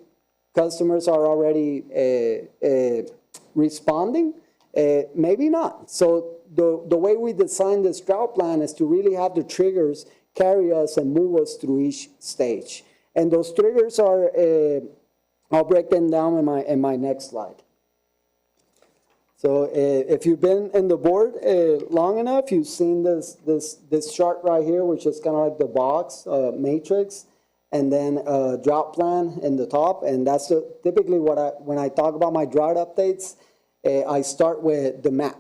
P: customers are already responding? Maybe not. So the way we design this drought plan is to really have the triggers carry us and move us through each stage. And those triggers are, I'll break them down in my next slide. So if you've been in the board long enough, you've seen this chart right here, which is kind of like the box matrix, and then drought plan in the top. And that's typically when I talk about my drought updates, I start with the map.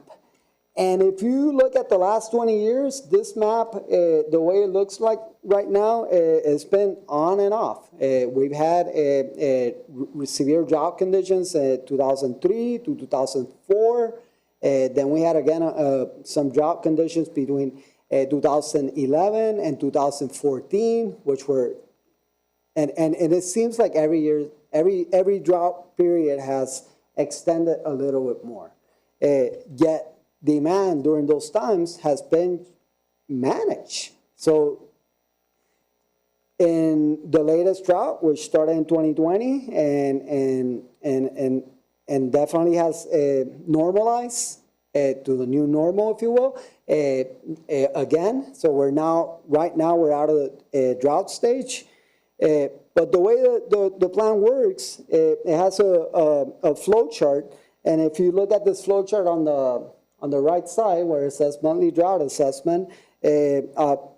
P: And if you look at the last 20 years, this map, the way it looks like right now, it's been on and off. We've had severe drought conditions 2003 to 2004. Then we had, again, some drought conditions between 2011 and 2014, which were, and it seems like every year, every drought period has extended a little bit more. Yet, demand during those times has been managed. So in the latest drought, which started in 2020 and definitely has normalized to the new normal, if you will, again. So right now we're out of the drought stage. But the way the plan works, it has a flow chart. And if you look at this flow chart on the right side where it says monthly drought assessment, I'll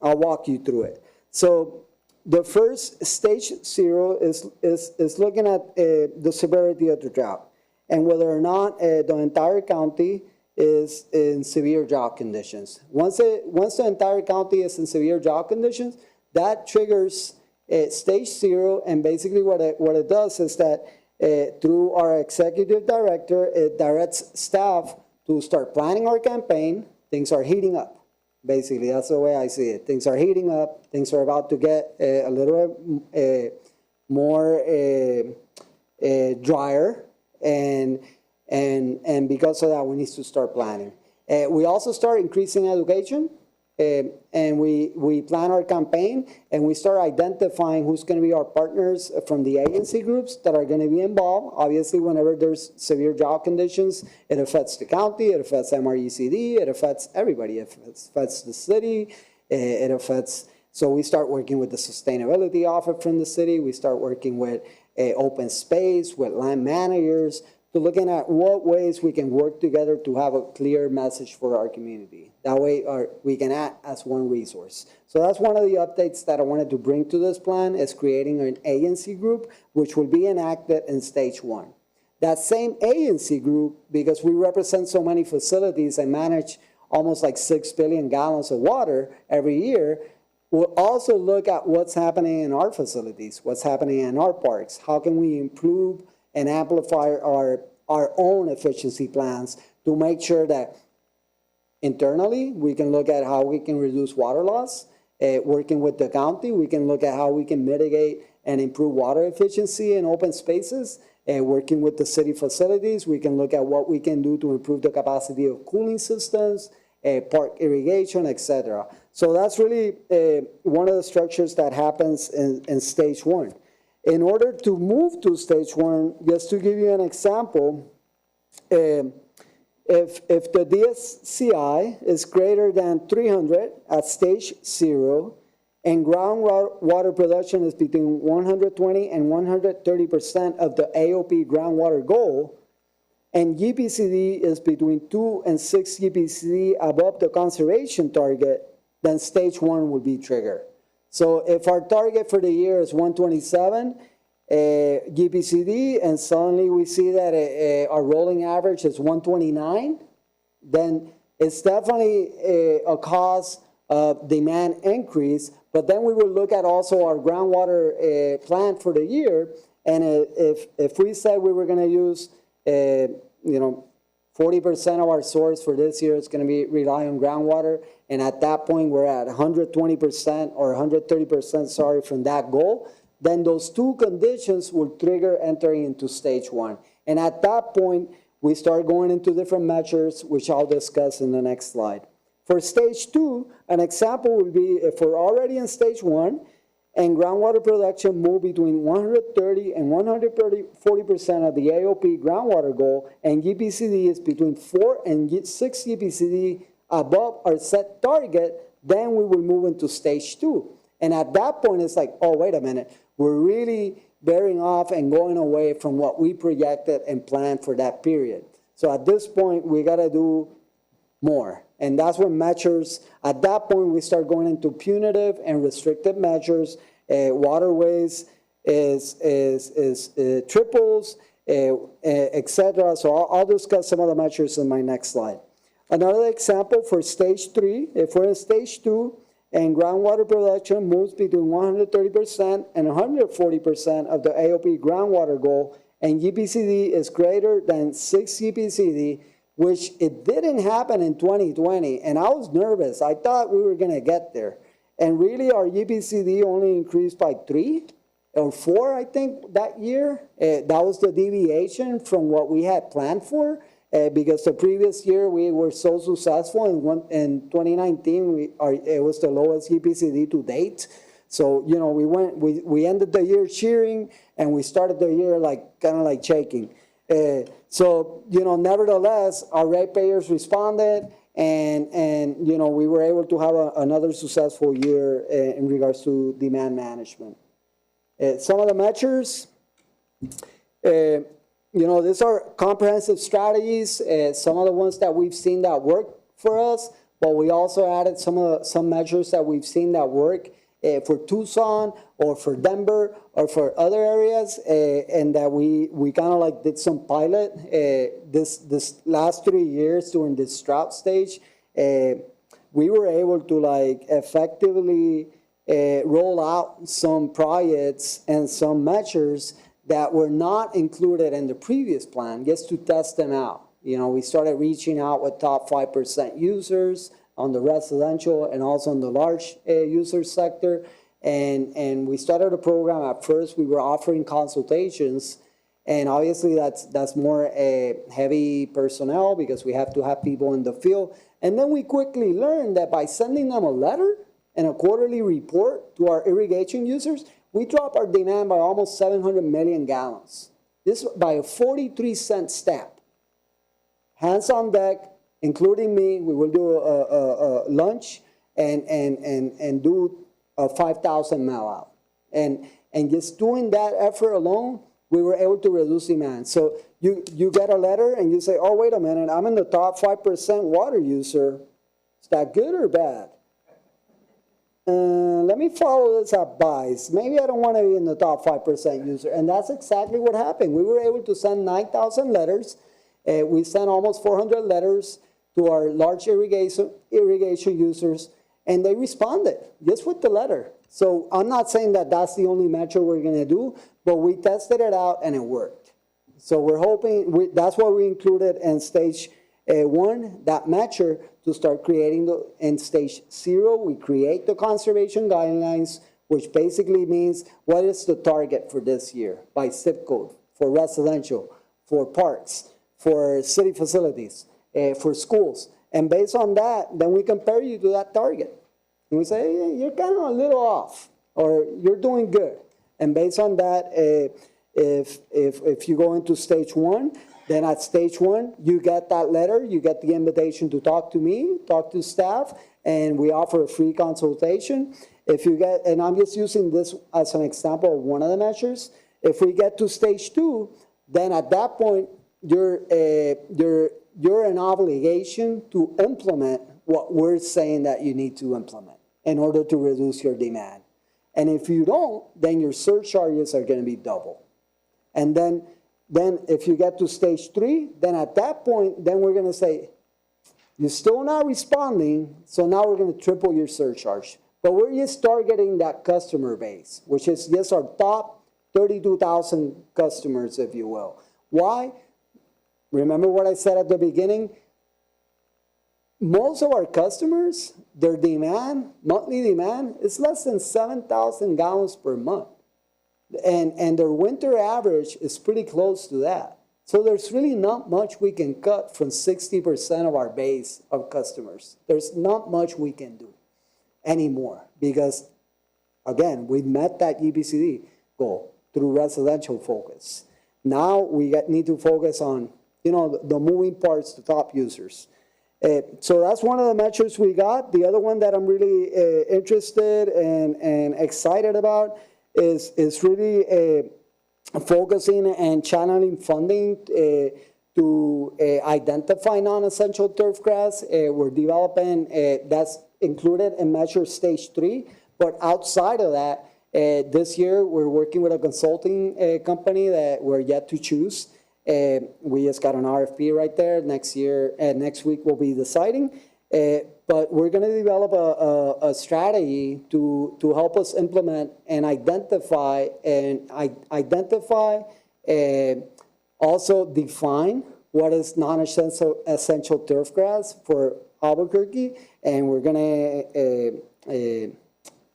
P: walk you through it. So the first stage 0 is looking at the severity of the drought and whether or not the entire county is in severe drought conditions. Once the entire county is in severe drought conditions, that triggers stage 0, and basically what it does is that through our executive director, it directs staff to start planning our campaign. Things are heating up. Basically, that's the way I see it. Things are heating up. Things are about to get a little more drier, and because of that, we need to start planning. We also start increasing education, and we plan our campaign, and we start identifying who's going to be our partners from the agency groups that are going to be involved. Obviously, whenever there's severe drought conditions, it affects the county, it affects MRECD, it affects everybody. It affects the city, it affects, so we start working with the sustainability office from the city. We start working with open space, with land managers to looking at what ways we can work together to have a clear message for our community. That way we can act as one resource. So that's one of the updates that I wanted to bring to this plan, is creating an agency group, which will be enacted in stage 1. That same agency group, because we represent so many facilities and manage almost like 6 billion gallons of water every year, will also look at what's happening in our facilities, what's happening in our parks. How can we improve and amplify our own efficiency plans to make sure that internally we can look at how we can reduce water loss. Working with the county, we can look at how we can mitigate and improve water efficiency in open spaces. Working with the city facilities, we can look at what we can do to improve the capacity of cooling systems, park irrigation, etc. So that's really one of the structures that happens in stage 1. In order to move to stage 1, just to give you an example, if the DSCI is greater than 300 at stage 0, and groundwater production is between 120 and 130% of the AOP groundwater goal, and GPCD is between 2 and 6 GPCD above the conservation target, then stage 1 will be triggered. So if our target for the year is 127 GPCD, and suddenly we see that our rolling average is 129, then it's definitely a cause of demand increase. But then we will look at also our groundwater plan for the year, and if we said we were going to use 40% of our source for this year is going to be rely on groundwater, and at that point we're at 120% or 130%, sorry, from that goal, then those two conditions will trigger entering into stage 1. And at that point, we start going into different measures, which I'll discuss in the next slide. For stage 2, an example would be if we're already in stage 1 and groundwater production move between 130 and 140% of the AOP groundwater goal, and GPCD is between 4 and 6 GPCD above our set target, then we will move into stage 2. And at that point, it's like, oh, wait a minute, we're really bearing off and going away from what we projected and planned for that period. So at this point, we got to do more. And that's when measures, at that point, we start going into punitive and restrictive measures. Waterways is triples, etc. So I'll discuss some of the measures in my next slide. Another example for stage 3, if we're in stage 2 and groundwater production moves between 130% and 140% of the AOP groundwater goal, and GPCD is greater than 6 GPCD, which it didn't happen in 2020, and I was nervous. I thought we were going to get there. And really, our GPCD only increased by 3 or 4, I think, that year. That was the deviation from what we had planned for, because the previous year we were so successful. In 2019, it was the lowest GPCD to date. So, you know, we ended the year cheering, and we started the year kind of like shaking. So, you know, nevertheless, our ratepayers responded, and you know, we were able to have another successful year in regards to demand management. Some of the measures, you know, these are comprehensive strategies. Some of the ones that we've seen that work for us, but we also added some measures that we've seen that work for Tucson or for Denver or for other areas, and that we kind of like did some pilot this last 3 years during this drought stage. We were able to like effectively roll out some projects and some measures that were not included in the previous plan, just to test them out. You know, we started reaching out with top 5% users on the residential and also on the large user sector. And we started a program. At first, we were offering consultations, and obviously that's more heavy personnel because we have to have people in the field. And then we quickly learned that by sending them a letter and a quarterly report to our irrigation users, we dropped our demand by almost 700 million gallons. This by a 43-cent stamp. Hands on deck, including me. We will do a lunch and do a 5,000 mail out. And just doing that effort alone we were able to reduce demand. So you get a letter and you say, oh, wait a minute, I'm in the top 5% water user. Is that good or bad? Let me follow this advice. Maybe I don't want to be in the top 5% user. And that's exactly what happened. We were able to send 9,000 letters. We sent almost 400 letters to our large irrigation users, and they responded just with the letter. So I'm not saying that that's the only measure we're going to do, but we tested it out and it worked. So we're hoping, that's what we included in stage 1, that measure, to start creating in stage 0, we create the conservation guidelines, which basically means what is the target for this year by zip code, for residential, for parks, for city facilities, for schools. And based on that, then we compare you to that target. And we say, hey, you're kind of a little off, or you're doing good. And based on that, if you go into stage 1, then at stage 1, you get that letter, you get the invitation to talk to me, talk to staff, and we offer a free consultation. If you get, and I'm just using this as an example of one of the measures. If we get to stage 2, then at that point, you're an obligation to implement what we're saying that you need to implement in order to reduce your demand. And if you don't, then your surcharges are going to be double. And then if you get to stage 3, then at that point, then we're going to say, you're still not responding, so now we're going to triple your surcharge. But we're just targeting that customer base, which is just our top 32,000 customers, if you will. Why? Remember what I said at the beginning? Most of our customers, their demand, monthly demand, is less than 7,000 gallons per month. And their winter average is pretty close to that. So there's really not much we can cut from 60% of our base of customers. There's not much we can do anymore because, again, we met that EBCD goal through residential focus. Now we need to focus on, the moving parts, the top users. So that's one of the measures we got. The other one that I'm really interested and excited about is really focusing and channeling funding to identify non-essential turf grass. We're developing, that's included in measure stage 3, but outside of that, this year we're working with a consulting company that we're yet to choose. We just got an RFP right there. Next week we'll be deciding. But we're going to develop a strategy to help us implement and identify also define what is non-essential turf grass for Albuquerque, and we're going to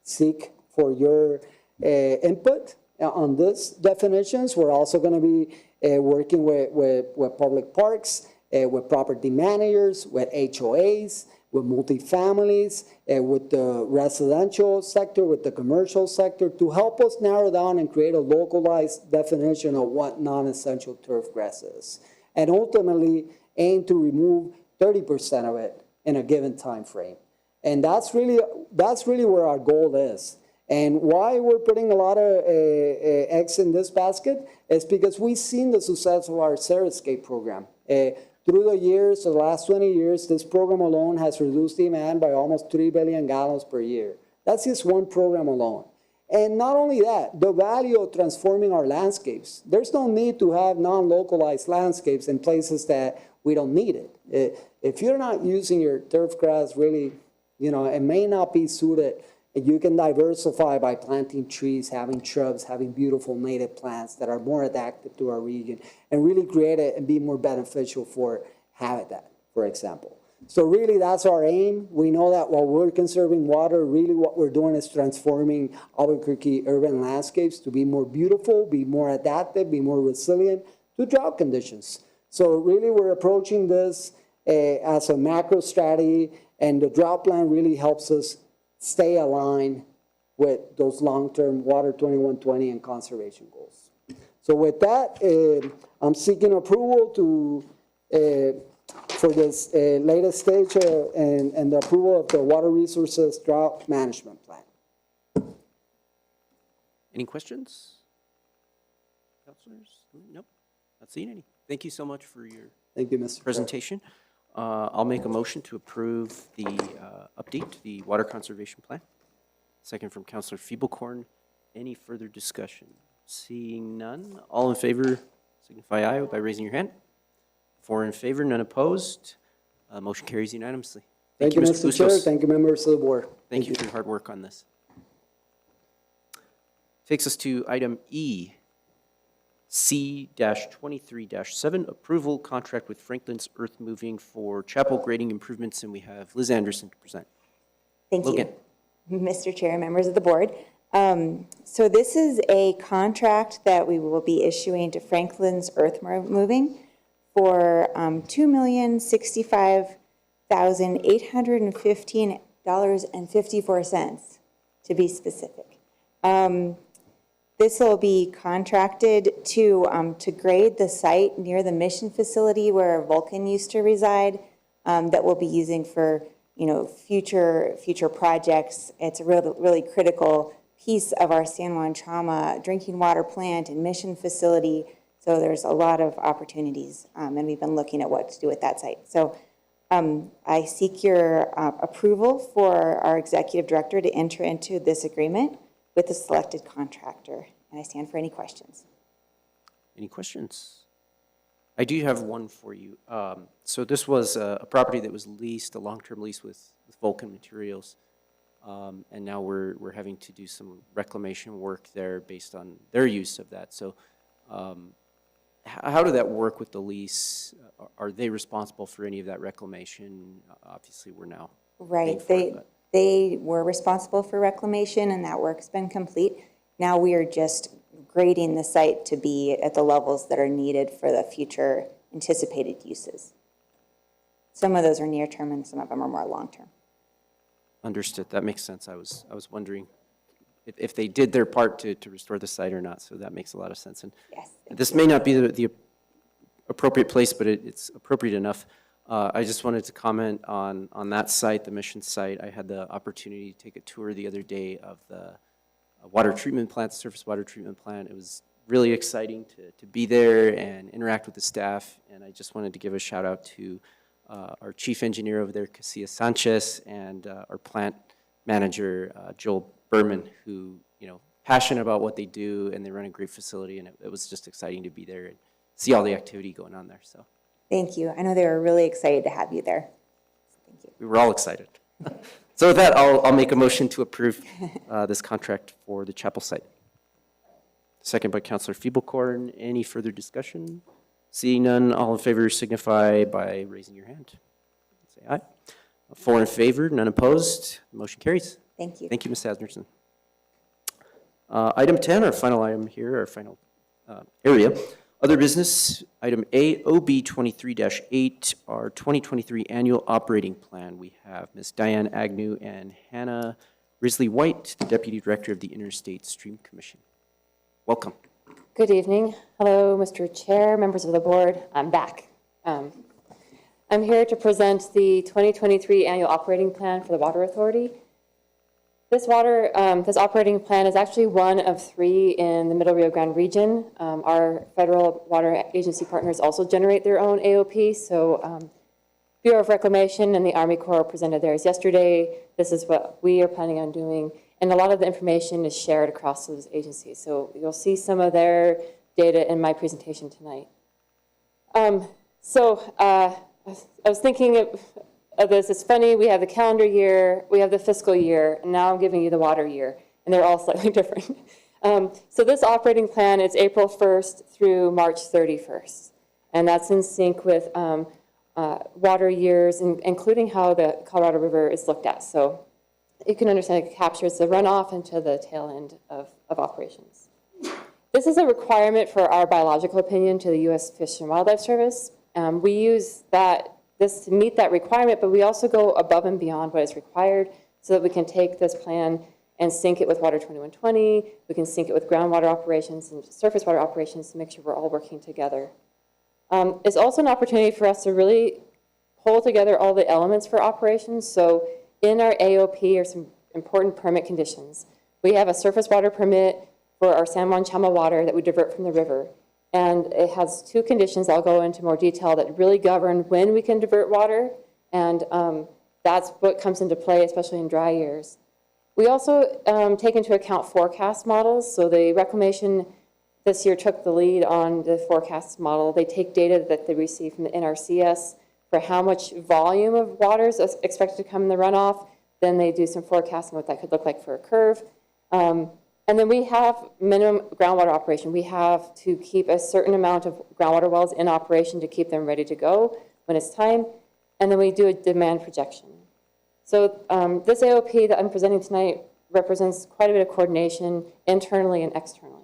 P: seek for your input on these definitions. We're also going to be working with public parks, with property managers, with HOAs, with multifamilies, with the residential sector, with the commercial sector, to help us narrow down and create a localized definition of what non-essential turf grass is. And ultimately aim to remove 30% of it in a given time frame. And that's really where our goal is. And why we're putting a lot of eggs in this basket is because we've seen the success of our Xeriscape program. Through the years, the last 20 years, this program alone has reduced demand by almost 3 billion gallons per year. That's just one program alone. And not only that, the value of transforming our landscapes. There's no need to have non-localized landscapes in places that we don't need it. If you're not using your turf grass really, it may not be suited. You can diversify by planting trees, having shrubs, having beautiful native plants that are more adapted to our region, and really create it and be more beneficial for habitat, for example. So really that's our aim. We know that while we're conserving water, really what we're doing is transforming Albuquerque urban landscapes to be more beautiful, be more adaptive, be more resilient to drought conditions. So really we're approaching this as a macro strategy, and the drought plan really helps us stay aligned with those long-term Water 2120 and conservation goals. So with that, I'm seeking approval for this latest stage and the approval of the Water Resources Drought Management Plan.
C: Any questions? Counselors? Nope, not seeing any. Thank you so much for your
P: Thank you, Mr. Chair.
C: presentation. I'll make a motion to approve the update to the water conservation plan. Second from Counselor Feeblecorn. Any further discussion? Seeing none, all in favor signify aye by raising your hand. 4 in favor, none opposed. Motion carries unanimously.
P: Thank you, Mr. Chair.
C: Bustos.
P: Thank you, members of the board.
C: Thank you for your hard work on this. Takes us to item E, C-23-7, approval contract with Franklin's Earth Moving for chapel grading improvements, and we have Liz Anderson to present.
N: Thank you,
C: Logan.
N: Mr. Chair, members of the board. So this is a contract that we will be issuing to Franklin's Earth Moving for $2,065,815.54, to be specific. This will be contracted to grade the site near the mission facility where Vulcan used to reside, that we'll be using for, future projects. It's a really critical piece of our San Juan Trauma drinking water plant and mission facility. So there's a lot of opportunities, and we've been looking at what to do with that site. So I seek your approval for our executive director to enter into this agreement with the selected contractor, and I stand for any questions.
C: Any questions? I do have one for you. So this was a property that was leased, a long-term lease with Vulcan Materials, and now we're having to do some reclamation work there based on their use of that. So how did that work with the lease? Are they responsible for any of that reclamation? Obviously, we're now paying
N: Right,
C: for it, but-
N: they were responsible for reclamation, and that work's been complete. Now we are just grading the site to be at the levels that are needed for the future anticipated uses. Some of those are near-term and some of them are more long-term.
C: Understood. That makes sense. I was wondering if they did their part to restore the site or not, so that makes a lot of sense. And
N: Yes.
C: this may not be the appropriate place, but it's appropriate enough. I just wanted to comment on that site, the mission site. I had the opportunity to take a tour the other day of the water treatment plant, surface water treatment plant. It was really exciting to be there and interact with the staff, and I just wanted to give a shout out to our chief engineer over there, Casilla Sanchez, and our plant manager, Joel Berman, who, passionate about what they do, and they run a great facility, and it was just exciting to be there and see all the activity going on there, so.
N: Thank you. I know they were really excited to have you there. Thank you.
C: We were all excited. So with that, I'll make a motion to approve this contract for the chapel site. Second by Councilor Feeblecorn. Any further discussion? Seeing none, all in favor signify by raising your hand. Say aye. 4 in favor, none opposed. Motion carries.
N: Thank you.
C: Thank you, Ms. Asnerson. Item 10, our final item here, our final area. Other business, item A, OB 23-8, our 2023 annual operating plan. We have Ms. Diane Agnew and Hannah Risley White, the Deputy Director of the Interstate Stream Commission. Welcome.
Q: Good evening. Hello, Mr. Chair, members of the board. I'm back. I'm here to present the 2023 annual operating plan for the Water Authority. This operating plan is actually one of 3 in the Middle Rio Grande region. Our federal water agency partners also generate their own AOP. So Bureau of Reclamation and the Army Corps presented theirs yesterday. This is what we are planning on doing. And a lot of the information is shared across those agencies. So you'll see some of their data in my presentation tonight. I was thinking of this. It's funny, we have the calendar year, we have the fiscal year, and now I'm giving you the water year, and they're all slightly different. So this operating plan is April 1st through March 31st, and that's in sync with water years, including how the Colorado River is looked at. So you can understand it captures the runoff into the tail end of operations. This is a requirement for our biological opinion to the U.S. Fish and Wildlife Service. We use this to meet that requirement, but we also go above and beyond what is required so that we can take this plan and sync it with Water 2120. We can sync it with groundwater operations and surface water operations to make sure we're all working together. It's also an opportunity for us to really pull together all the elements for operations. So in our AOP are some important permit conditions. We have a surface water permit for our San Juan Chama water that we divert from the river. And it has two conditions I'll go into more detail that really govern when we can divert water. And that's what comes into play, especially in dry years. We also take into account forecast models. So the reclamation this year took the lead on the forecast model. They take data that they receive from the NRCS for how much volume of water is expected to come in the runoff. Then they do some forecasting what that could look like for a curve. And then we have minimum groundwater operation. We have to keep a certain amount of groundwater wells in operation to keep them ready to go when it's time. And then we do a demand projection. So this AOP that I'm presenting tonight represents quite a bit of coordination internally and externally.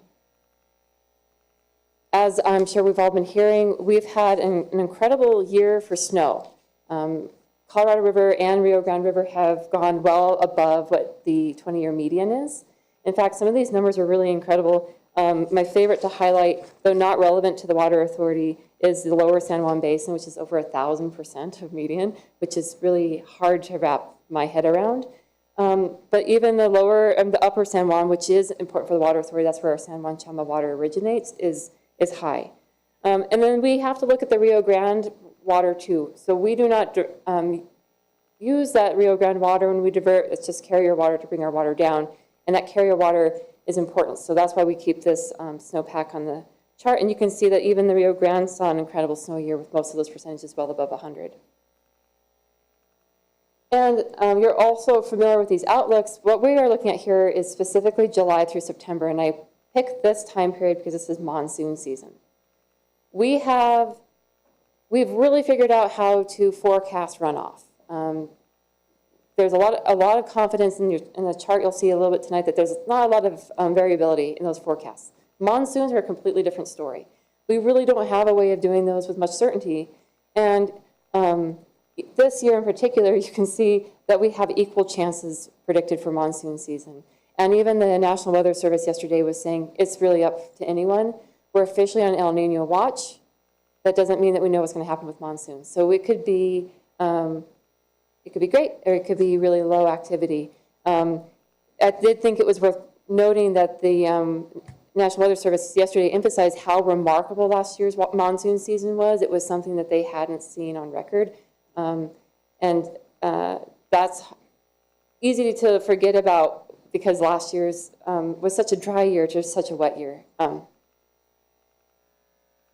Q: As I'm sure we've all been hearing, we've had an incredible year for snow. Colorado River and Rio Grande River have gone well above what the 20-year median is. In fact, some of these numbers are really incredible. My favorite to highlight, though not relevant to the Water Authority, is the lower San Juan Basin, which is over 1,000% of median, which is really hard to wrap my head around. But even the the upper San Juan, which is important for the Water Authority, that's where our San Juan Chama water originates, is high. And then we have to look at the Rio Grande water too. So we do not use that Rio Grande water when we divert. It's just carrier water to bring our water down. And that carrier water is important. So that's why we keep this snowpack on the chart. And you can see that even the Rio Grande saw an incredible snow year with most of those percentages well above 100. And you're also familiar with these outlooks. What we are looking at here is specifically July through September. And I picked this time period because this is monsoon season. We've really figured out how to forecast runoff. There's a lot of confidence in the chart. You'll see a little bit tonight that there's not a lot of variability in those forecasts. Monsoons are a completely different story. We really don't have a way of doing those with much certainty. And this year in particular, you can see that we have equal chances predicted for monsoon season. And even the National Weather Service yesterday was saying it's really up to anyone. We're officially on El Nino watch. That doesn't mean that we know what's going to happen with monsoons. So it could be great, or it could be really low activity. I did think it was worth noting that the National Weather Service yesterday emphasized how remarkable last year's monsoon season was. It was something that they hadn't seen on record. That's easy to forget about because last year's was such a dry year, just such a wet year.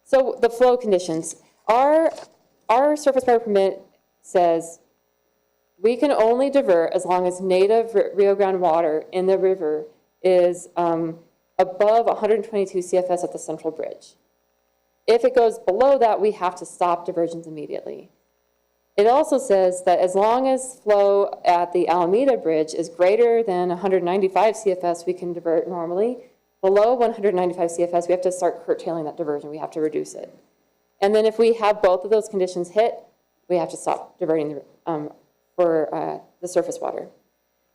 Q: So the flow conditions. Our surface water permit says we can only divert as long as native Rio Grande water in the river is above 122 CFS at the central bridge. If it goes below that, we have to stop diversions immediately. It also says that as long as flow at the Alameda Bridge is greater than 195 CFS, we can divert normally. Below 195 CFS, we have to start curtailing that diversion. We have to reduce it. And then if we have both of those conditions hit, we have to stop diverting for the surface water.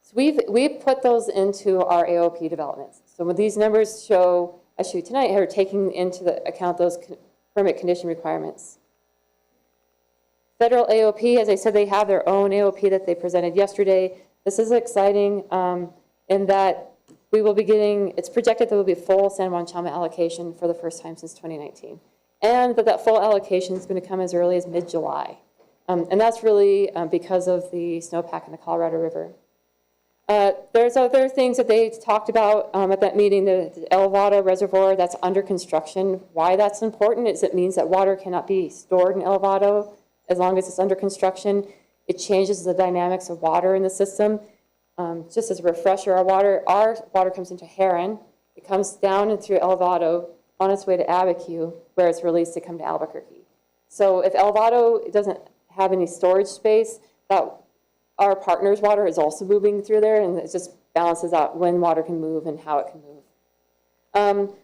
Q: So we've put those into our AOP developments. So what these numbers show, I show you tonight, are taking into account those permit condition requirements. Federal AOP, as I said, they have their own AOP that they presented yesterday. This is exciting in that we will be getting, it's projected that there will be a full San Juan Chama allocation for the first time since 2019. And that full allocation is going to come as early as mid-July. And that's really because of the snowpack in the Colorado River. There's other things that they talked about at that meeting, the Elvado Reservoir that's under construction. Why that's important is it means that water cannot be stored in Elvado as long as it's under construction. It changes the dynamics of water in the system. Just as a refresher, our water comes into Heron. It comes down and through Elvado on its way to Abiquiu, where it's released to come to Albuquerque. So if Elvado doesn't have any storage space, that our partner's water is also moving through there, and it just balances out when water can move and how it can move.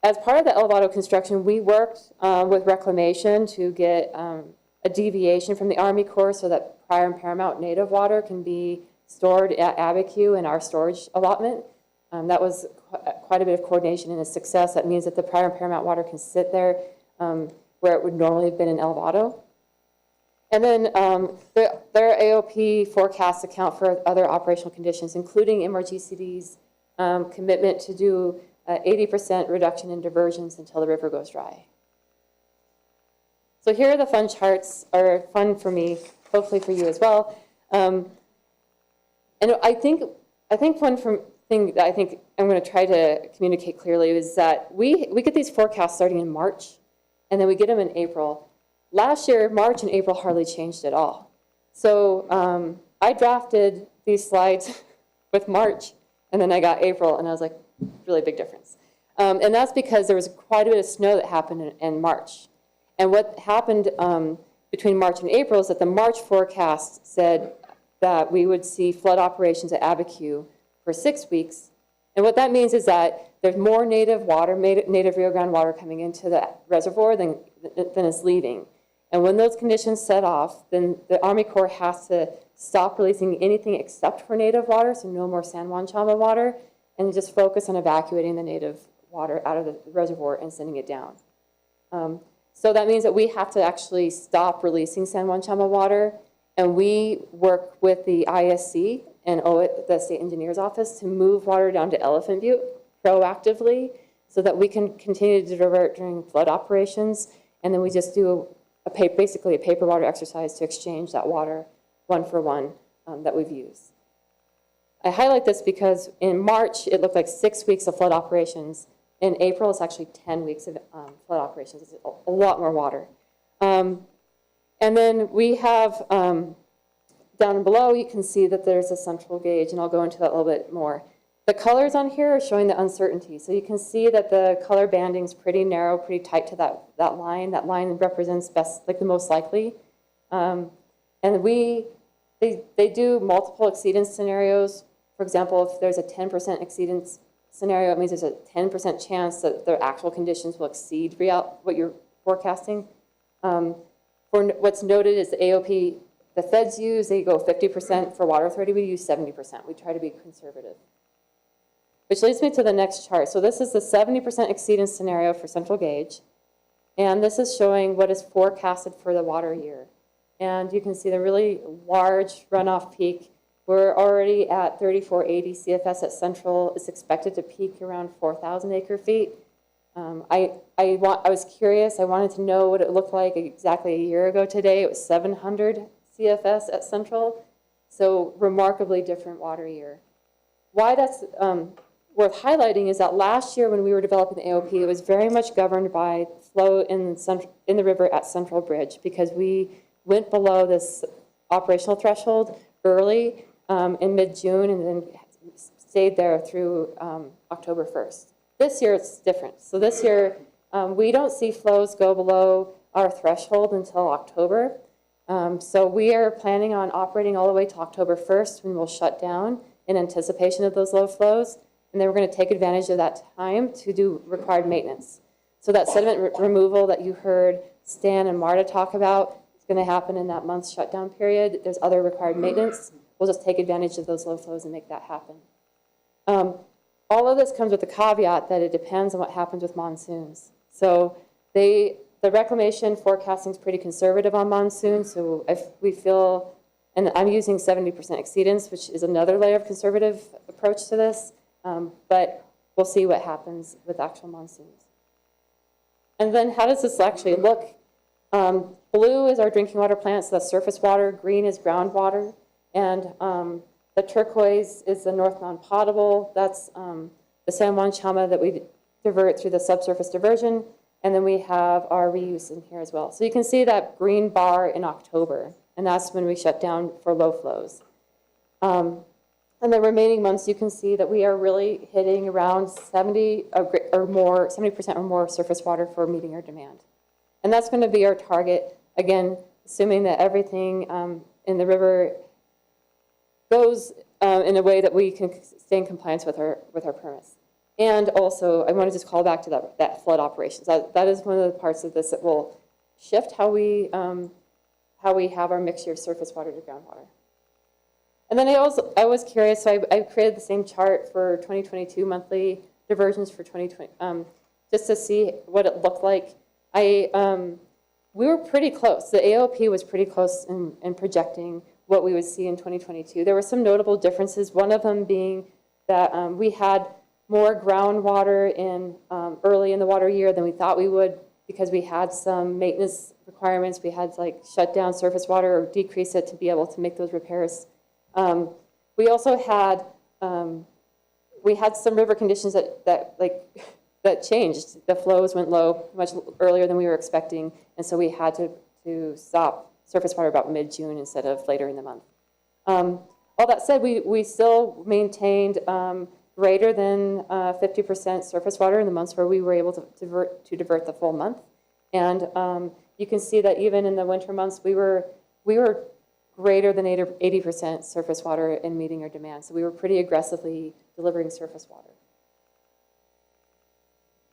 Q: As part of the Elvado construction, we worked with Reclamation to get a deviation from the Army Corps so that Prior and Paramount native water can be stored at Abiquiu in our storage allotment. That was quite a bit of coordination and a success. That means that the Prior and Paramount water can sit there where it would normally have been in Elvado. And then their AOP forecasts account for other operational conditions, including MRGCD's commitment to do 80% reduction in diversions until the river goes dry. So here are the fun charts, or fun for me, hopefully for you as well. And I think one thing that I think I'm going to try to communicate clearly is that we get these forecasts starting in March, and then we get them in April. Last year, March and April hardly changed at all. So I drafted these slides with March, and then I got April, and I was like, really big difference. And that's because there was quite a bit of snow that happened in March. And what happened between March and April is that the March forecast said that we would see flood operations at Abiquiu for 6 weeks. And what that means is that there's more native water, native Rio Grande water coming into the reservoir than is leaving. And when those conditions set off, then the Army Corps has to stop releasing anything except for native water, so no more San Juan Chama water, and just focus on evacuating the native water out of the reservoir and sending it down. So that means that we have to actually stop releasing San Juan Chama water, and we work with the ISC and OIT, the State Engineer's Office, to move water down to Elephant Butte proactively so that we can continue to divert during flood operations, and then we just do basically a paper water exercise to exchange that water one for one that we've used. I highlight this because in March, it looked like 6 weeks of flood operations. In April, it's actually 10 weeks of flood operations. It's a lot more water. And then we have, down below, you can see that there's a central gauge, and I'll go into that a little bit more. The colors on here are showing the uncertainty. So you can see that the color banding is pretty narrow, pretty tight to that line. That line represents best, like the most likely. And they do multiple exceedance scenarios. For example, if there's a 10% exceedance scenario, it means there's a 10% chance that the actual conditions will exceed what you're forecasting. What's noted is the AOP the feds use, they go 50%. For Water Authority, we use 70%. We try to be conservative. Which leads me to the next chart. So this is the 70% exceedance scenario for central gauge. And this is showing what is forecasted for the water year. And you can see the really large runoff peak. We're already at 3480 CFS at Central. It's expected to peak around 4,000 acre feet. I was curious. I wanted to know what it looked like exactly a year ago today. It was 700 CFS at Central. So remarkably different water year. Why that's worth highlighting is that last year when we were developing the AOP, it was very much governed by flow in the river at Central Bridge because we went below this operational threshold early in mid-June and then stayed there through October 1st. This year it's different. So this year we don't see flows go below our threshold until October. So we are planning on operating all the way to October 1st when we'll shut down in anticipation of those low flows. And then we're going to take advantage of that time to do required maintenance. So that sediment removal that you heard Stan and Marta talk about is going to happen in that month's shutdown period. There's other required maintenance. We'll just take advantage of those low flows and make that happen. All of this comes with the caveat that it depends on what happens with monsoons. So the reclamation forecasting is pretty conservative on monsoons. So if we feel, and I'm using 70% exceedance, which is another layer of conservative approach to this. But we'll see what happens with actual monsoons. And then how does this actually look? Blue is our drinking water plants, so that's surface water. Green is groundwater. And the turquoise is the North Mound potable. That's the San Juan Chama that we divert through the subsurface diversion. And then we have our reuse in here as well. So you can see that green bar in October, and that's when we shut down for low flows. And the remaining months, you can see that we are really hitting around 70% or more surface water for meeting our demand. And that's going to be our target, again, assuming that everything in the river goes in a way that we can stay in compliance with our permits. And also, I want to just call back to that flood operations. That is one of the parts of this that will shift how we have our mixture of surface water to groundwater. And then I was curious, so I created the same chart for 2022 monthly diversions for 2020, just to see what it looked like. We were pretty close. The AOP was pretty close in projecting what we would see in 2022. There were some notable differences, one of them being that we had more groundwater in early in the water year than we thought we would because we had some maintenance requirements. We had to like shut down surface water or decrease it to be able to make those repairs. We also had we had some river conditions that changed. The flows went low much earlier than we were expecting, and so we had to stop surface water about mid-June instead of later in the month. All that said, we still maintained greater than 50% surface water in the months where we were able to divert the full month. And you can see that even in the winter months, we were greater than 80% surface water in meeting our demand. So we were pretty aggressively delivering surface water.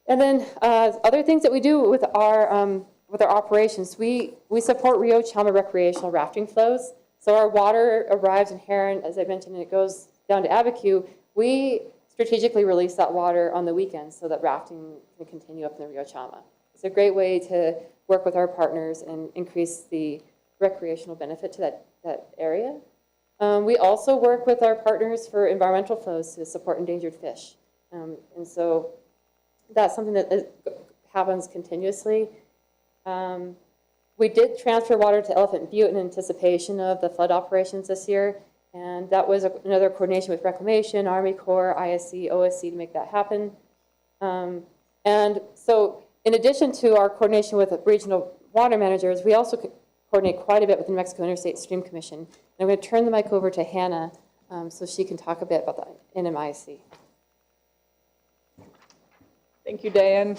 Q: And then other things that we do with our operations, we support Rio Chama recreational rafting flows. So our water arrives in Heron, as I mentioned, and it goes down to Abiquiu. We strategically release that water on the weekends so that rafting can continue up in the Rio Chama. It's a great way to work with our partners and increase the recreational benefit to that area. We also work with our partners for environmental flows to support endangered fish. And so that's something that happens continuously. We did transfer water to Elephant Butte in anticipation of the flood operations this year, and that was another coordination with Reclamation, Army Corps, ISC, OSC to make that happen. And so in addition to our coordination with regional water managers, we also coordinate quite a bit with the New Mexico Interstate Stream Commission. And I'm going to turn the mic over to Hannah so she can talk a bit about the NMIC.
R: Thank you, Diane.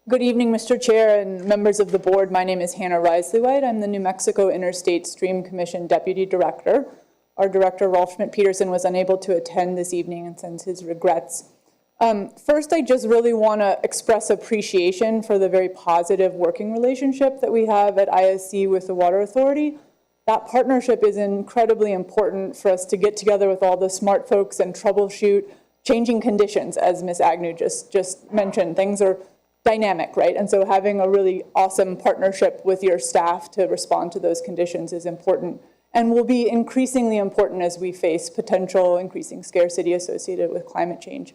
R: Good evening, Mr. Chair and members of the board. My name is Hannah Risley-White. I'm the New Mexico Interstate Stream Commission Deputy Director. Our director, Rolf Schmidt-Peterson, was unable to attend this evening and sends his regrets. First, I just really want to express appreciation for the very positive working relationship that we have at ISC with the Water Authority. That partnership is incredibly important for us to get together with all the smart folks and troubleshoot changing conditions, as Ms. Agnew just mentioned. Things are dynamic, right? And so having a really awesome partnership with your staff to respond to those conditions is important and will be increasingly important as we face potential increasing scarcity associated with climate change.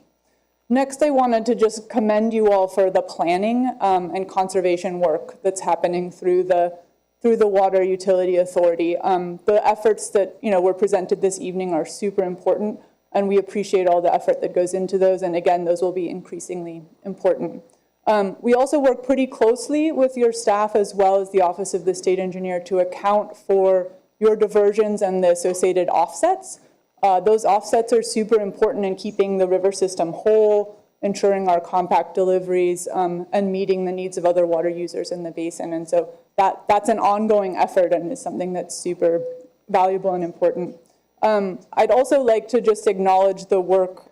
R: Next, I wanted to just commend you all for the planning and conservation work that's happening through the Water Utility Authority. The efforts that were presented this evening are super important, and we appreciate all the effort that goes into those. And again, those will be increasingly important. We also work pretty closely with your staff as well as the Office of the State Engineer to account for your diversions and the associated offsets. Those offsets are super important in keeping the river system whole, ensuring our compact deliveries, and meeting the needs of other water users in the basin. And so that's an ongoing effort and is something that's super valuable and important. I'd also like to just acknowledge the work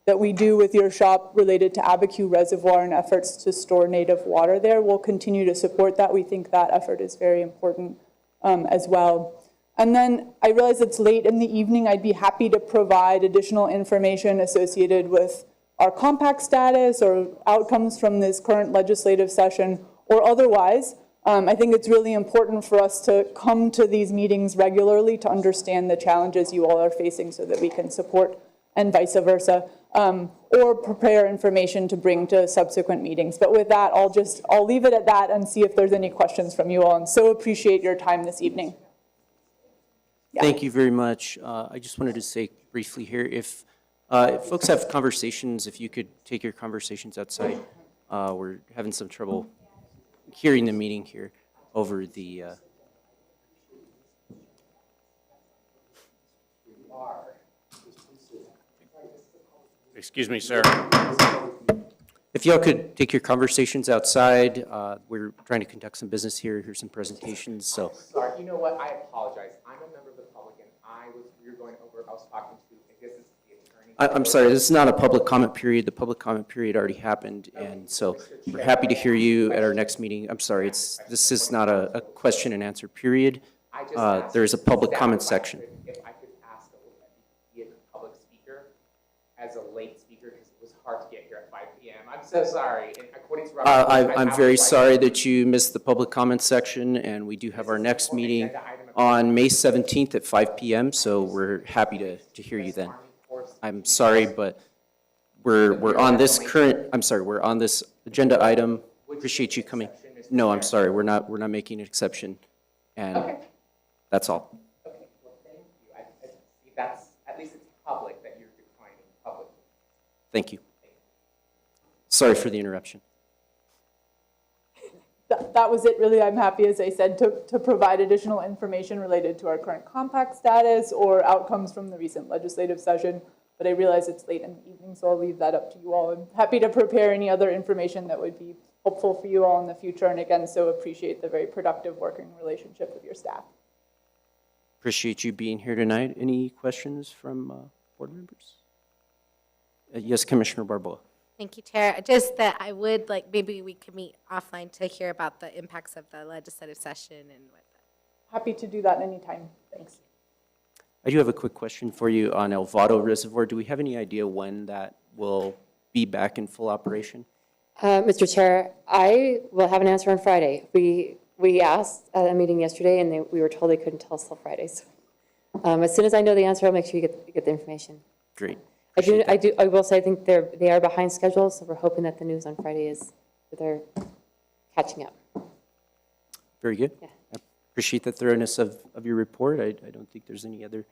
R: that we do with your shop related to Abiquiu Reservoir and efforts to store native water there. We'll continue to support that. We think that effort is very important as well. And then I realize it's late in the evening. I'd be happy to provide additional information associated with our compact status or outcomes from this current legislative session or otherwise. I think it's really important for us to come to these meetings regularly to understand the challenges you all are facing so that we can support and vice versa, or prepare information to bring to subsequent meetings. But with that, I'll leave it at that and see if there's any questions from you all, and so appreciate your time this evening.
C: Thank you very much. I just wanted to say briefly here, if folks have conversations, if you could take your conversations outside. We're having some trouble hearing the meeting here over the
B: Excuse me, sir.
C: If y'all could take your conversations outside, we're trying to conduct some business here, hear some presentations, so.
S: Sorry, you know what, I apologize. I'm a member of the public and we were going over, I was talking to, I guess it's the attorney.
C: I'm sorry, this is not a public comment period. The public comment period already happened, and so we're happy to hear you at our next meeting. I'm sorry, this is not a question and answer period. There is a public comment section.
S: If I could ask be a public speaker as a late speaker, because it was hard to get here at 5 p.m. I'm so sorry. And according to
C: I'm very sorry that you missed the public comment section, and we do have our next meeting on May 17th at 5 p.m., so we're happy to hear you then. I'm sorry, but we're on this current, I'm sorry, we're on this agenda item. Appreciate you coming. No, I'm sorry, we're not making an exception. And that's all.
S: Okay, well, thank you. I see that's, at least it's public that you're declining publicly.
C: Thank you. Sorry for the interruption.
R: That was it, really. I'm happy, as I said, to provide additional information related to our current compact status or outcomes from the recent legislative session. But I realize it's late in the evening, so I'll leave that up to you all. I'm happy to prepare any other information that would be helpful for you all in the future. And again, so appreciate the very productive working relationship with your staff.
C: Appreciate you being here tonight. Any questions from board members? Yes, Commissioner Barboa.
H: Thank you, Chair. Just that I would like, maybe we could meet offline to hear about the impacts of the legislative session and what.
R: Happy to do that anytime. Thanks.
C: I do have a quick question for you on El Vado Reservoir. Do we have any idea when that will be back in full operation?
Q: Mr. Chair, I will have an answer on Friday. We asked at a meeting yesterday, and we were told they couldn't tell us till Friday. So as soon as I know the answer, I'll make sure you get the information.
C: Great.
Q: I will say I think they are behind schedule, so we're hoping that the news on Friday is that they're catching up.
C: Very good.
Q: Yeah.
C: I appreciate the thoroughness of your report. I don't think there's any other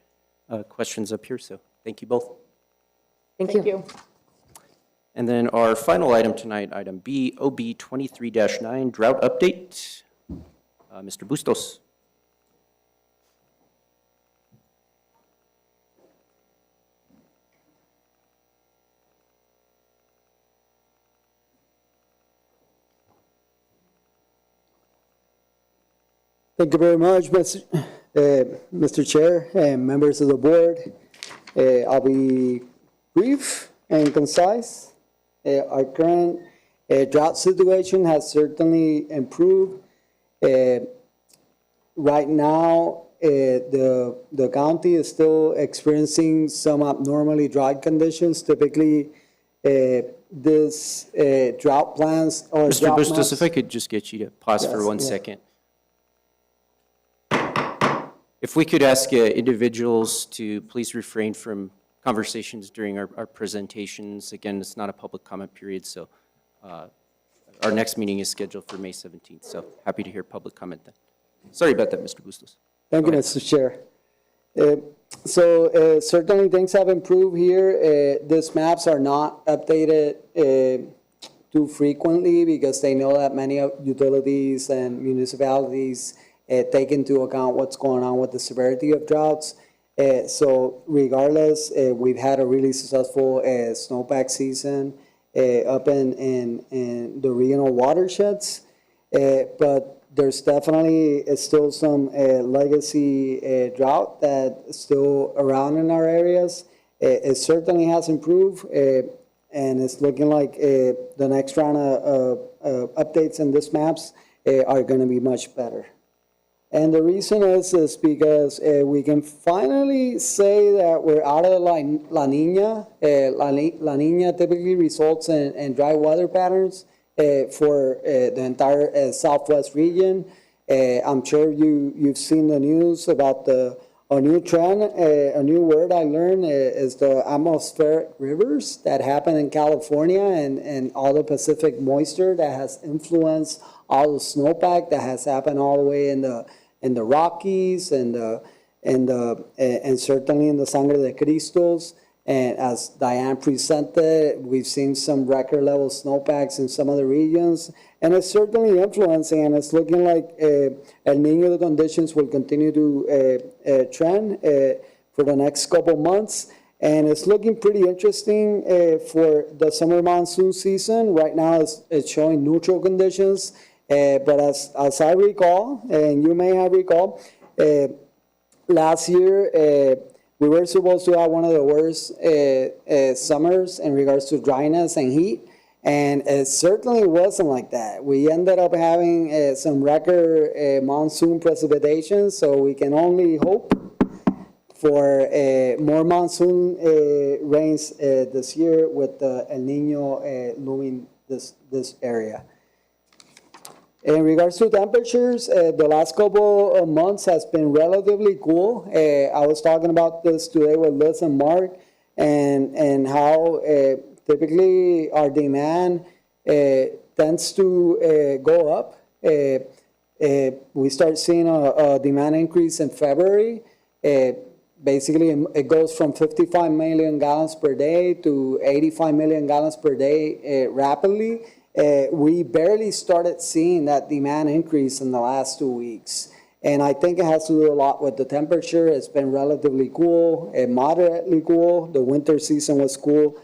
C: questions up here, so thank you both.
Q: Thank you.
C: And then our final item tonight, item B, OB 23-9, drought update. Mr. Bustos.
P: Thank you very much, Mr. Chair and members of the board. I'll be brief and concise. Our current drought situation has certainly improved. Right now, the county is still experiencing some abnormally dry conditions. Typically, this drought plans or
C: Mr.
P: drought
C: Bustos,
P: maps-
C: if I could just get you to pause for
P: Yes,
C: one
P: yeah.
C: second. If we could ask individuals to please refrain from conversations during our presentations. Again, it's not a public comment period, so our next meeting is scheduled for May 17th, so happy to hear public comment then. Sorry about that, Mr. Bustos.
P: Thank you, Mr. Chair. So certainly things have improved here. These maps are not updated too frequently because they know that many utilities and municipalities take into account what's going on with the severity of droughts. So regardless, we've had a really successful snowpack season up in the regional watersheds, but there's definitely still some legacy drought that's still around in our areas. It certainly has improved, and it's looking like the next round of updates in these maps are going to be much better. And the reason is because we can finally say that we're out of La Niña. La Niña typically results in dry weather patterns for the entire Southwest region. I'm sure you've seen the news about a new trend. A new word I learned is the atmospheric rivers that happen in California and all the Pacific moisture that has influenced all the snowpack that has happened all the way in the Rockies and certainly in the Sangre de Cristos. And as Diane presented, we've seen some record level snowpacks in some of the regions, and it's certainly influencing, and it's looking like El Niño conditions will continue to trend for the next couple months. And it's looking pretty interesting for the summer monsoon season. Right now it's showing neutral conditions. But as I recall, and you may have recalled, last year we were supposed to have one of the worst summers in regards to dryness and heat, and it certainly wasn't like that. We ended up having some record monsoon precipitation, so we can only hope for more monsoon rains this year with the El Niño looming this area. In regards to temperatures, the last couple of months has been relatively cool. I was talking about this today with Liz and Mark and how Typically, our demand tends to go up. We start seeing a demand increase in February. Basically, it goes from 55 million gallons per day to 85 million gallons per day rapidly. We barely started seeing that demand increase in the last 2 weeks. And I think it has to do a lot with the temperature. It's been relatively cool, moderately cool. The winter season was cool.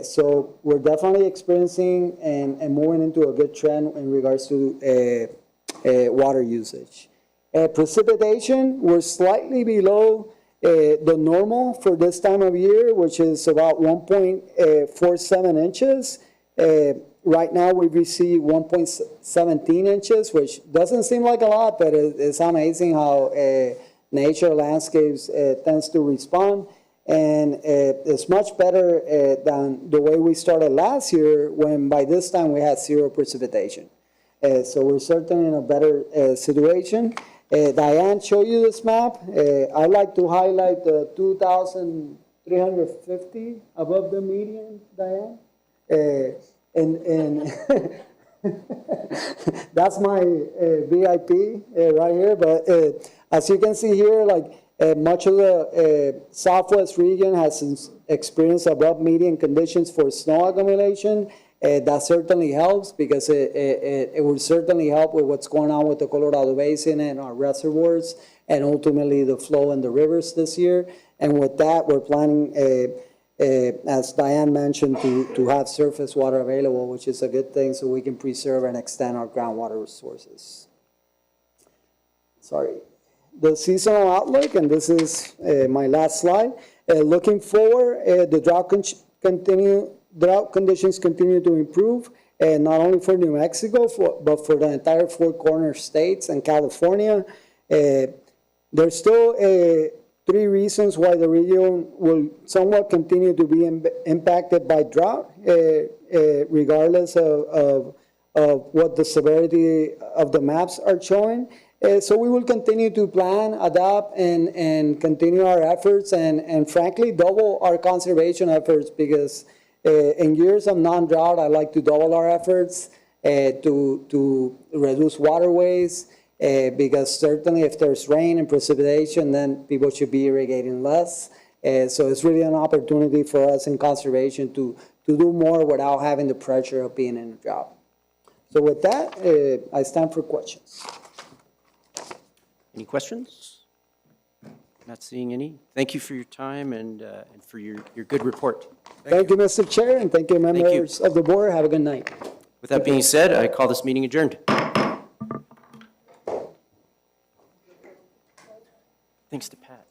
P: So we're definitely experiencing and moving into a good trend in regards to water usage. Precipitation, we're slightly below the normal for this time of year, which is about 1.47 inches. Right now, we've received 1.17 inches, which doesn't seem like a lot, but it's amazing how nature landscapes tends to respond. And it's much better than the way we started last year, when by this time we had 0 precipitation. So we're certainly in a better situation. Diane showed you this map. I like to highlight the 2,350 above the median, Diane. And that's my VIP right here. But as you can see here, like much of the Southwest region has experienced above median conditions for snow accumulation. That certainly helps, because it will certainly help with what's going on with the Colorado Basin and our reservoirs, and ultimately the flow in the rivers this year. And with that, we're planning, as Diane mentioned, to have surface water available, which is a good thing, so we can preserve and extend our groundwater resources. Sorry. The seasonal outlook, and this is my last slide. Looking forward, the drought conditions continue to improve, and not only for New Mexico, but for the entire Four Corners states and California. There's still 3 reasons why the region will somewhat continue to be impacted by drought, regardless of what the severity of the maps are showing. So we will continue to plan, adapt, and continue our efforts, and frankly, double our conservation efforts, because in years of non-drought, I like to double our efforts to reduce waterways, because certainly if there's rain and precipitation, then people should be irrigating less. So it's really an opportunity for us in conservation to do more without having the pressure of being in a drought. So with that, I stand for questions.
C: Any questions? Not seeing any. Thank you for your time and for your good report.
P: Thank you, Mr. Chair, and thank you, members of the board. Have a good night.
C: With that being said, I call this meeting adjourned. Thanks to Pat.